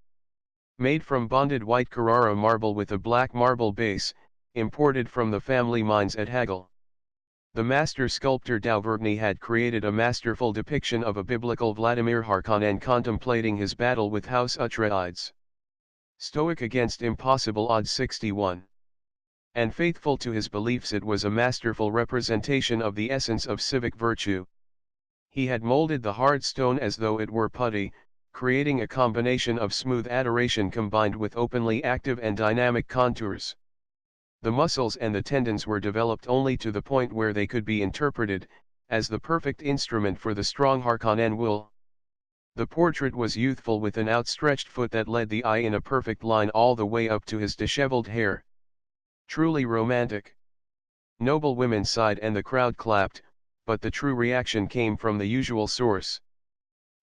Made from bonded white Carrara marble with a black marble base, imported from the family mines at Hagel. The master sculptor Dauvergne had created a masterful depiction of a biblical Vladimir Harkonnen contemplating his battle with House Atreides. Stoic against impossible odds 61. And faithful to his beliefs, it was a masterful representation of the essence of civic virtue. He had molded the hard stone as though it were putty, creating a combination of smooth adoration combined with openly active and dynamic contours. The muscles and the tendons were developed only to the point where they could be interpreted as the perfect instrument for the strong Harkonnen will. The portrait was youthful with an outstretched foot that led the eye in a perfect line all the way up to his disheveled hair. Truly romantic. Noble women sighed and the crowd clapped, but the true reaction came from the usual source.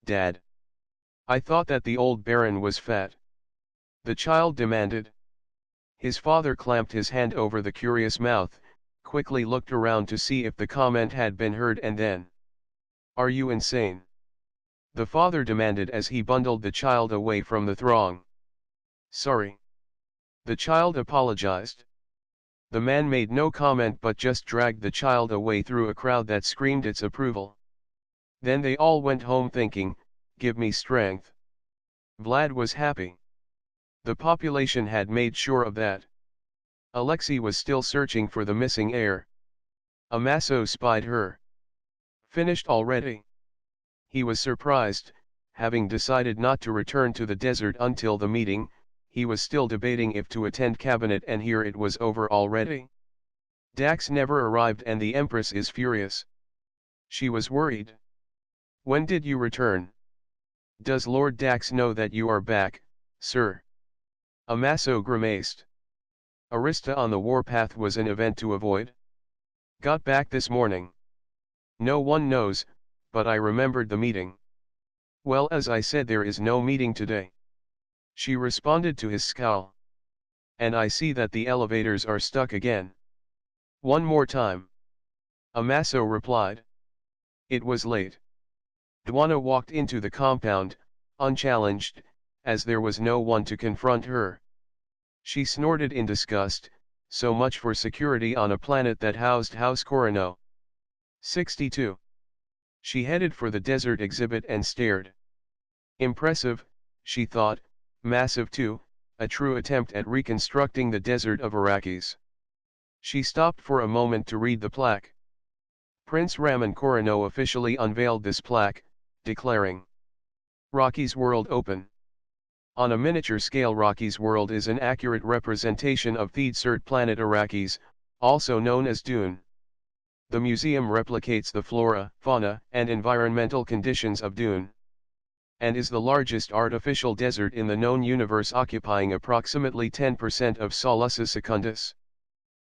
Dad. I thought that the old Baron was fat. The child demanded. His father clamped his hand over the curious mouth, quickly looked around to see if the comment had been heard and then. Are you insane? The father demanded as he bundled the child away from the throng. Sorry. The child apologized. The man made no comment but just dragged the child away through a crowd that screamed its approval. Then they all went home thinking, give me strength. Vlad was happy. The population had made sure of that. Alexei was still searching for the missing heir. Amaso spied her. Finished already? He was surprised, having decided not to return to the desert until the meeting. He was still debating if to attend cabinet and here it was over already. Dax never arrived and the Empress is furious. She was worried. When did you return? Does Lord Dax know that you are back, sir? Amaso grimaced. Arista on the warpath was an event to avoid? Got back this morning. No one knows, but I remembered the meeting. Well, as I said, there is no meeting today. She responded to his scowl. And I see that the elevators are stuck again. One more time. Amaso replied. It was late. Dwana walked into the compound, unchallenged, as there was no one to confront her. She snorted in disgust, so much for security on a planet that housed House Harkonnen. 62. She headed for the desert exhibit and stared. Impressive, she thought, massive too, a true attempt at reconstructing the desert of Arrakis. She stopped for a moment to read the plaque. Prince Raman Corrion officially unveiled this plaque, declaring, Rocky's World Open. On a miniature scale, Rocky's World is an accurate representation of Thiedsert planet Arrakis, also known as Dune. The museum replicates the flora, fauna, and environmental conditions of Dune, and is the largest artificial desert in the known universe, occupying approximately 10% of Solus Secundus.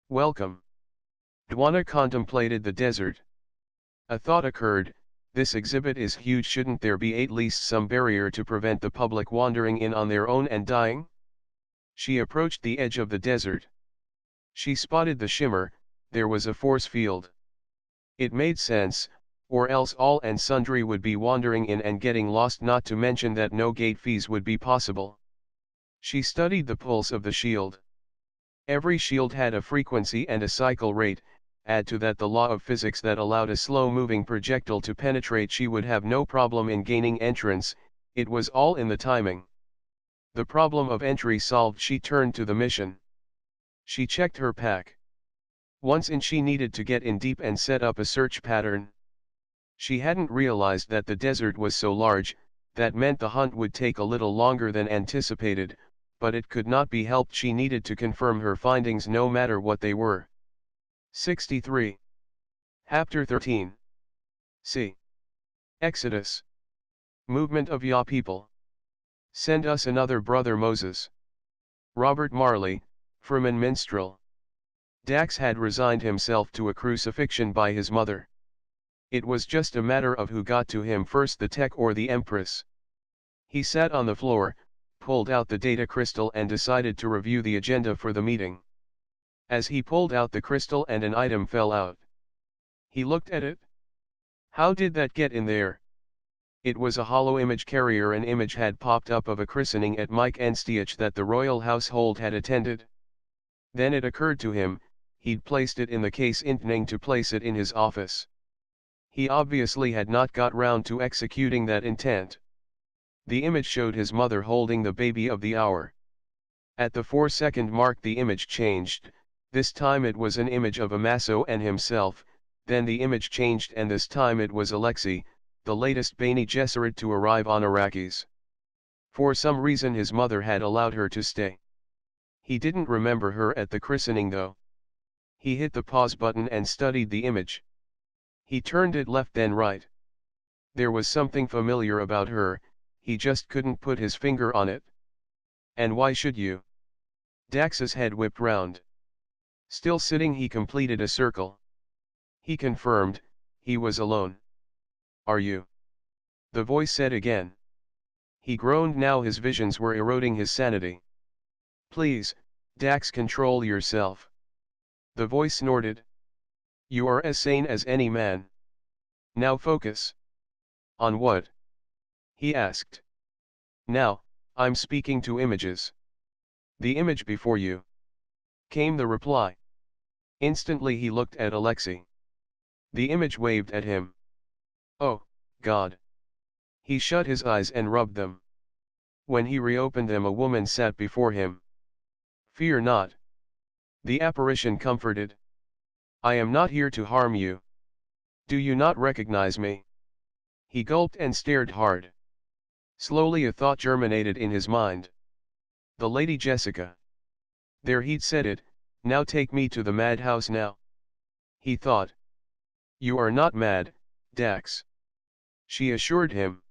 Welcome. Dwana contemplated the desert. A thought occurred, this exhibit is huge, shouldn't there be at least some barrier to prevent the public wandering in on their own and dying? She approached the edge of the desert. She spotted the shimmer, there was a force field. It made sense, or else all and sundry would be wandering in and getting lost, not to mention that no gate fees would be possible. She studied the pulse of the shield. Every shield had a frequency and a cycle rate, add to that the law of physics that allowed a slow-moving projectile to penetrate, she would have no problem in gaining entrance, it was all in the timing. The problem of entry solved, she turned to the mission. She checked her pack. Once in, she needed to get in deep and set up a search pattern. She hadn't realized that the desert was so large, that meant the hunt would take a little longer than anticipated, but it could not be helped, she needed to confirm her findings no matter what they were. 63. Chapter 13. C. Exodus. Movement of Yah people. Send us another brother Moses. Robert Marley, Freeman Minstrel. Dax had resigned himself to a crucifixion by his mother. It was just a matter of who got to him first, the tech or the Empress. He sat on the floor, pulled out the data crystal and decided to review the agenda for the meeting. As he pulled out the crystal and an item fell out. He looked at it. How did that get in there? It was a hollow image carrier. An image had popped up of a christening at Mike Enstiach that the royal household had attended. Then it occurred to him, he'd placed it in the case, intending to place it in his office. He obviously had not got round to executing that intent. The image showed his mother holding the baby of the hour. At the 4-second mark the image changed. This time it was an image of Amaso and himself, then the image changed and this time it was Alexei, the latest Bene Gesserit to arrive on Arrakis. For some reason his mother had allowed her to stay. He didn't remember her at the christening though. He hit the pause button and studied the image. He turned it left then right. There was something familiar about her, he just couldn't put his finger on it. And why should you? Dax's head whipped round. Still sitting, he completed a circle. He confirmed, he was alone. Are you? The voice said again. He groaned, now his visions were eroding his sanity. Please, Dax, control yourself. The voice snorted. You are as sane as any man. Now focus. On what? He asked. Now, I'm speaking to images. The image before you. Came the reply. Instantly he looked at Alexei. The image waved at him. Oh, God. He shut his eyes and rubbed them. When he reopened them, a woman sat before him. Fear not. The apparition comforted. I am not here to harm you. Do you not recognize me? He gulped and stared hard. Slowly a thought germinated in his mind. The Lady Jessica. There, he'd said it, now take me to the madhouse now. He thought. You are not mad, Dax. She assured him.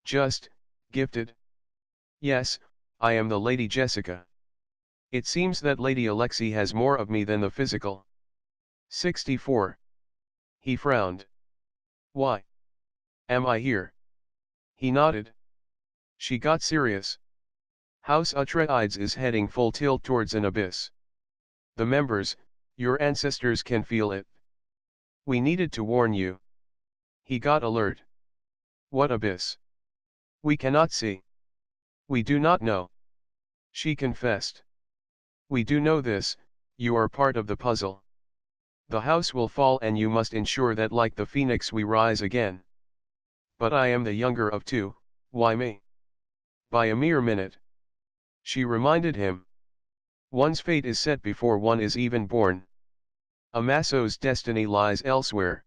Just, gifted. Yes, I am the Lady Jessica. It seems that Lady Alexei has more of me than the physical. 64. He frowned. Why? Am I here? He nodded. She got serious. House Atreides is heading full tilt towards an abyss. The members, your ancestors can feel it. We needed to warn you. He got alert. What abyss? We cannot see. We do not know. She confessed. We do know this, you are part of the puzzle. The house will fall and you must ensure that like the phoenix we rise again. But I am the younger of two, why me? By a mere minute. She reminded him. One's fate is set before one is even born. Amasso's destiny lies elsewhere.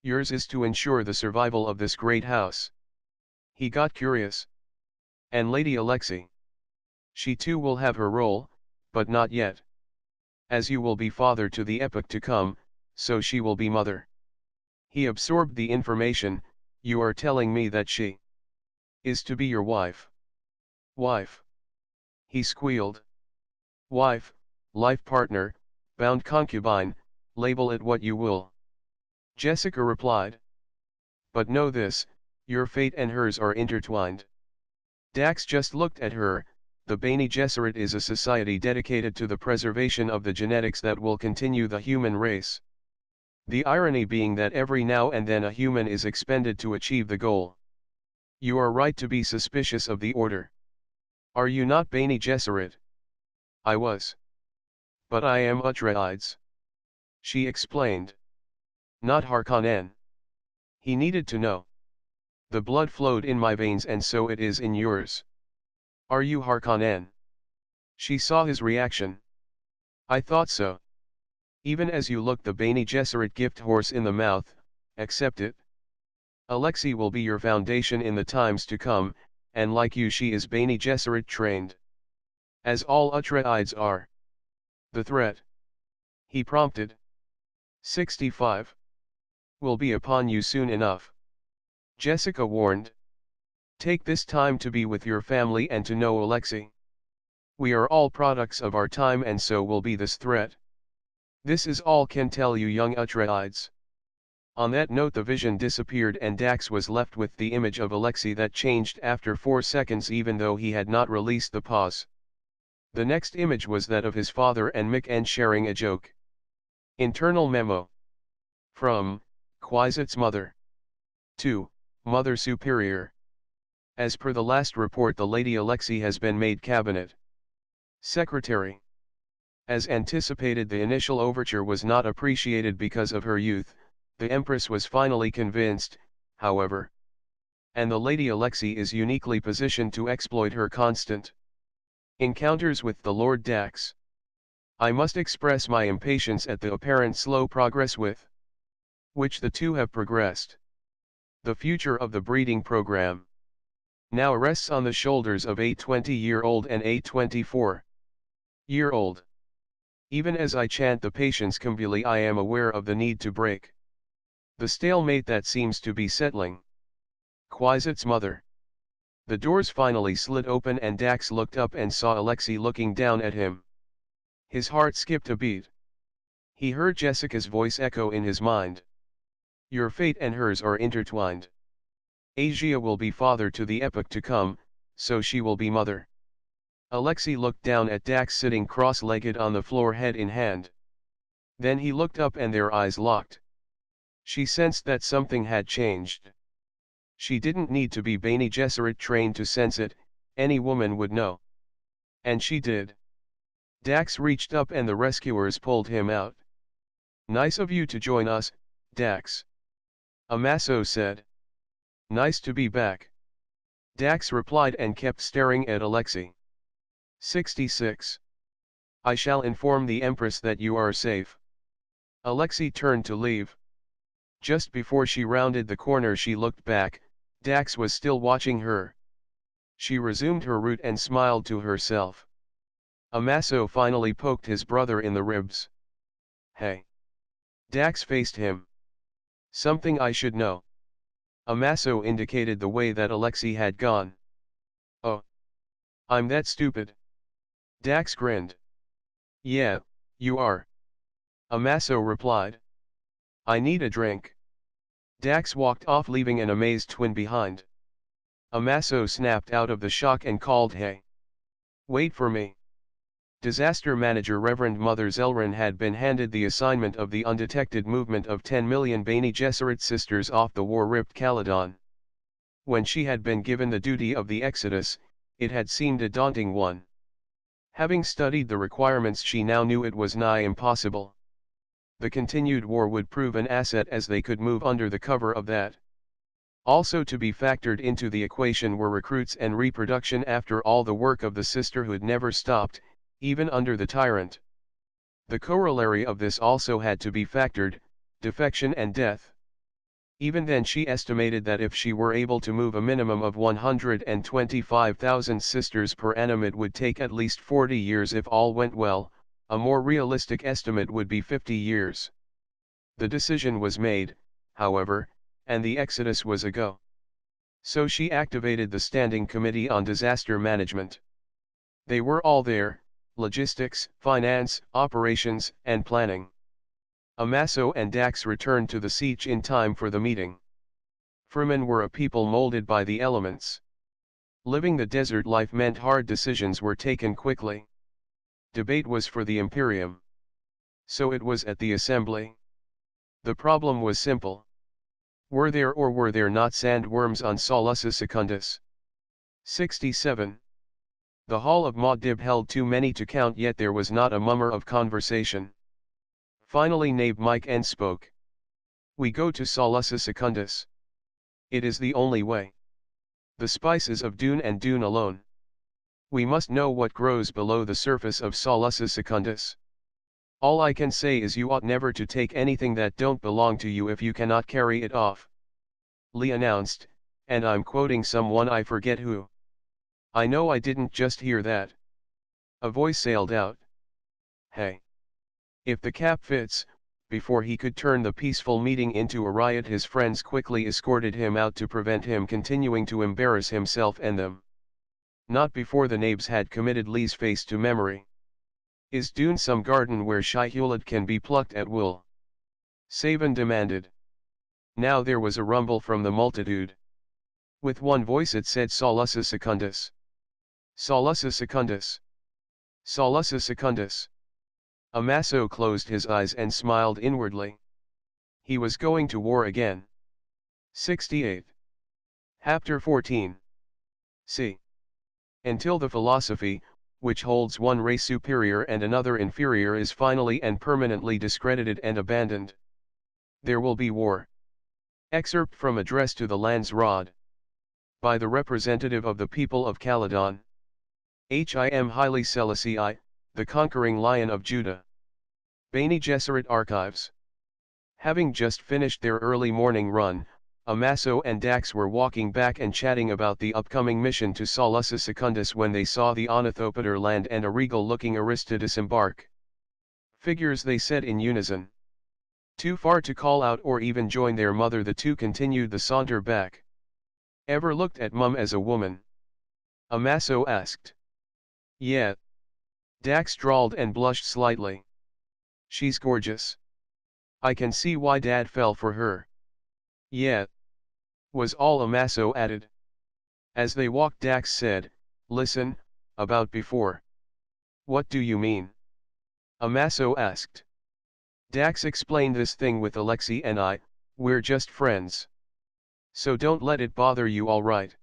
Yours is to ensure the survival of this great house. He got curious. And Lady Alexei? She too will have her role, but not yet. As you will be father to the epoch to come, so she will be mother. He absorbed the information. You are telling me that she is to be your wife. Wife. He squealed. Wife, life partner, bound concubine, label it what you will. Jessica replied. But know this, your fate and hers are intertwined. Dax just looked at her. The Bene Gesserit is a society dedicated to the preservation of the genetics that will continue the human race. The irony being that every now and then a human is expended to achieve the goal. You are right to be suspicious of the order. Are you not Bene Gesserit? I was. But I am Atreides. She explained. Not Harkonnen. He needed to know. The blood flowed in my veins and so it is in yours. Are you Harkonnen? She saw his reaction. I thought so. Even as you look the Bene Gesserit gift horse in the mouth, accept it. Alexei will be your foundation in the times to come, and like you she is Bene Gesserit trained. As all Atreides are. The threat. He prompted. 65. Will be upon you soon enough. Jessica warned. Take this time to be with your family and to know Alexei. We are all products of our time and so will be this threat. This is all can tell you young Atreides. On that note the vision disappeared and Dax was left with the image of Alexei that changed after 4 seconds even though he had not released the pause. The next image was that of his father and Mick sharing a joke. Internal memo. From, Kwisatz Mother. To, Mother Superior. As per the last report the Lady Alexei has been made cabinet secretary. As anticipated the initial overture was not appreciated because of her youth, the Empress was finally convinced, however. And the Lady Alexei is uniquely positioned to exploit her constant encounters with the Lord Dax. I must express my impatience at the apparent slow progress with which the two have progressed. The future of the breeding program now rests on the shoulders of a 20-year-old and a 24-year-old. Even as I chant the patience convuli I am aware of the need to break the stalemate that seems to be settling. Kwisatz Mother. The doors finally slid open and Dax looked up and saw Alexei looking down at him. His heart skipped a beat. He heard Jessica's voice echo in his mind. Your fate and hers are intertwined. Asia will be father to the epoch to come, so she will be mother. Alexei looked down at Dax sitting cross-legged on the floor head in hand. Then he looked up and their eyes locked. She sensed that something had changed. She didn't need to be Bene Gesserit trained to sense it, any woman would know. And she did. Dax reached up and the rescuers pulled him out. Nice of you to join us, Dax. Amasso said. Nice to be back. Dax replied and kept staring at Alexei. 66. I shall inform the Empress that you are safe. Alexei turned to leave. Just before she rounded the corner she looked back, Dax was still watching her. She resumed her route and smiled to herself. Amasso finally poked his brother in the ribs. Hey. Dax faced him. Something I should know. Amasso indicated the way that Alexei had gone. Oh. I'm that stupid. Dax grinned. Yeah, you are. Amaso replied. I need a drink. Dax walked off leaving an amazed twin behind. Amaso snapped out of the shock and called, hey. Wait for me. Disaster Manager Reverend Mother Zelrun had been handed the assignment of the undetected movement of 10 million Bene Gesserit sisters off the war-ripped Caladan. When she had been given the duty of the Exodus, it had seemed a daunting one. Having studied the requirements, she now knew it was nigh impossible. The continued war would prove an asset as they could move under the cover of that. Also to be factored into the equation were recruits and reproduction. After all, the work of the sisterhood never stopped, even under the tyrant. The corollary of this also had to be factored, defection and death. Even then she estimated that if she were able to move a minimum of 125,000 sisters per annum, it would take at least 40 years if all went well. A more realistic estimate would be 50 years. The decision was made, however, and the exodus was a go. So she activated the Standing Committee on Disaster Management. They were all there: logistics, finance, operations, and planning. Amaso and Dax returned to the siege in time for the meeting. Fremen were a people molded by the elements. Living the desert life meant hard decisions were taken quickly. Debate was for the Imperium. So it was at the assembly. The problem was simple. Were there or were there not sandworms on Solusa Secundus? 67. The hall of Muad'Dib held too many to count, yet there was not a murmur of conversation. Finally Nabe Mike spoke. We go to Solusa Secundus. It is the only way. The spices of Dune and Dune alone. We must know what grows below the surface of Solusa Secundus. All I can say is you ought never to take anything that don't belong to you if you cannot carry it off. Lee announced, and I'm quoting someone I forget who. I know I didn't just hear that. A voice sailed out. Hey. If the cap fits. Before he could turn the peaceful meeting into a riot, his friends quickly escorted him out to prevent him continuing to embarrass himself and them. Not before the Nabes had committed Lee's face to memory. Is Dune some garden where Shai-Hulud can be plucked at will? Saban demanded. Now there was a rumble from the multitude. With one voice it said Solusa Secundus. Solusa Secundus. Solusa Secundus. Amaso closed his eyes and smiled inwardly. He was going to war again. 68. Chapter 14. C. Until the philosophy, which holds one race superior and another inferior, is finally and permanently discredited and abandoned, there will be war. Excerpt from Address to the Lands Rod. By the representative of the people of Caladan. Him Haile Selassie I, the conquering Lion of Judah. Bene Gesserit Archives. Having just finished their early morning run, Amaso and Dax were walking back and chatting about the upcoming mission to Solusa Secundus when they saw the Ornithopoder land and a regal-looking Arista disembark. Figures, they said in unison. Too far to call out or even join their mother, the two continued the saunter back. Ever looked at Mum as a woman? Amaso asked. Yeah. Dax drawled and blushed slightly. She's gorgeous. I can see why Dad fell for her. Yeah. Was all Amaso added. As they walked, Dax said, listen, about before. What do you mean? Amaso asked. Dax explained, this thing with Alexei and I, we're just friends. So don't let it bother you, all right?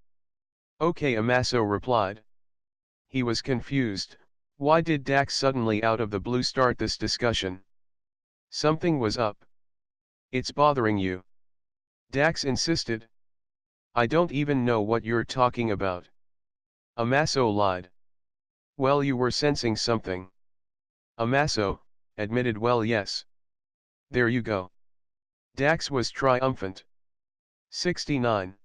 Okay, Amaso replied. He was confused. Why did Dax suddenly out of the blue start this discussion? Something was up. It's bothering you? Dax insisted. I don't even know what you're talking about. Amaso lied. Well, you were sensing something. Amaso admitted, well, yes. There you go. Dax was triumphant. 69.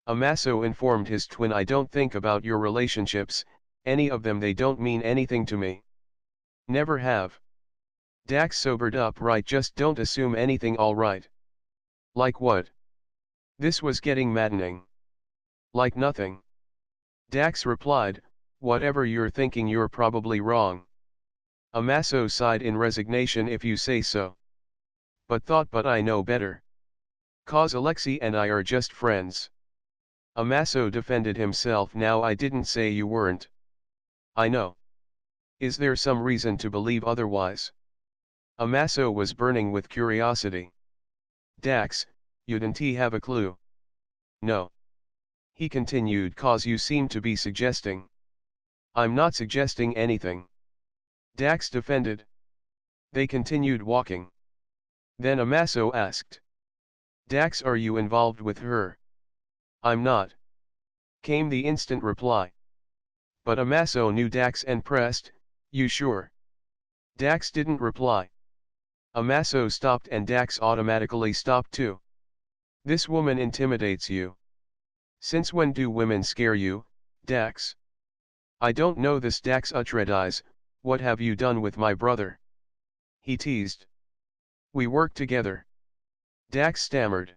Amaso informed his twin, I don't think about your relationships, any of them, they don't mean anything to me. Never have. Dax sobered up. Right, just don't assume anything, all right? Like what? This was getting maddening. Like nothing. Dax replied, Whatever you're thinking, you're probably wrong. Amaso sighed in resignation. If you say so. But I know better. Cause Alexei and I are just friends. Amaso defended himself. Now I didn't say you weren't. I know. Is there some reason to believe otherwise? Amaso was burning with curiosity. Dax, you didn't have a clue? No. He continued. Cause you seem to be suggesting. I'm not suggesting anything. Dax defended. They continued walking. Then Amaso asked. Dax, are you involved with her? I'm not. Came the instant reply. But Amaso knew Dax and pressed, you sure? Dax didn't reply. Amaso stopped and Dax automatically stopped too. This woman intimidates you. Since when do women scare you, Dax? I don't know this. Dax Atreides, what have you done with my brother? He teased. We work together. Dax stammered.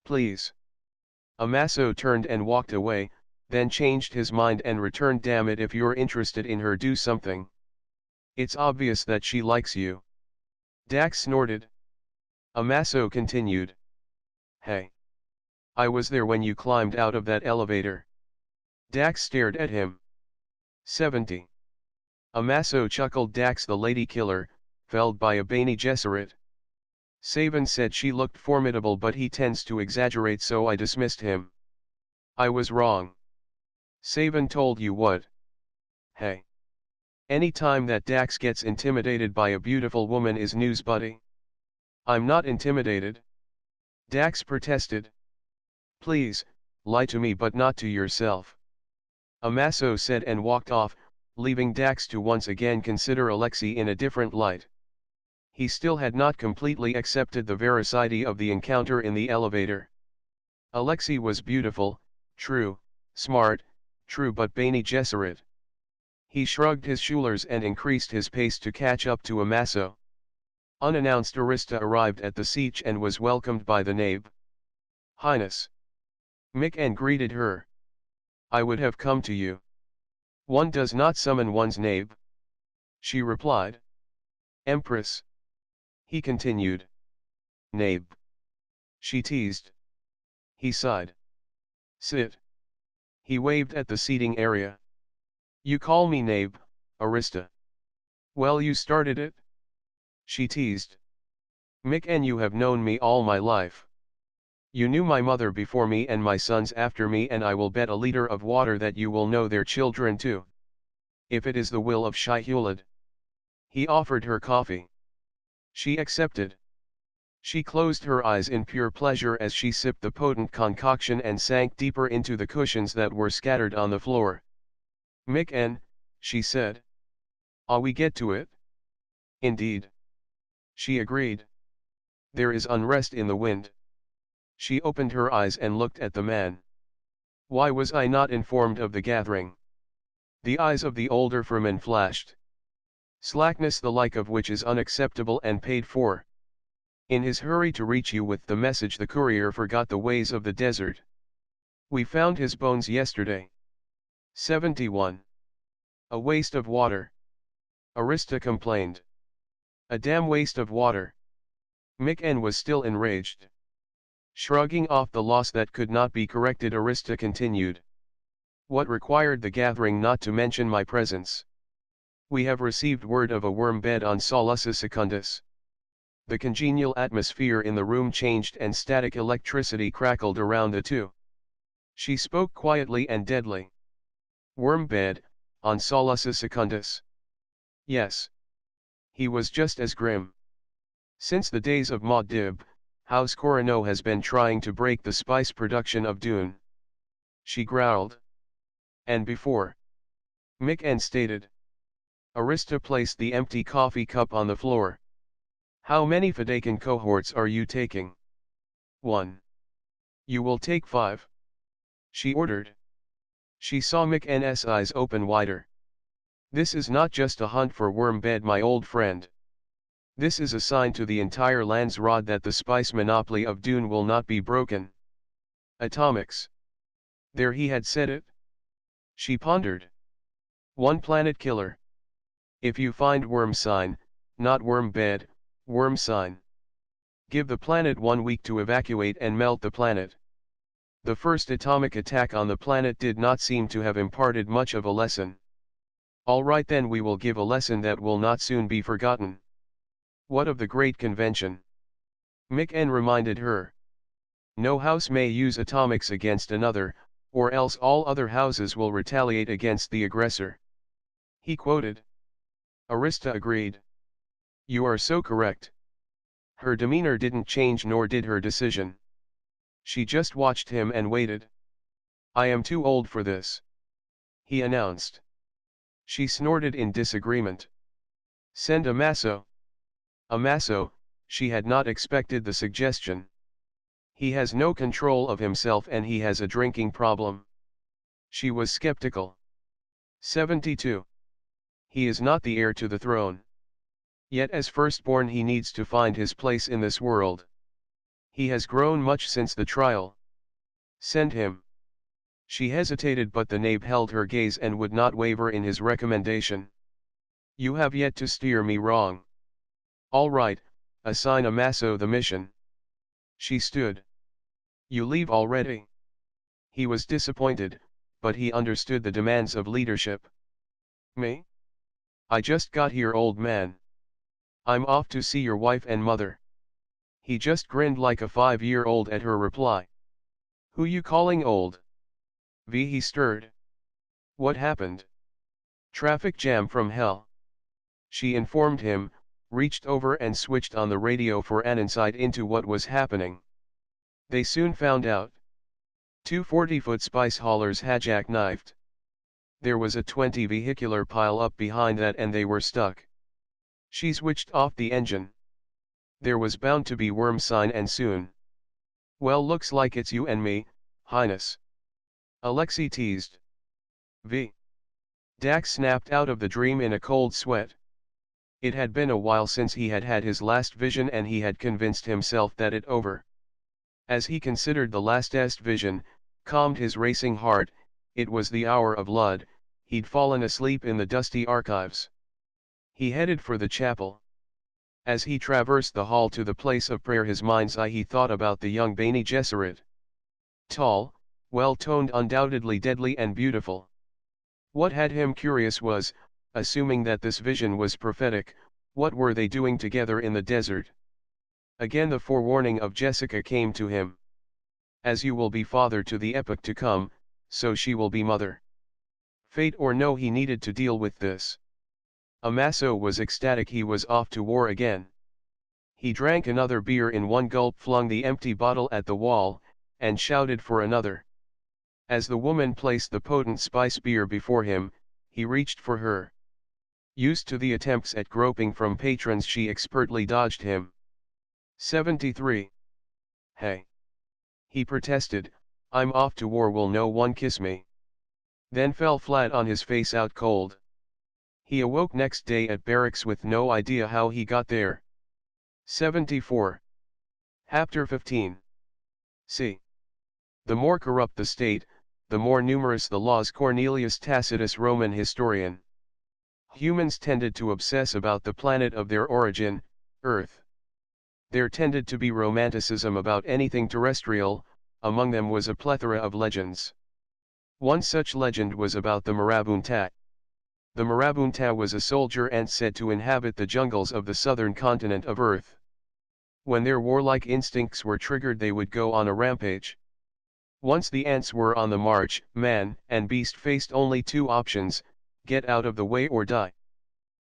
Please. Amaso turned and walked away, then changed his mind and returned. Damn it, if you're interested in her, do something. It's obvious that she likes you. Dax snorted. Amaso continued. Hey. I was there when you climbed out of that elevator. Dax stared at him. 70. Amaso chuckled. Dax, the lady killer, felled by a Bene Gesserit. Savan said she looked formidable, but he tends to exaggerate, so I dismissed him. I was wrong. Savan told you what? Hey. Any time that Dax gets intimidated by a beautiful woman is news, buddy. I'm not intimidated. Dax protested. Please, lie to me but not to yourself. Amaso said and walked off, leaving Dax to once again consider Alexei in a different light. He still had not completely accepted the veracity of the encounter in the elevator. Alexei was beautiful, true, smart, true, but Bene Gesserit. He shrugged his shoulders and increased his pace to catch up to Amaso. Unannounced, Arista arrived at the siege and was welcomed by the Nabe. Highness. Mikan greeted her. I would have come to you. One does not summon one's Nabe. She replied. Empress. He continued. Nabe. She teased. He sighed. Sit. He waved at the seating area. You call me Nabe, Arista. Well, you started it. She teased. Mikan, you have known me all my life. You knew my mother before me and my sons after me, and I will bet a liter of water that you will know their children too. If it is the will of Shai-Hulud. He offered her coffee. She accepted. She closed her eyes in pure pleasure as she sipped the potent concoction and sank deeper into the cushions that were scattered on the floor. Mikan, she said. We get to it? Indeed. She agreed. There is unrest in the wind. She opened her eyes and looked at the man. Why was I not informed of the gathering? The eyes of the older Fremen flashed. Slackness the like of which is unacceptable and paid for. In his hurry to reach you with the message, the courier forgot the ways of the desert. We found his bones yesterday. 71. A waste of water. Arista complained. A damn waste of water. Mikan was still enraged. Shrugging off the loss that could not be corrected, Arista continued. What required the gathering not to mention my presence? We have received word of a worm bed on Solusa Secundus. The congenial atmosphere in the room changed and static electricity crackled around the two. She spoke quietly and deadly. Worm bed, on Solusa Secundus. Yes. He was just as grim. Since the days of Muad'Dib, House Corrion has been trying to break the spice production of Dune. She growled. And before. Mikan stated. Arista placed the empty coffee cup on the floor. How many Fadakan cohorts are you taking? 1. You will take 5. She ordered. She saw Mikan's eyes open wider. This is not just a hunt for worm bed, my old friend. This is a sign to the entire Landsraad that the spice monopoly of Dune will not be broken. Atomics. There, he had said it. She pondered. 1 Planet Killer. If you find worm sign, not worm bed, worm sign. Give the planet 1 week to evacuate and melt the planet. The first atomic attack on the planet did not seem to have imparted much of a lesson. Alright, then we will give a lesson that will not soon be forgotten. What of the Great Convention? Mick reminded her. No house may use atomics against another, or else all other houses will retaliate against the aggressor. He quoted. Arista agreed. You are so correct. Her demeanor didn't change, nor did her decision. She just watched him and waited. I am too old for this, he announced. She snorted in disagreement. Send a masso. A masso, she had not expected the suggestion. He has no control of himself and he has a drinking problem. She was skeptical. 72. He is not the heir to the throne. Yet as firstborn he needs to find his place in this world. He has grown much since the trial. Send him. She hesitated, but the knave held her gaze and would not waver in his recommendation. You have yet to steer me wrong. All right, assign a masso the mission. She stood. You leave already? He was disappointed, but he understood the demands of leadership. Me? I just got here, old man. I'm off to see your wife and mother. He just grinned like a 5-year-old at her reply. Who you calling old? He stirred. What happened? Traffic jam from hell. She informed him, reached over and switched on the radio for an insight into what was happening. They soon found out. 2 40-foot spice haulers had jackknifed. There was a 20 vehicular pile up behind that and they were stuck. She switched off the engine. There was bound to be worm sign and soon. Well, looks like it's you and me, Highness. Alexei teased. Dax snapped out of the dream in a cold sweat. It had been a while since he had had his last vision and he had convinced himself that it over. As he considered the lastest vision, calmed his racing heart, it was the hour of Lud, he'd fallen asleep in the dusty archives. He headed for the chapel. As he traversed the hall to the place of prayer, his mind's eye he thought about the young Bene Gesserit. Tall, well-toned, undoubtedly deadly and beautiful. What had him curious was, assuming that this vision was prophetic, what were they doing together in the desert? Again the forewarning of Jessica came to him. As you will be father to the epoch to come, so she will be mother. Fate or no, he needed to deal with this. Amaso was ecstatic, he was off to war again. He drank another beer in one gulp, flung the empty bottle at the wall, and shouted for another. As the woman placed the potent spice beer before him, he reached for her. Used to the attempts at groping from patrons, she expertly dodged him. 73. Hey! He protested, I'm off to war, will no one kiss me? Then fell flat on his face out cold. He awoke next day at barracks with no idea how he got there. 74. Chapter 15. C. The more corrupt the state, the more numerous the laws. Cornelius Tacitus, Roman historian. Humans tended to obsess about the planet of their origin, Earth. There tended to be romanticism about anything terrestrial, among them was a plethora of legends. One such legend was about the Marabunta. The Marabunta was a soldier ant said to inhabit the jungles of the southern continent of Earth. When their warlike instincts were triggered, they would go on a rampage. Once the ants were on the march, man and beast faced only two options: get out of the way or die.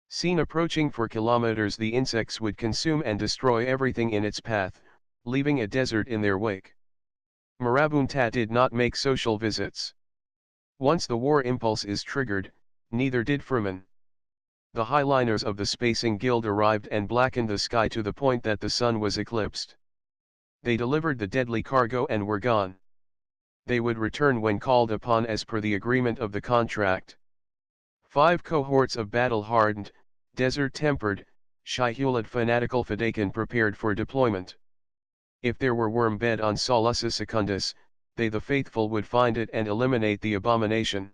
Seen approaching for kilometers, the insects would consume and destroy everything in its path, leaving a desert in their wake. Marabunta did not make social visits. Once the war impulse is triggered, neither did Freeman. The highliners of the Spacing Guild arrived and blackened the sky to the point that the sun was eclipsed. They delivered the deadly cargo and were gone. They would return when called upon as per the agreement of the contract. 5 cohorts of battle-hardened, desert-tempered, Shihulid fanatical Fadakan prepared for deployment. If there were worm bed on Solusa Secundus, they the faithful would find it and eliminate the abomination.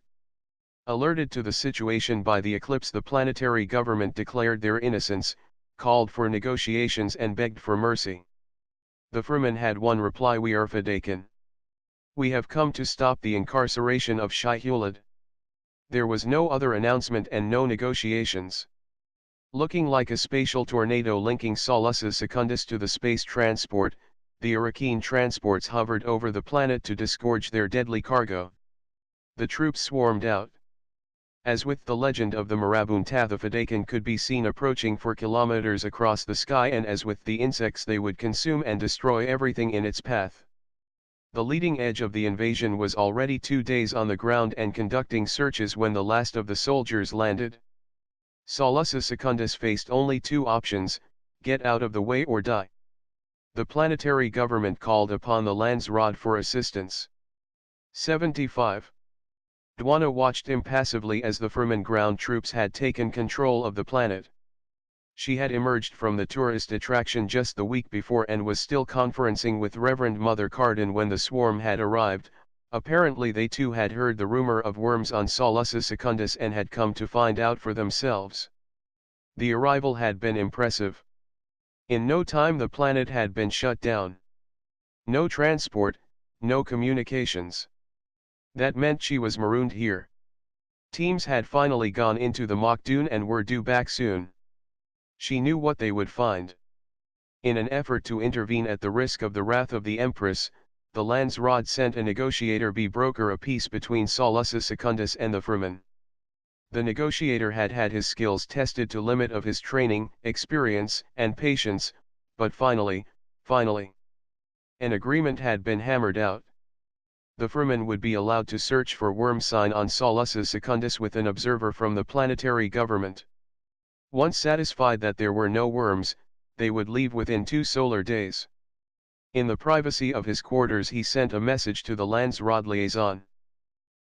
Alerted to the situation by the eclipse, the planetary government declared their innocence, called for negotiations and begged for mercy. The Fremen had one reply: "We are Fedaykin. We have come to stop the incarceration of Shai-Hulud." There was no other announcement and no negotiations. Looking like a spatial tornado linking Solus Secundus to the space transport, the Iraqine transports hovered over the planet to disgorge their deadly cargo. The troops swarmed out. As with the legend of the Marabunta, the Fedaykin could be seen approaching for kilometers across the sky, and as with the insects, they would consume and destroy everything in its path. The leading edge of the invasion was already 2 days on the ground and conducting searches when the last of the soldiers landed. Solus Secundus faced only 2 options: get out of the way or die. The planetary government called upon the Landsraad for assistance. 75. Dwana watched impassively as the Fremen ground troops had taken control of the planet. She had emerged from the tourist attraction just the week before and was still conferencing with Reverend Mother Carden when the swarm had arrived. Apparently they too had heard the rumor of worms on Solus Secundus and had come to find out for themselves. The arrival had been impressive. In no time the planet had been shut down. No transport, no communications. That meant she was marooned here. Teams had finally gone into the mock dune and were due back soon. She knew what they would find. In an effort to intervene at the risk of the wrath of the Empress, the Landsraad sent a negotiator be broker a peace between Solus Secundus and the Fremen. The negotiator had had his skills tested to limit of his training, experience, and patience, but finally, an agreement had been hammered out. The Fremen would be allowed to search for worm sign on Solus Secundus with an observer from the planetary government. Once satisfied that there were no worms, they would leave within 2 solar days. In the privacy of his quarters he sent a message to the Landsraad liaison.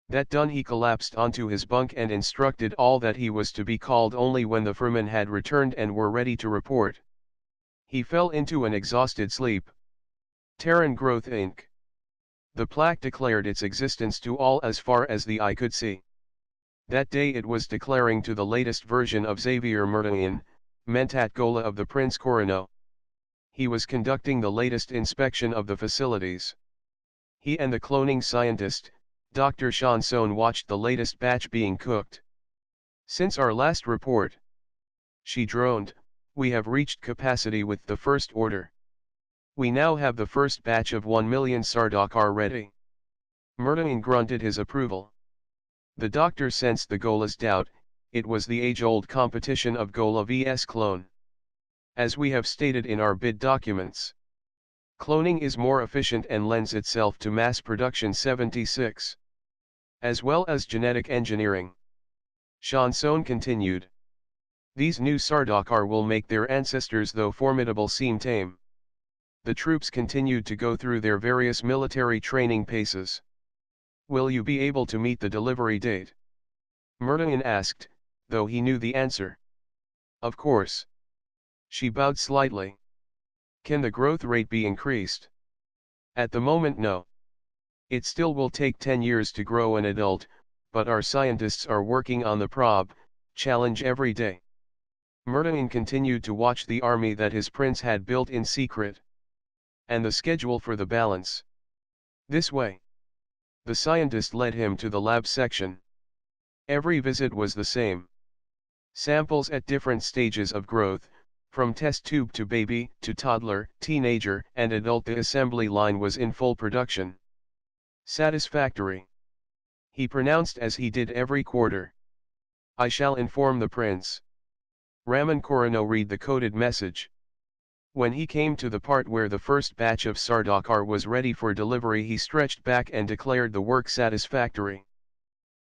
That done, he collapsed onto his bunk and instructed all that he was to be called only when the Fremen had returned and were ready to report. He fell into an exhausted sleep. Terran Growth Inc. The plaque declared its existence to all as far as the eye could see. That day it was declaring to the latest version of Xavier Murdain, Mentat Gola of the Prince Corrion. He was conducting the latest inspection of the facilities. He and the cloning scientist, Dr. Shanson, watched the latest batch being cooked. "Since our last report," she droned, "we have reached capacity with the First Order. We now have the first batch of 1 million Sardaukar ready." Murdain grunted his approval. The doctor sensed the Gola's doubt. It was the age-old competition of Gola vs clone. As we have stated in our bid documents, cloning is more efficient and lends itself to mass production. 76. As well as genetic engineering. Shanson continued. These new Sardaukar will make their ancestors, though formidable, seem tame. The troops continued to go through their various military training paces. "Will you be able to meet the delivery date?" Murdain asked, though he knew the answer. "Of course." She bowed slightly. "Can the growth rate be increased?" "At the moment, no. It still will take 10 years to grow an adult, but our scientists are working on the probe challenge every day." Murdain continued to watch the army that his prince had built in secret. "And the schedule for the balance?" "This way." The scientist led him to the lab section. Every visit was the same. Samples at different stages of growth, from test tube to baby, to toddler, teenager, and adult. The assembly line was in full production. "Satisfactory," he pronounced as he did every quarter. "I shall inform the prince." Raman Corrion read the coded message. When he came to the part where the first batch of Sardaukar was ready for delivery, he stretched back and declared the work satisfactory.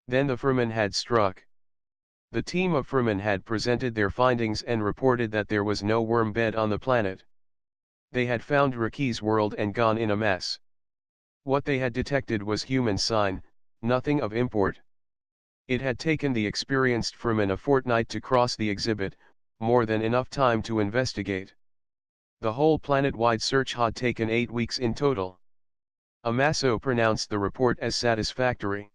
Then the Fremen had struck. The team of Fremen had presented their findings and reported that there was no worm bed on the planet. They had found Raki's world and gone in a mess. What they had detected was human sign, nothing of import. It had taken the experienced Fremen a fortnight to cross the exhibit, more than enough time to investigate. The whole planet-wide search had taken 8 weeks in total. Amaso pronounced the report as satisfactory.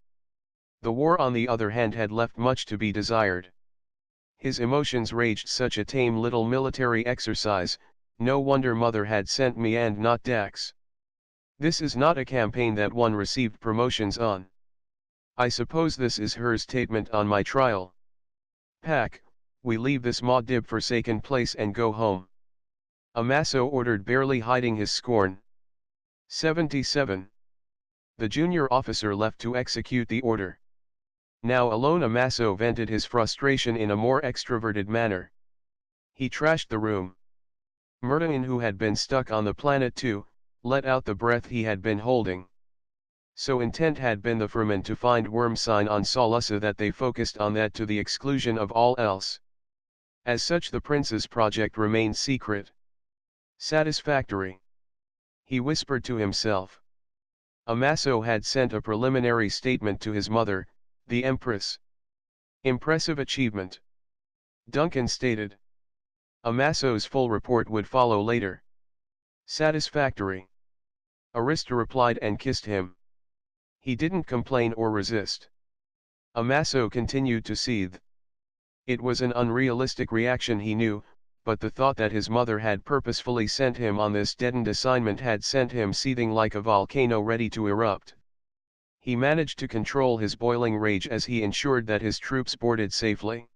The war on the other hand had left much to be desired. His emotions raged such a tame little military exercise, no wonder mother had sent me and not Dax. This is not a campaign that one received promotions on. I suppose this is her statement on my trial. Pack, we leave this maudib forsaken place and go home. Amaso ordered, barely hiding his scorn. 77. The junior officer left to execute the order. Now alone Amaso vented his frustration in a more extroverted manner. He trashed the room. Murtaugh, who had been stuck on the planet too, let out the breath he had been holding. So intent had been the Fremen to find Wormsign on Solussa that they focused on that to the exclusion of all else. As such, the prince's project remained secret. Satisfactory. He whispered to himself. Amaso had sent a preliminary statement to his mother, the Empress. Impressive achievement. Duncan stated. Amaso's full report would follow later. Satisfactory. Arista replied and kissed him. He didn't complain or resist. Amaso continued to seethe. It was an unrealistic reaction, he knew, but the thought that his mother had purposefully sent him on this deadened assignment had sent him seething like a volcano ready to erupt. He managed to control his boiling rage as he ensured that his troops boarded safely.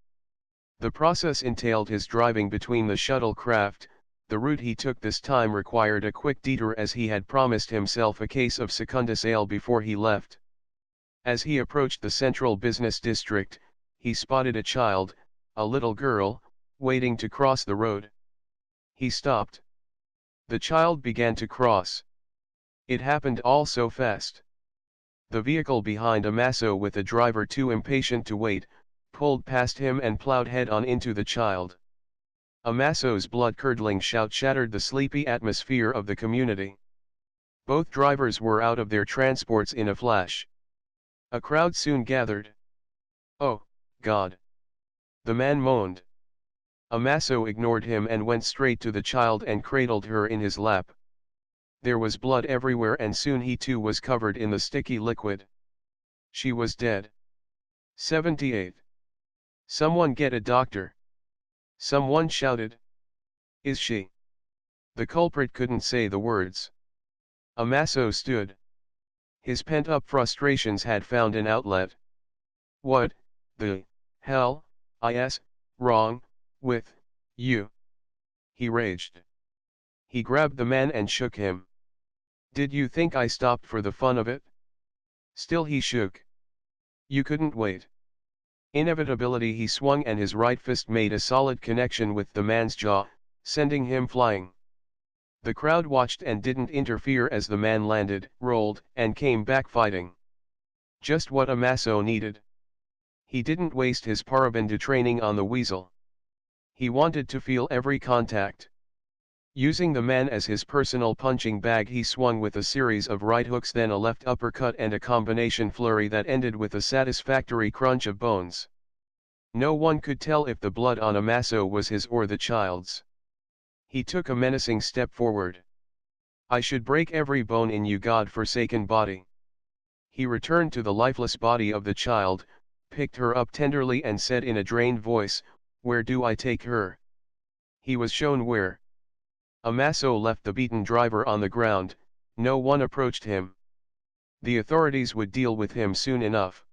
The process entailed his driving between the shuttlecraft. The route he took this time required a quick detour as he had promised himself a case of Secundus ale before he left. As he approached the central business district, he spotted a child, a little girl, waiting to cross the road. He stopped. The child began to cross. It happened all so fast. The vehicle behind Amaso, with a driver too impatient to wait, pulled past him and plowed head-on into the child. Amaso's blood-curdling shout shattered the sleepy atmosphere of the community. Both drivers were out of their transports in a flash. A crowd soon gathered. "Oh, God!" the man moaned. Amaso ignored him and went straight to the child and cradled her in his lap. There was blood everywhere and soon he too was covered in the sticky liquid. She was dead. 78. Someone get a doctor. Someone shouted. Is she? The culprit couldn't say the words. Amaso stood. His pent-up frustrations had found an outlet. What the hell is wrong with you? He raged. He grabbed the man and shook him. Did you think I stopped for the fun of it? Still he shook. You couldn't wait. Inevitably he swung and his right fist made a solid connection with the man's jaw, sending him flying. The crowd watched and didn't interfere as the man landed, rolled, and came back fighting. Just what Amaso needed. He didn't waste his Parabindu training on the weasel. He wanted to feel every contact. Using the man as his personal punching bag, he swung with a series of right hooks, then a left uppercut and a combination flurry that ended with a satisfactory crunch of bones. No one could tell if the blood on Amaso was his or the child's. He took a menacing step forward. I should break every bone in you God-forsaken body. He returned to the lifeless body of the child, picked her up tenderly and said in a drained voice, "Where do I take her?" He was shown where. Amaso left the beaten driver on the ground. No one approached him. The authorities would deal with him soon enough.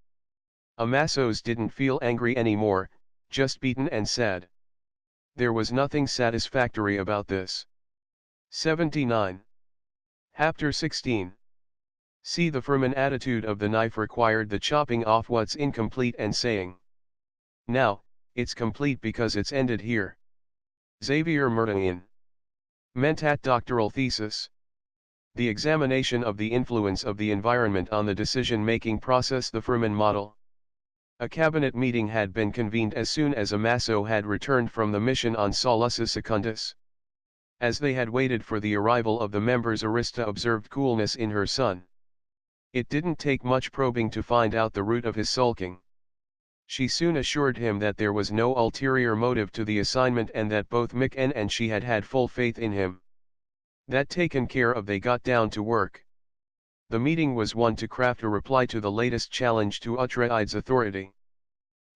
Amasos didn't feel angry anymore, just beaten and sad. There was nothing satisfactory about this. 79. Chapter 16. See, the Fremen attitude of the knife required the chopping off what's incomplete and saying, "Now, it's complete because it's ended here." Xavier Murtaugh. Mentat doctoral thesis. The examination of the influence of the environment on the decision-making process, the Fremen model. A cabinet meeting had been convened as soon as Amaso had returned from the mission on Solussa Secundus. As they had waited for the arrival of the members, Arista observed coolness in her son. It didn't take much probing to find out the root of his sulking. She soon assured him that there was no ulterior motive to the assignment and that both Mick and she had full faith in him. That taken care of, they got down to work. The meeting was one to craft a reply to the latest challenge to Atreides' authority.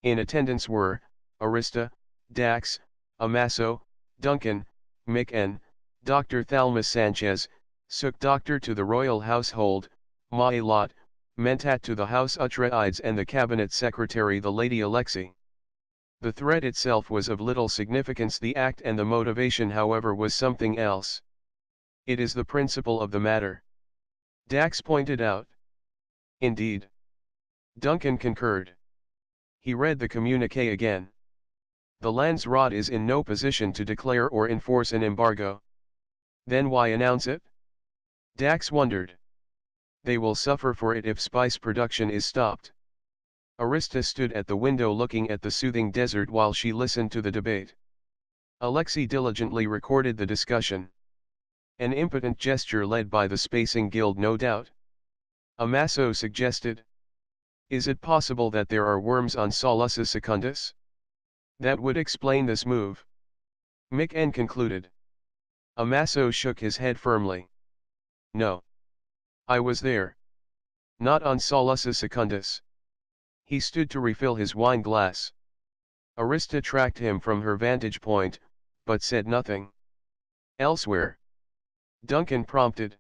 In attendance were, Arista, Dax, Amaso, Duncan, Mick Dr. Thalmus Sanchez, Sook Doctor to the royal household, Ma'elot, Mentat to the House Atreides and the cabinet secretary the Lady Alexei. The threat itself was of little significance, the act and the motivation however was something else. It is the principle of the matter, Dax pointed out. Indeed. Duncan concurred. He read the communiqué again. The Landsraad is in no position to declare or enforce an embargo. Then why announce it? Dax wondered. They will suffer for it if spice production is stopped. Arista stood at the window looking at the soothing desert while she listened to the debate. Alexei diligently recorded the discussion. An impotent gesture led by the Spacing Guild, no doubt. Amaso suggested. Is it possible that there are worms on Solus Secundus? That would explain this move. Mick concluded. Amaso shook his head firmly. No. I was there. Not on Solus Secundus. He stood to refill his wine glass. Arista tracked him from her vantage point, but said nothing. Elsewhere. Duncan prompted.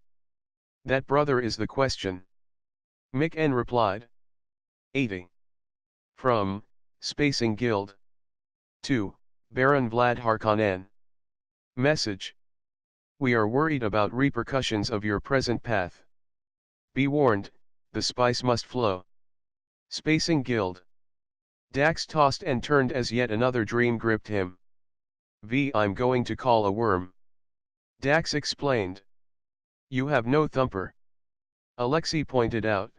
That brother is the question. Mick replied. 80. From, Spacing Guild. 2, Baron Vlad Harkonnen. Message. We are worried about repercussions of your present path. Be warned, the spice must flow. Spacing Guild. Dax tossed and turned as yet another dream gripped him. I'm going to call a worm. Dax explained. You have no thumper. Alexei pointed out.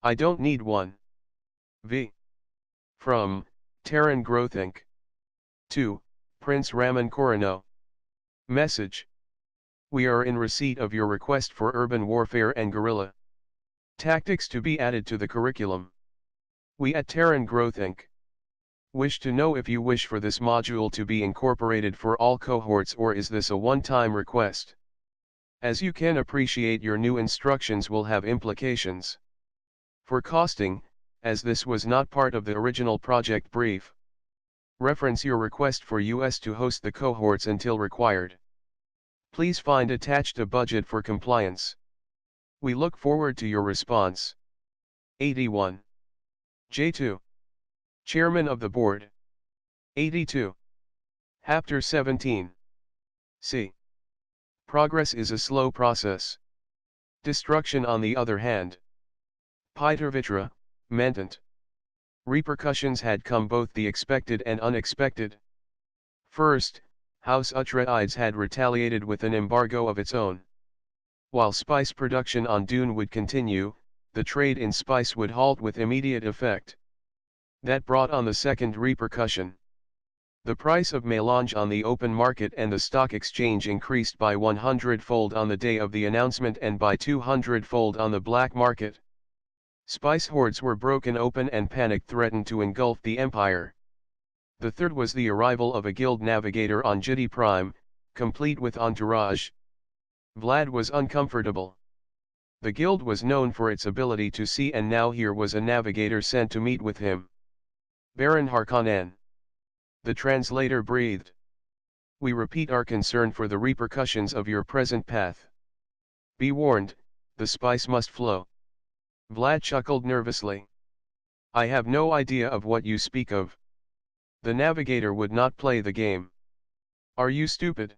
I don't need one. From, Terran Growth Inc. 2, Prince Raman Corrion. Message. We are in receipt of your request for urban warfare and guerrilla tactics to be added to the curriculum. We at Terran Growth Inc. wish to know if you wish for this module to be incorporated for all cohorts or is this a one-time request. As you can appreciate, your new instructions will have implications for costing, as this was not part of the original project brief. Reference your request for US to host the cohorts until required. Please find attached a budget for compliance. We look forward to your response. 81. J2. Chairman of the Board. 82. Chapter 17. C. Progress is a slow process. Destruction on the other hand. Peter Vitra, Mentant. Repercussions had come, both the expected and unexpected. First, House Atreides had retaliated with an embargo of its own. While spice production on Dune would continue, the trade in spice would halt with immediate effect. That brought on the second repercussion. The price of melange on the open market and the stock exchange increased by 100-fold on the day of the announcement and by 200-fold on the black market. Spice hoards were broken open and panic threatened to engulf the empire. The third was the arrival of a guild navigator on Jedi Prime, complete with entourage. Vlad was uncomfortable. The guild was known for its ability to see, and now here was a navigator sent to meet with him. Baron Harkonnen. The translator breathed. We repeat our concern for the repercussions of your present path. Be warned, the spice must flow. Vlad chuckled nervously. I have no idea of what you speak of. The navigator would not play the game. Are you stupid?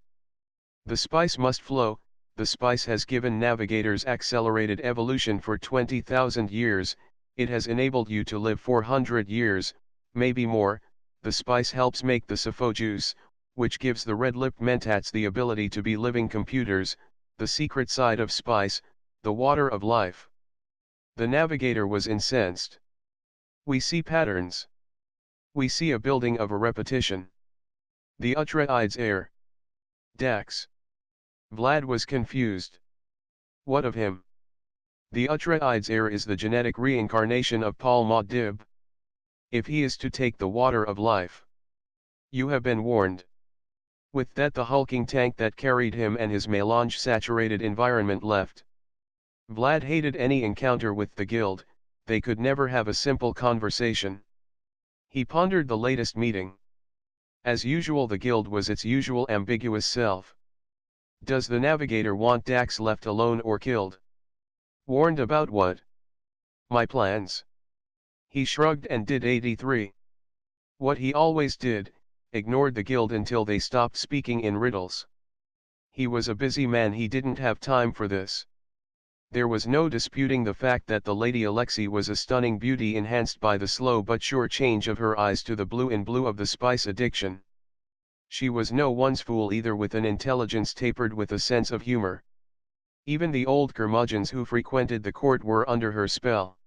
The spice must flow. The spice has given navigators accelerated evolution for 20,000 years, it has enabled you to live 400 years, maybe more. The spice helps make the Sifo juice, which gives the red-lipped mentats the ability to be living computers, the secret side of spice, the water of life. The navigator was incensed. We see patterns. We see a building of a repetition. The Atreides heir. Dax. Vlad was confused. What of him? The Atreides heir is the genetic reincarnation of Paul Muad'Dib. If he is to take the water of life. You have been warned. With that, the hulking tank that carried him and his melange-saturated environment left. Vlad hated any encounter with the guild, they could never have a simple conversation. He pondered the latest meeting. As usual, the guild was its usual ambiguous self. Does the navigator want Dax left alone or killed? Warned about what? My plans. He shrugged and did 83. What he always did, ignored the guild until they stopped speaking in riddles. He was a busy man, he didn't have time for this. There was no disputing the fact that the Lady Alexei was a stunning beauty enhanced by the slow but sure change of her eyes to the blue in blue of the spice addiction. She was no one's fool either, with an intelligence tapered with a sense of humor. Even the old curmudgeons who frequented the court were under her spell.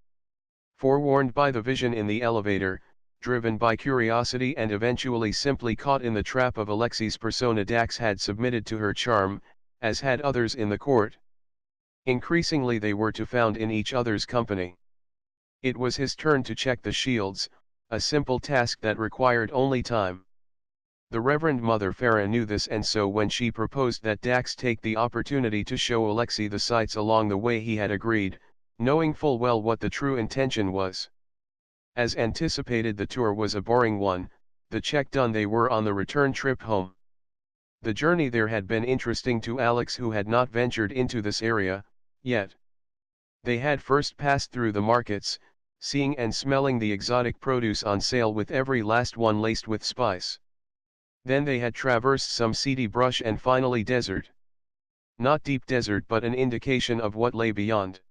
Forewarned by the vision in the elevator, driven by curiosity and eventually simply caught in the trap of Alexei's persona, Dax had submitted to her charm, as had others in the court. Increasingly they were to found in each other's company. It was his turn to check the shields, a simple task that required only time. The Reverend Mother Farah knew this, and so when she proposed that Dax take the opportunity to show Alexei the sights along the way, he had agreed, knowing full well what the true intention was. As anticipated, the tour was a boring one. The check done, they were on the return trip home. The journey there had been interesting to Alex, who had not ventured into this area yet. They had first passed through the markets, seeing and smelling the exotic produce on sale, with every last one laced with spice. Then they had traversed some seedy brush and finally desert. Not deep desert, but an indication of what lay beyond.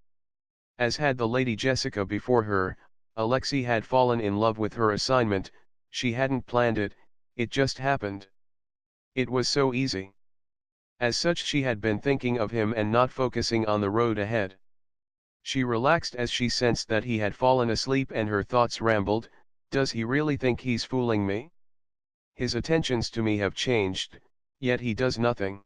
As had the Lady Jessica before her, Alexei had fallen in love with her assignment. She hadn't planned it, it just happened. It was so easy. As such, she had been thinking of him and not focusing on the road ahead. She relaxed as she sensed that he had fallen asleep, and her thoughts rambled. Does he really think he's fooling me? His attentions to me have changed, yet he does nothing.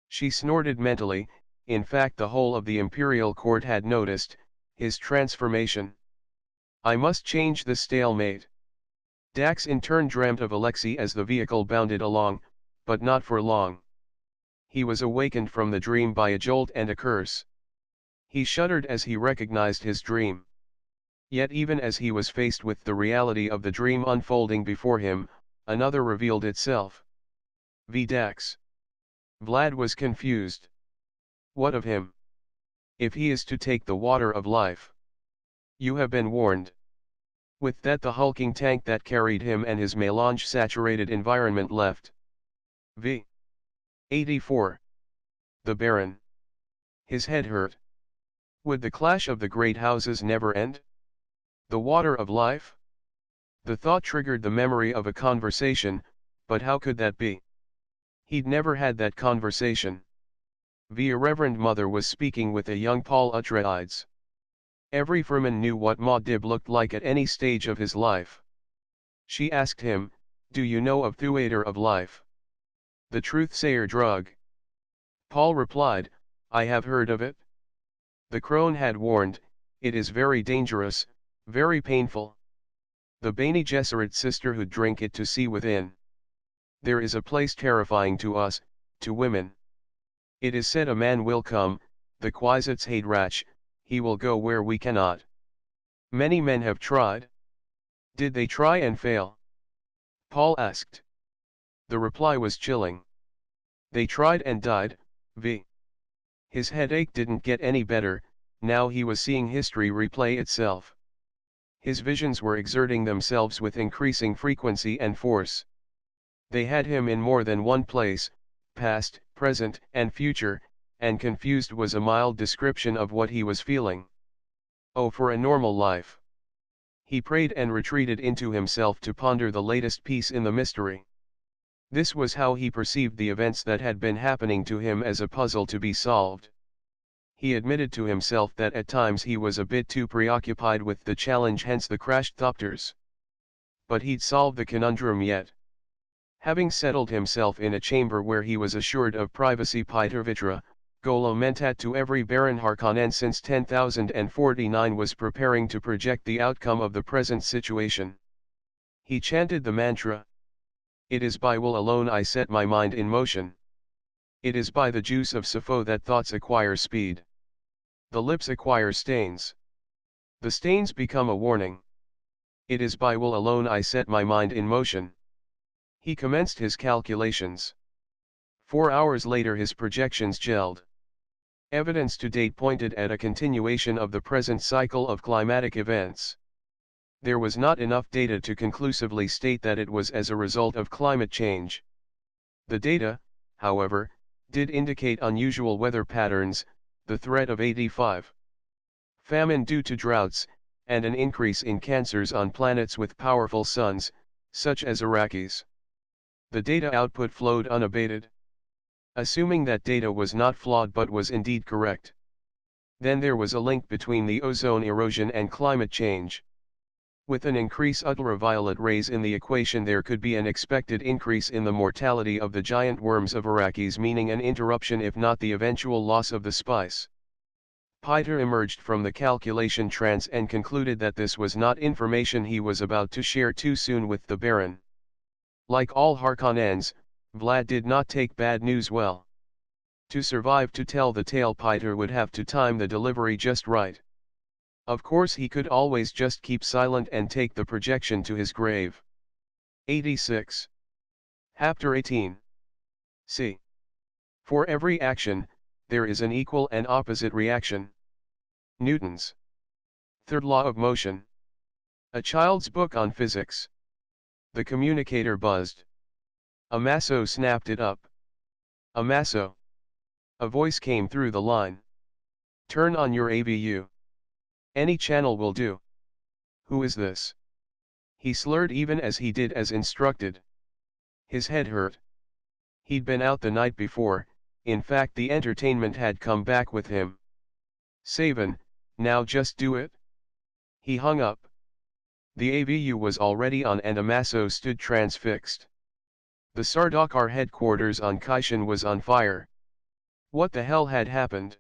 She snorted mentally. In fact, the whole of the imperial court had noticed his transformation. I must change the stalemate. Dax in turn dreamt of Alexei as the vehicle bounded along, but not for long. He was awakened from the dream by a jolt and a curse. He shuddered as he recognized his dream. Yet even as he was faced with the reality of the dream unfolding before him, another revealed itself. Dax. Vlad was confused. What of him? If he is to take the water of life. You have been warned. With that, the hulking tank that carried him and his melange-saturated environment left. 84. The Baron. His head hurt. Would the clash of the great houses never end? The water of life? The thought triggered the memory of a conversation, but how could that be? He'd never had that conversation. A Reverend Mother was speaking with a young Paul Atreides. Every Freeman knew what Muad'Dib looked like at any stage of his life. She asked him, do you know of Theater of Life? The truth-sayer drug. Paul replied, I have heard of it. The crone had warned, it is very dangerous, very painful. The Bene Gesserit sisterhood drink it to see within. There is a place terrifying to us, to women. It is said a man will come, the Kwisatz Haderach, he will go where we cannot. Many men have tried. Did they try and fail? Paul asked. The reply was chilling. They tried and died. His headache didn't get any better. Now he was seeing history replay itself. His visions were exerting themselves with increasing frequency and force. They had him in more than one place, past, present, and future, and confused was a mild description of what he was feeling. Oh, for a normal life. He prayed and retreated into himself to ponder the latest piece in the mystery. This was how he perceived the events that had been happening to him, as a puzzle to be solved. He admitted to himself that at times he was a bit too preoccupied with the challenge, hence the crashed thopters. But he'd solve the conundrum yet. Having settled himself in a chamber where he was assured of privacy, Peter Vitra, Golo Mentat to every Baron Harkonnen since 10,049, was preparing to project the outcome of the present situation. He chanted the mantra. It is by will alone I set my mind in motion. It is by the juice of Sappho that thoughts acquire speed. The lips acquire stains. The stains become a warning. It is by will alone I set my mind in motion. He commenced his calculations. 4 hours later his projections gelled. Evidence to date pointed at a continuation of the present cycle of climatic events. There was not enough data to conclusively state that it was as a result of climate change. The data, however, did indicate unusual weather patterns, the threat of 85. Famine due to droughts, and an increase in cancers on planets with powerful suns, such as Arrakis. The data output flowed unabated. Assuming that data was not flawed but was indeed correct. Then there was a link between the ozone erosion and climate change. With an increase ultraviolet rays in the equation there could be an expected increase in the mortality of the giant worms of Arrakis, meaning an interruption if not the eventual loss of the spice. Peter emerged from the calculation trance and concluded that this was not information he was about to share too soon with the Baron. Like all Harkonnens, Vlad did not take bad news well. To survive to tell the tale, Peter would have to time the delivery just right. Of course he could always just keep silent and take the projection to his grave. 86. Chapter 18. C. For every action, there is an equal and opposite reaction. Newton's third law of motion. A child's book on physics. The communicator buzzed. Amasso snapped it up. Amasso. A voice came through the line. Turn on your AVU. Any channel will do. Who is this? He slurred even as he did as instructed. His head hurt. He'd been out the night before, in fact the entertainment had come back with him. Savin, now just do it. He hung up. The AVU was already on and Amasso stood transfixed. The Sardaukar headquarters on Kaishan was on fire. What the hell had happened?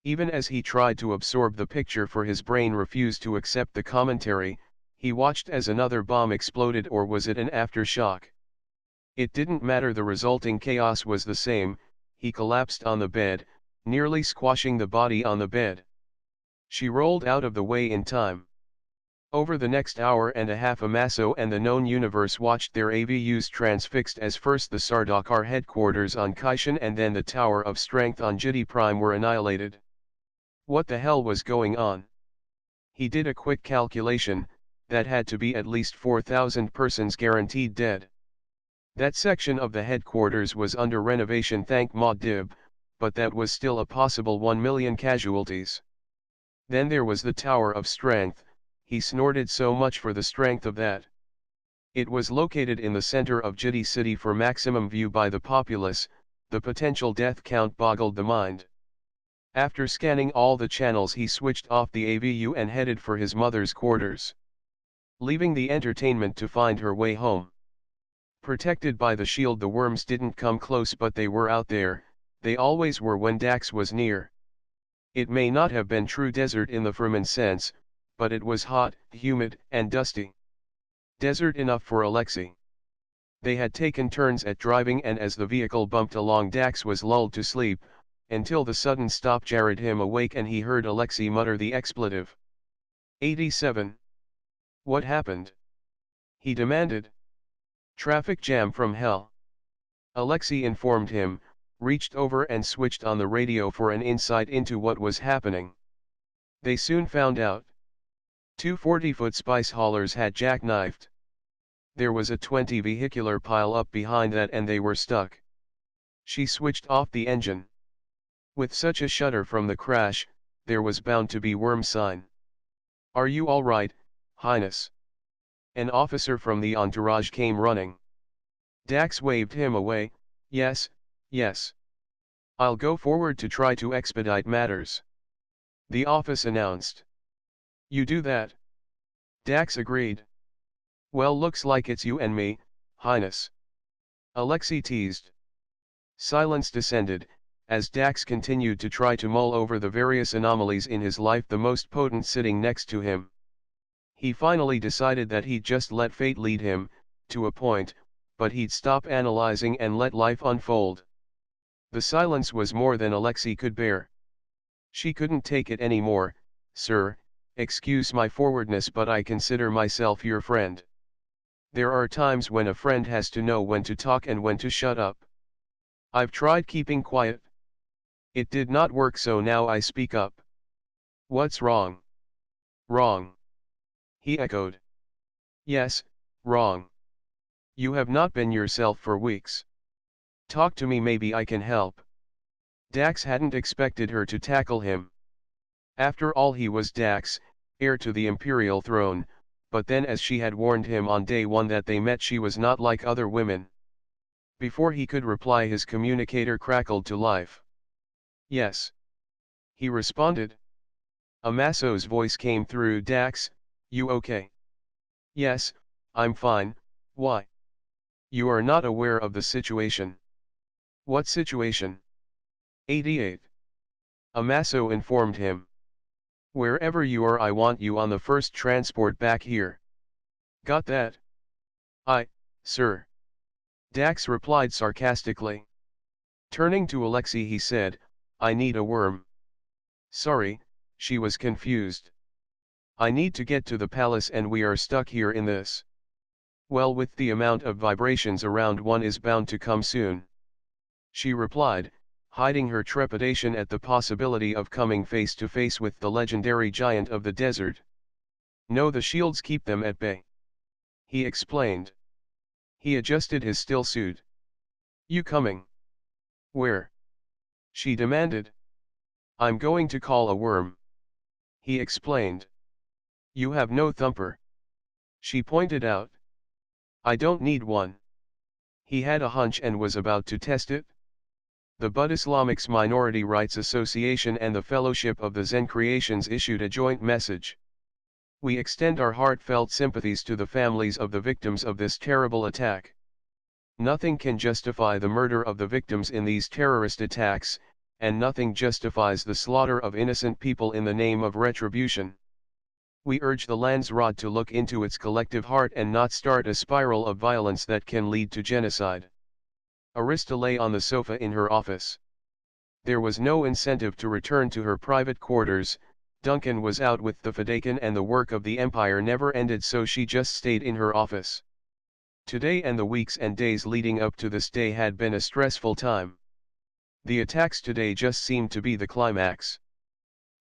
Even as he tried to absorb the picture for his brain refused to accept the commentary, he watched as another bomb exploded, or was it an aftershock? It didn't matter, the resulting chaos was the same. He collapsed on the bed, nearly squashing the body on the bed. She rolled out of the way in time. Over the next hour and a half Amasso and the known universe watched their AVUs transfixed as first the Sardaukar headquarters on Kaishan and then the Tower of Strength on Jiti Prime were annihilated. What the hell was going on? He did a quick calculation, that had to be at least 4,000 persons guaranteed dead. That section of the headquarters was under renovation, thank Maudib, but that was still a possible 1 million casualties. Then there was the Tower of Strength. He snorted so much for the strength of that. It was located in the center of Jiti city for maximum view by the populace. The potential death count boggled the mind. After scanning all the channels he switched off the AVU and headed for his mother's quarters, leaving the entertainment to find her way home. Protected by the shield, the worms didn't come close, but they were out there. They always were when Dax was near. It may not have been true desert in the Fremen sense, but it was hot, humid, and dusty. Desert enough for Alexei. They had taken turns at driving, and as the vehicle bumped along Dax was lulled to sleep, until the sudden stop jarred him awake and he heard Alexei mutter the expletive. 87. What happened? He demanded. Traffic jam from hell. Alexei informed him, reached over and switched on the radio for an insight into what was happening. They soon found out. 2 40-foot spice haulers had jackknifed. There was a 20 vehicular pile up behind that and they were stuck. She switched off the engine. With such a shudder from the crash, there was bound to be worm sign. Are you all right, Highness? An officer from the entourage came running. Dax waved him away. Yes, yes. I'll go forward to try to expedite matters. The office announced. You do that? Dax agreed. Well, looks like it's you and me, Highness. Alexei teased. Silence descended, as Dax continued to try to mull over the various anomalies in his life, the most potent sitting next to him. He finally decided that he'd just let fate lead him, to a point, but he'd stop analyzing and let life unfold. The silence was more than Alexei could bear. She couldn't take it anymore. Sir, excuse my forwardness, but I consider myself your friend. There are times when a friend has to know when to talk and when to shut up. I've tried keeping quiet. It did not work, so now I speak up. What's wrong? Wrong. He echoed. Yes, wrong. You have not been yourself for weeks. Talk to me, maybe I can help. Dax hadn't expected her to tackle him. After all, he was Dax, heir to the imperial throne, but then, as she had warned him on day one that they met, she was not like other women. Before he could reply, his communicator crackled to life. Yes. He responded. Amaso's voice came through. Dax, you okay? Yes, I'm fine. Why? You are not aware of the situation. What situation? 88. Amaso informed him. Wherever you are, I want you on the first transport back here. Got that? Aye, sir. Dax replied sarcastically. Turning to Alexei, he said, I need a worm. Sorry, she was confused. I need to get to the palace and we are stuck here in this. Well, with the amount of vibrations around, one is bound to come soon. She replied, hiding her trepidation at the possibility of coming face to face with the legendary giant of the desert. No, the shields keep them at bay. He explained. He adjusted his still suit. You coming? Where? She demanded. I'm going to call a worm. He explained. You have no thumper. She pointed out. I don't need one. He had a hunch and was about to test it. The Bud Islamics Minority Rights Association and the Fellowship of the Zen Creations issued a joint message. We extend our heartfelt sympathies to the families of the victims of this terrible attack. Nothing can justify the murder of the victims in these terrorist attacks, and nothing justifies the slaughter of innocent people in the name of retribution. We urge the Landsraad to look into its collective heart and not start a spiral of violence that can lead to genocide. Arista lay on the sofa in her office. There was no incentive to return to her private quarters. Duncan was out with the Fedaykin and the work of the Empire never ended, so she just stayed in her office. Today and the weeks and days leading up to this day had been a stressful time. The attacks today just seemed to be the climax.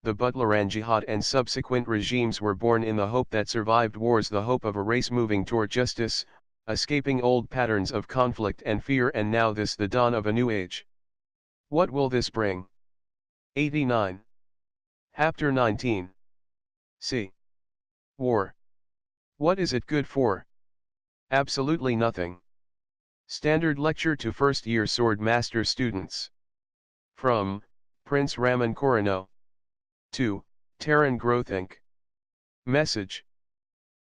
The Butleran Jihad and subsequent regimes were born in the hope that survived wars, the hope of a race moving toward justice, escaping old patterns of conflict and fear, and now this, the dawn of a new age. What will this bring? 89. Chapter 19. C. War. What is it good for? Absolutely nothing. Standard lecture to first-year sword master students. From Prince Raman Corrion. To Terran Growth Inc. Message.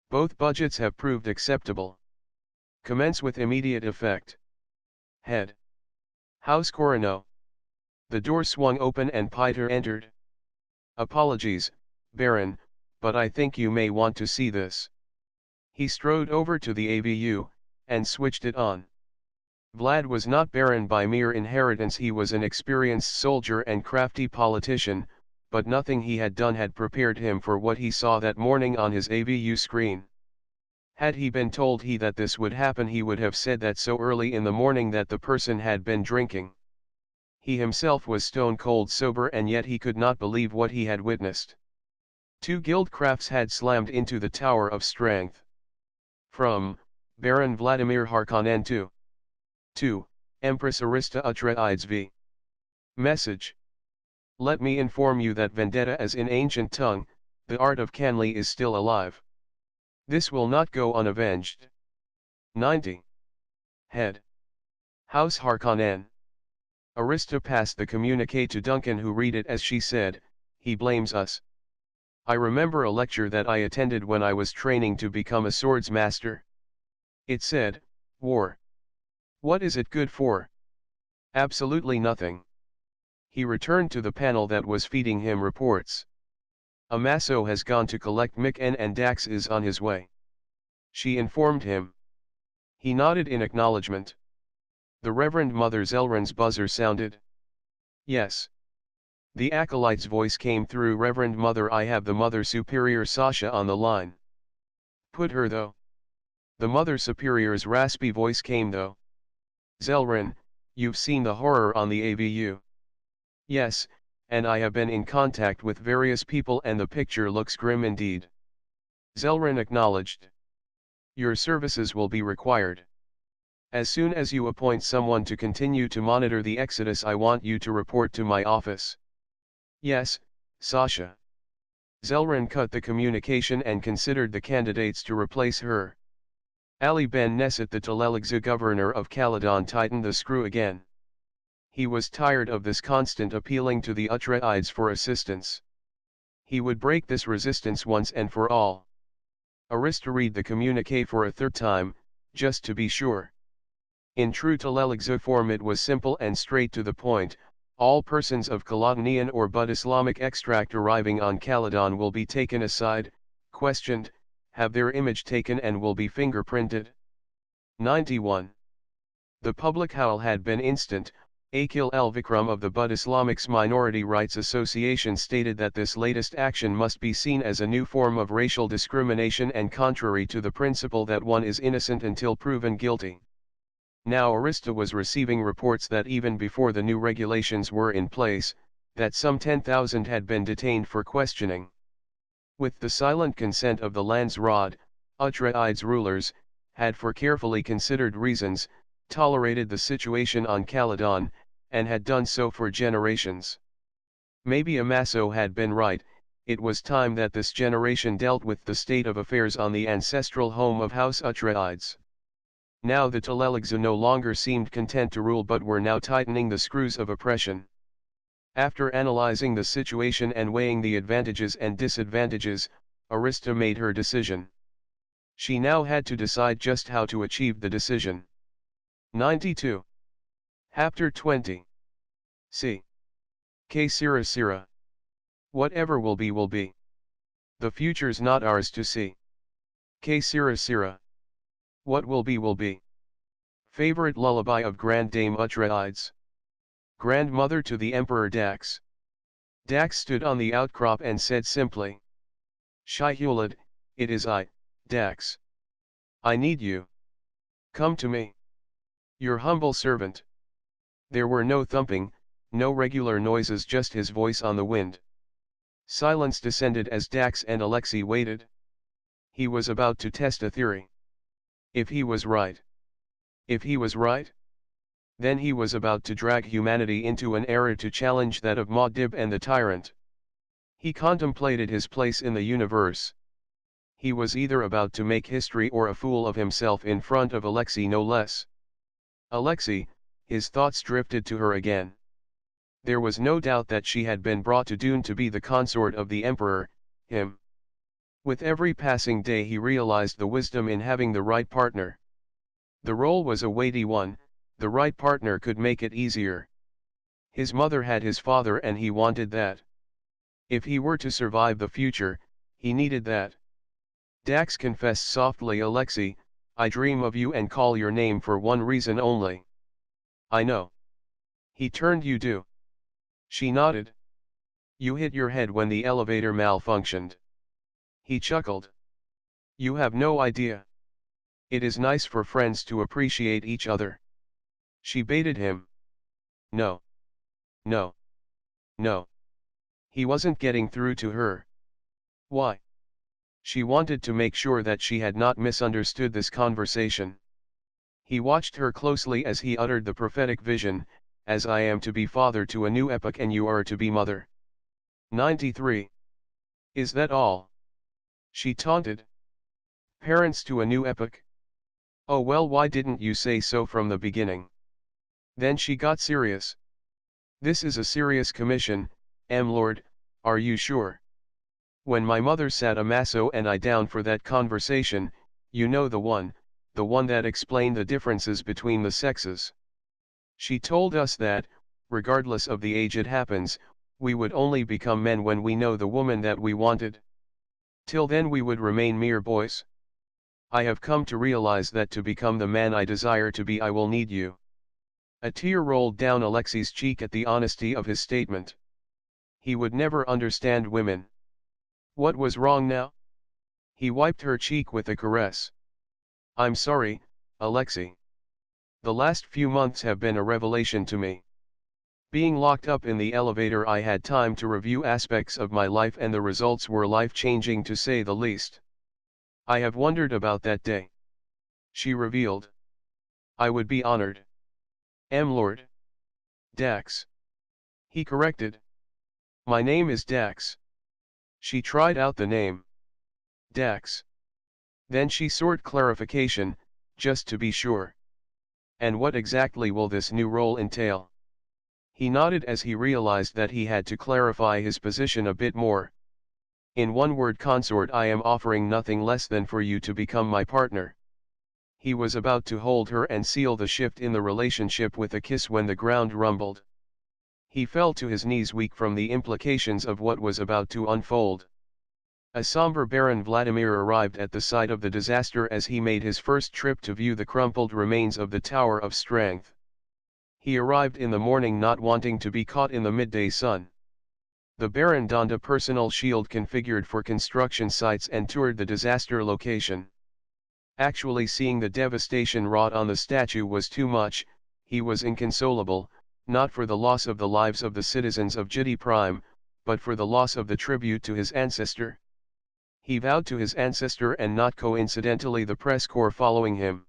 Both budgets have proved acceptable. Commence with immediate effect. Head. House Harkonnen. The door swung open and Peter entered. Apologies, Baron, but I think you may want to see this. He strode over to the AVU, and switched it on. Vlad was not Baron by mere inheritance, he was an experienced soldier and crafty politician, but nothing he had done had prepared him for what he saw that morning on his AVU screen. Had he been told that this would happen, he would have said that so early in the morning that the person had been drinking. He himself was stone cold sober, and yet he could not believe what he had witnessed. 2 guild crafts had slammed into the Tower of Strength. From Baron Vladimir Harkonnen to Empress Arista Atreides v. Message. Let me inform you that vendetta, as in ancient tongue, the art of Canly, is still alive. This will not go unavenged. 90. Head. House Harkonnen. Arista passed the communique to Duncan, who read it as she said, he blames us. I remember a lecture that I attended when I was training to become a swords master. It said, war. What is it good for? Absolutely nothing. He returned to the panel that was feeding him reports. Amaso has gone to collect Mick and Dax is on his way. She informed him. He nodded in acknowledgement. The Reverend Mother Zelrun's buzzer sounded. Yes. The acolyte's voice came through. Reverend Mother, I have the Mother Superior Sasha on the line. Put her though. The Mother Superior's raspy voice came though. Zelrin, you've seen the horror on the AVU. Yes, and I have been in contact with various people and the picture looks grim indeed. Zelrin acknowledged. Your services will be required. As soon as you appoint someone to continue to monitor the Exodus, I want you to report to my office. Yes, Sasha. Zelrin cut the communication and considered the candidates to replace her. Ali Ben Nesset, the Tleligza governor of Caledon, tightened the screw again. He was tired of this constant appealing to the Atreides for assistance. He would break this resistance once and for all. Arista read the communique for a third time, just to be sure. In true Tleligza form it was simple and straight to the point. All persons of Caledonian or but Islamic extract arriving on Caledon will be taken aside, questioned, have their image taken and will be fingerprinted. 91. The public howl had been instant. Akil El-Vikram of the Bud Islamics Minority Rights Association stated that this latest action must be seen as a new form of racial discrimination and contrary to the principle that one is innocent until proven guilty. Now Arista was receiving reports that even before the new regulations were in place, that some 10,000 had been detained for questioning. With the silent consent of the Landsraad, Atreides rulers, had for carefully considered reasons, tolerated the situation on Caledon, and had done so for generations. Maybe Amaso had been right, it was time that this generation dealt with the state of affairs on the ancestral home of House Atreides. Now the Tleligza no longer seemed content to rule but were now tightening the screws of oppression. After analyzing the situation and weighing the advantages and disadvantages, Arista made her decision. She now had to decide just how to achieve the decision. 92. Chapter 20. C. K. Sira Sira. Whatever will be will be. The future's not ours to see. K. Sira Sira. What will be will be. Favorite lullaby of Grand Dame Atreides. Grandmother to the Emperor Dax. Dax stood on the outcrop and said simply. Shihulad, it is I, Dax. I need you. Come to me. Your humble servant. There were no thumping, no regular noises, just his voice on the wind. Silence descended as Dax and Alexei waited. He was about to test a theory. If he was right. If he was right? Then he was about to drag humanity into an era to challenge that of Muad'Dib and the tyrant. He contemplated his place in the universe. He was either about to make history or a fool of himself in front of Alexei, no less. Alexei, his thoughts drifted to her again. There was no doubt that she had been brought to Dune to be the consort of the Emperor, him. With every passing day he realized the wisdom in having the right partner. The role was a weighty one, the right partner could make it easier. His mother had his father and he wanted that. If he were to survive the future, he needed that. Dax confessed softly, Alexei, I dream of you and call your name for one reason only. I know. He turned, you do. She nodded. You hit your head when the elevator malfunctioned. He chuckled. You have no idea. It is nice for friends to appreciate each other. She baited him. No. No. No. He wasn't getting through to her. Why? She wanted to make sure that she had not misunderstood this conversation. He watched her closely as he uttered the prophetic vision, as I am to be father to a new epoch and you are to be mother. 93. Is that all? She taunted. Parents to a new epoch? Oh well, why didn't you say so from the beginning? Then she got serious. This is a serious commission, Lord, are you sure? When my mother sat Amaso and I down for that conversation, you know the one that explained the differences between the sexes. She told us that, regardless of the age it happens, we would only become men when we know the woman that we wanted. Till then we would remain mere boys. I have come to realize that to become the man I desire to be I will need you. A tear rolled down Alexei's cheek at the honesty of his statement. He would never understand women. What was wrong now? He wiped her cheek with a caress. I'm sorry, Alexei. The last few months have been a revelation to me. Being locked up in the elevator, I had time to review aspects of my life, and the results were life-changing to say the least. I have wondered about that day. She revealed. I would be honored. Lord. Dax. He corrected. My name is Dax. She tried out the name. Dax. Then she sought clarification, just to be sure. And what exactly will this new role entail? He nodded as he realized that he had to clarify his position a bit more. In one word, consort, I am offering nothing less than for you to become my partner. He was about to hold her and seal the shift in the relationship with a kiss when the ground rumbled. He fell to his knees, weak from the implications of what was about to unfold. A somber Baron Vladimir arrived at the site of the disaster as he made his first trip to view the crumpled remains of the Tower of Strength. He arrived in the morning, not wanting to be caught in the midday sun. The Baron donned a personal shield configured for construction sites and toured the disaster location. Actually seeing the devastation wrought on the statue was too much. He was inconsolable, not for the loss of the lives of the citizens of Jedi Prime, but for the loss of the tribute to his ancestor. He vowed to his ancestor, and not coincidentally the press corps following him.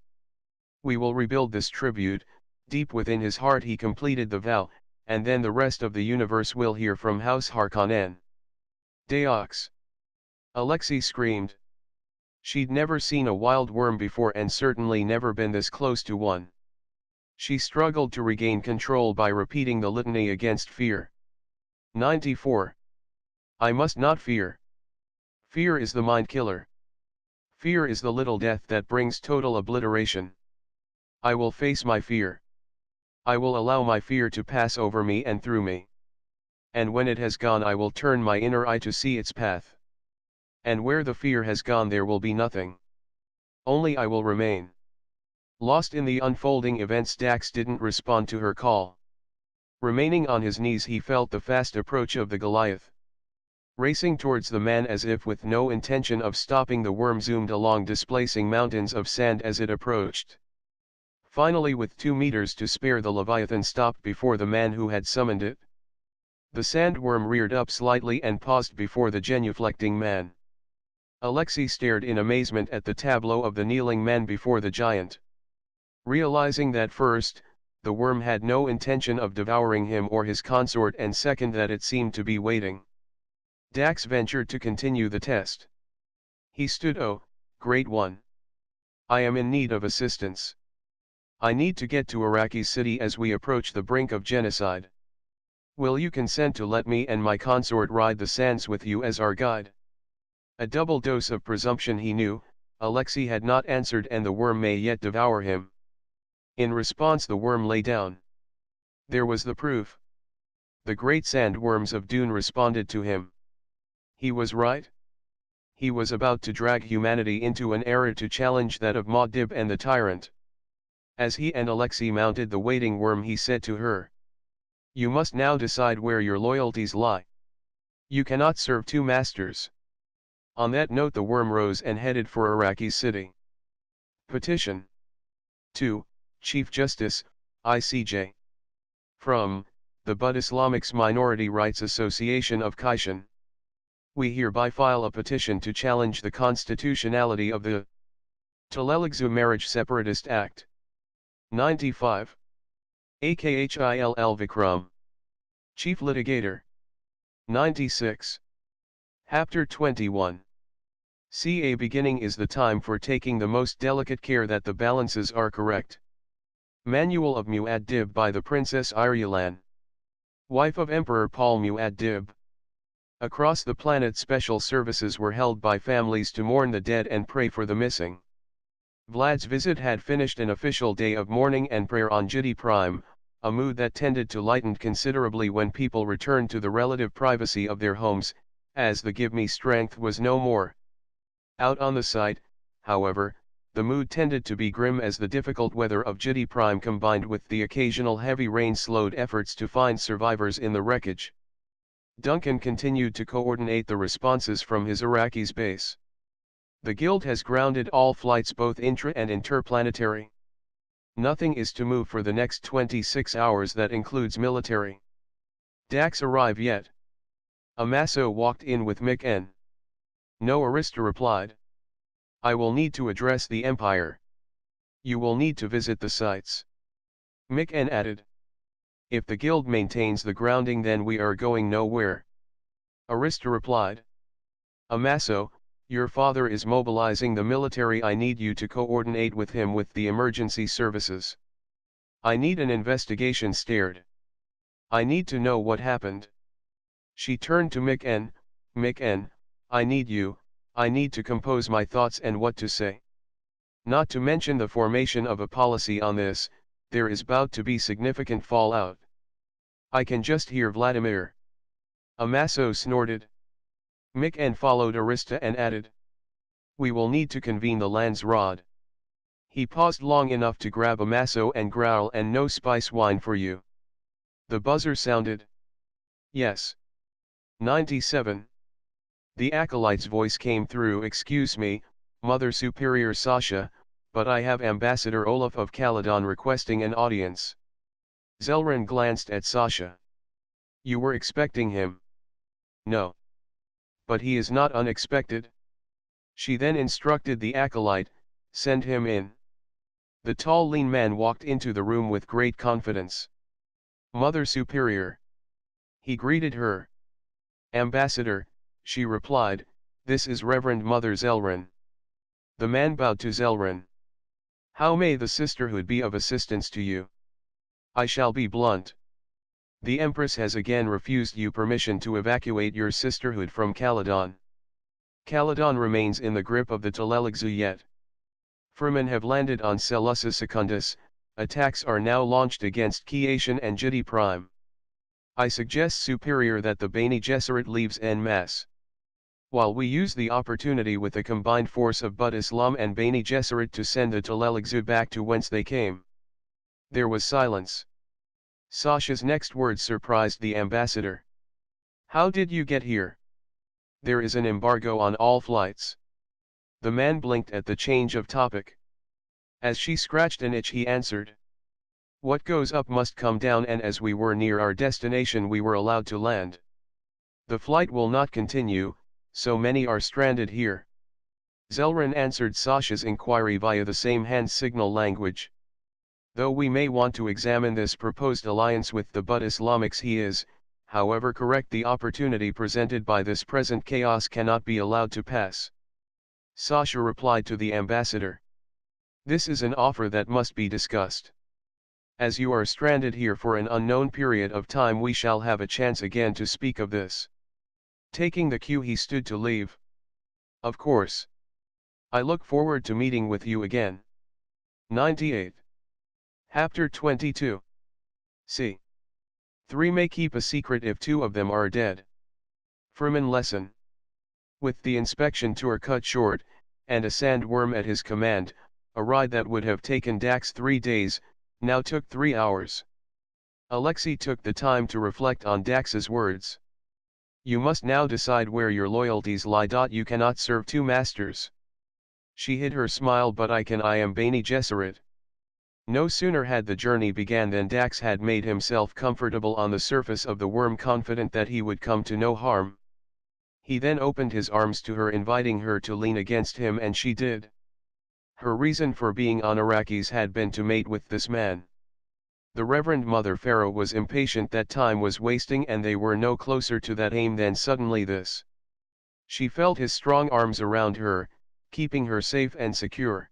We will rebuild this tribute. Deep within his heart he completed the vow, and then the rest of the universe will hear from House Harkonnen. Deox! Alexei screamed. She'd never seen a wild worm before, and certainly never been this close to one. She struggled to regain control by repeating the litany against fear. 94. I must not fear. Fear is the mind killer. Fear is the little death that brings total obliteration. I will face my fear. I will allow my fear to pass over me and through me. And when it has gone, I will turn my inner eye to see its path. And where the fear has gone, there will be nothing. Only I will remain. Lost in the unfolding events, Dax didn't respond to her call. Remaining on his knees, he felt the fast approach of the Goliath. Racing towards the man as if with no intention of stopping, the worm zoomed along, displacing mountains of sand as it approached. Finally, with 2 meters to spare, the Leviathan stopped before the man who had summoned it. The sandworm reared up slightly and paused before the genuflecting man. Alexei stared in amazement at the tableau of the kneeling man before the giant. Realizing that first, the worm had no intention of devouring him or his consort, and second, that it seemed to be waiting, Dax ventured to continue the test. He stood. Oh, Great One. I am in need of assistance. I need to get to Iraqi City as we approach the brink of genocide. Will you consent to let me and my consort ride the sands with you as our guide? A double dose of presumption. He knew Alexei had not answered, and the worm may yet devour him. In response, the worm lay down. There was the proof. The great sandworms of Dune responded to him. He was right. He was about to drag humanity into an era to challenge that of Muad'Dib and the tyrant. As he and Alexei mounted the waiting worm, he said to her, "You must now decide where your loyalties lie. You cannot serve 2 masters." On that note, the worm rose and headed for Iraqi City. Petition. 2. Chief Justice, ICJ. From, the Bud Islamics Minority Rights Association of Kaishan. We hereby file a petition to challenge the constitutionality of the Tlalelagzu Marriage Separatist Act. 95. Akhill Vikram. Chief Litigator. 96. Chapter 21. CA beginning is the time for taking the most delicate care that the balances are correct. Manual of Muad'Dib by the Princess Irulan, wife of Emperor Paul Muad'Dib. Across the planet, special services were held by families to mourn the dead and pray for the missing. Vlad's visit had finished an official day of mourning and prayer on Jedi Prime, a mood that tended to lighten considerably when people returned to the relative privacy of their homes, as the Give Me Strength was no more. Out on the site, however, the mood tended to be grim as the difficult weather of Jedi Prime combined with the occasional heavy rain slowed efforts to find survivors in the wreckage. Duncan continued to coordinate the responses from his Arrakis base. The Guild has grounded all flights both intra- and interplanetary. Nothing is to move for the next 26 hours, that includes military. Dax arrive yet? Amaso walked in with Mick-En. No, Arista replied. I will need to address the Empire. You will need to visit the sites. Mick-En added. If the Guild maintains the grounding, then we are going nowhere. Arista replied. Amaso, your father is mobilizing the military. I need you to coordinate with him with the emergency services. I need an investigation started. I need to know what happened. She turned to Mick-En. Mick-En, I need to compose my thoughts and what to say. Not to mention the formation of a policy on this, there is about to be significant fallout. I can just hear Vladimir. Amaso snorted. Mick-En followed Arista and added. We will need to convene the Land's Rod. He paused long enough to grab Amaso and growl, and no spice wine for you. The buzzer sounded. Yes. 97. The acolyte's voice came through. Excuse me, Mother Superior Sasha, but I have Ambassador Olaf of Caledon requesting an audience. Zelrun glanced at Sasha. You were expecting him? No. But he is not unexpected. She then instructed the acolyte, send him in. The tall lean man walked into the room with great confidence. Mother Superior. He greeted her. Ambassador, she replied, this is Reverend Mother Zelrun. The man bowed to Zelrun. How may the sisterhood be of assistance to you? I shall be blunt. The Empress has again refused you permission to evacuate your sisterhood from Caledon. Caledon remains in the grip of the Teleligzu yet. Fremen have landed on Seleucus Secundus. Attacks are now launched against Kiation and Jidi Prime. I suggest, Superior, that the Bene Gesserit leaves en masse. While we use the opportunity with the combined force of Bud Islam and Bene Gesserit to send the Teleligzu back to whence they came. There was silence. Sasha's next words surprised the ambassador. How did you get here? There is an embargo on all flights. The man blinked at the change of topic. As she scratched an itch, he answered. What goes up must come down, and as we were near our destination we were allowed to land. The flight will not continue, so many are stranded here. Zelrun answered Sasha's inquiry via the same hand signal language. Though we may want to examine this proposed alliance with the Bud Islamics, he is, however, correct. The opportunity presented by this present chaos cannot be allowed to pass. Sasha replied to the ambassador. This is an offer that must be discussed. As you are stranded here for an unknown period of time, we shall have a chance again to speak of this. Taking the cue, he stood to leave. Of course. I look forward to meeting with you again. 98. Chapter 22. C. 3 may keep a secret if 2 of them are dead. Fremen lesson. With the inspection tour cut short, and a sandworm at his command, a ride that would have taken Dax 3 days, now took 3 hours. Alexei took the time to reflect on Dax's words. You must now decide where your loyalties lie. You cannot serve 2 masters. She hid her smile. But I am Bene Gesserit. No sooner had the journey began than Dax had made himself comfortable on the surface of the worm, confident that he would come to no harm. He then opened his arms to her, inviting her to lean against him, and she did. Her reason for being on Arrakis had been to mate with this man. The Reverend Mother Pharaoh was impatient that time was wasting, and they were no closer to that aim than suddenly this. She felt his strong arms around her, keeping her safe and secure.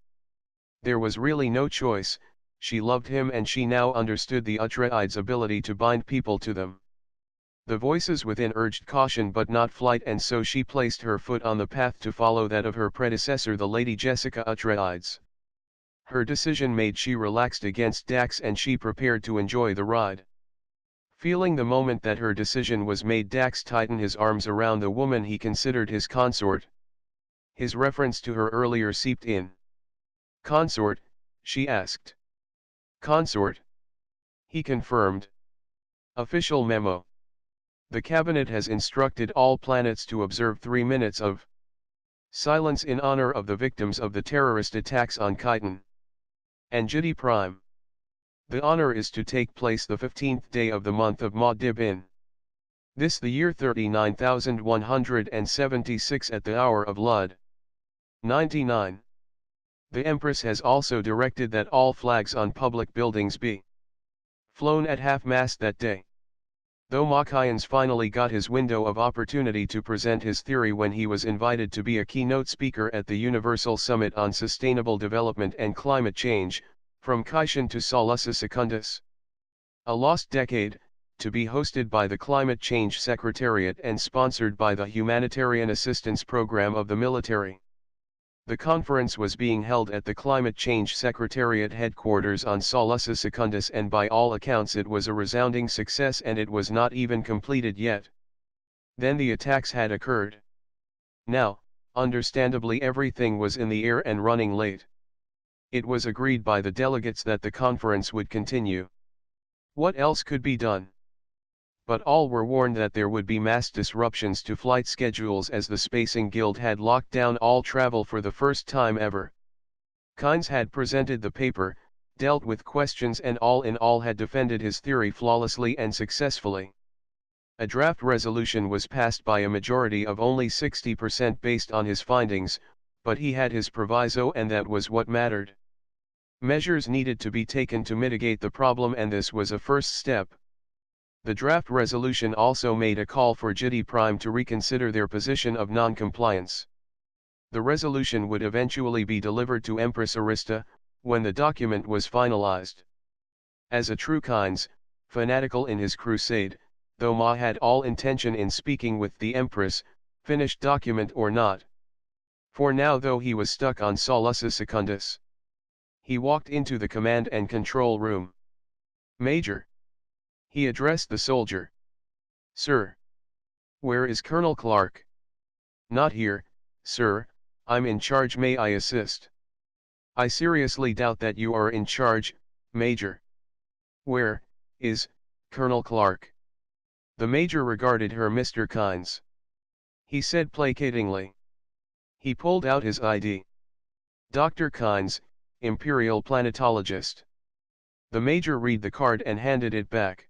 There was really no choice. She loved him, and she now understood the Atreides' ability to bind people to them. The voices within urged caution but not flight, and so she placed her foot on the path to follow that of her predecessor, the Lady Jessica Atreides. Her decision made, she relaxed against Dax and she prepared to enjoy the ride. Feeling the moment that her decision was made, Dax tightened his arms around the woman he considered his consort. His reference to her earlier seeped in. Consort, she asked. Consort. He confirmed. Official memo. The cabinet has instructed all planets to observe 3 minutes of silence in honor of the victims of the terrorist attacks on Khitan and Jidi Prime. The honor is to take place the 15th day of the month of Ma'dib this the year 39,176 at the hour of Lud. 99. The Empress has also directed that all flags on public buildings be flown at half-mast that day. Though Makayans finally got his window of opportunity to present his theory when he was invited to be a keynote speaker at the Universal Summit on Sustainable Development and Climate Change, from Caixin to Solusa Secundus. A Lost Decade, to be hosted by the Climate Change Secretariat and sponsored by the Humanitarian Assistance Program of the military. The conference was being held at the Climate Change Secretariat headquarters on Solusa Secundus, and by all accounts it was a resounding success, and it was not even completed yet. Then the attacks had occurred. Now, understandably, everything was in the air and running late. It was agreed by the delegates that the conference would continue. What else could be done? But all were warned that there would be mass disruptions to flight schedules, as the Spacing Guild had locked down all travel for the first time ever. Kynes had presented the paper, dealt with questions, and all in all had defended his theory flawlessly and successfully. A draft resolution was passed by a majority of only 60% based on his findings, but he had his proviso, and that was what mattered. Measures needed to be taken to mitigate the problem, and this was a first step. The draft resolution also made a call for Jidi Prime to reconsider their position of non-compliance. The resolution would eventually be delivered to Empress Arista, when the document was finalized. As a true Kynes, fanatical in his crusade, though Ma had all intention in speaking with the Empress, finished document or not. For now, though he was stuck on Solusa Secundus, he walked into the command and control room. "Major," he addressed the soldier. "Sir. Where is Colonel Clark?" "Not here, sir, I'm in charge. May I assist?" "I seriously doubt that you are in charge, Major." "Where is Colonel Clark?" The Major regarded her. "Mr. Kynes," he said placatingly. He pulled out his ID. "Dr. Kynes, Imperial Planetologist." The Major read the card and handed it back.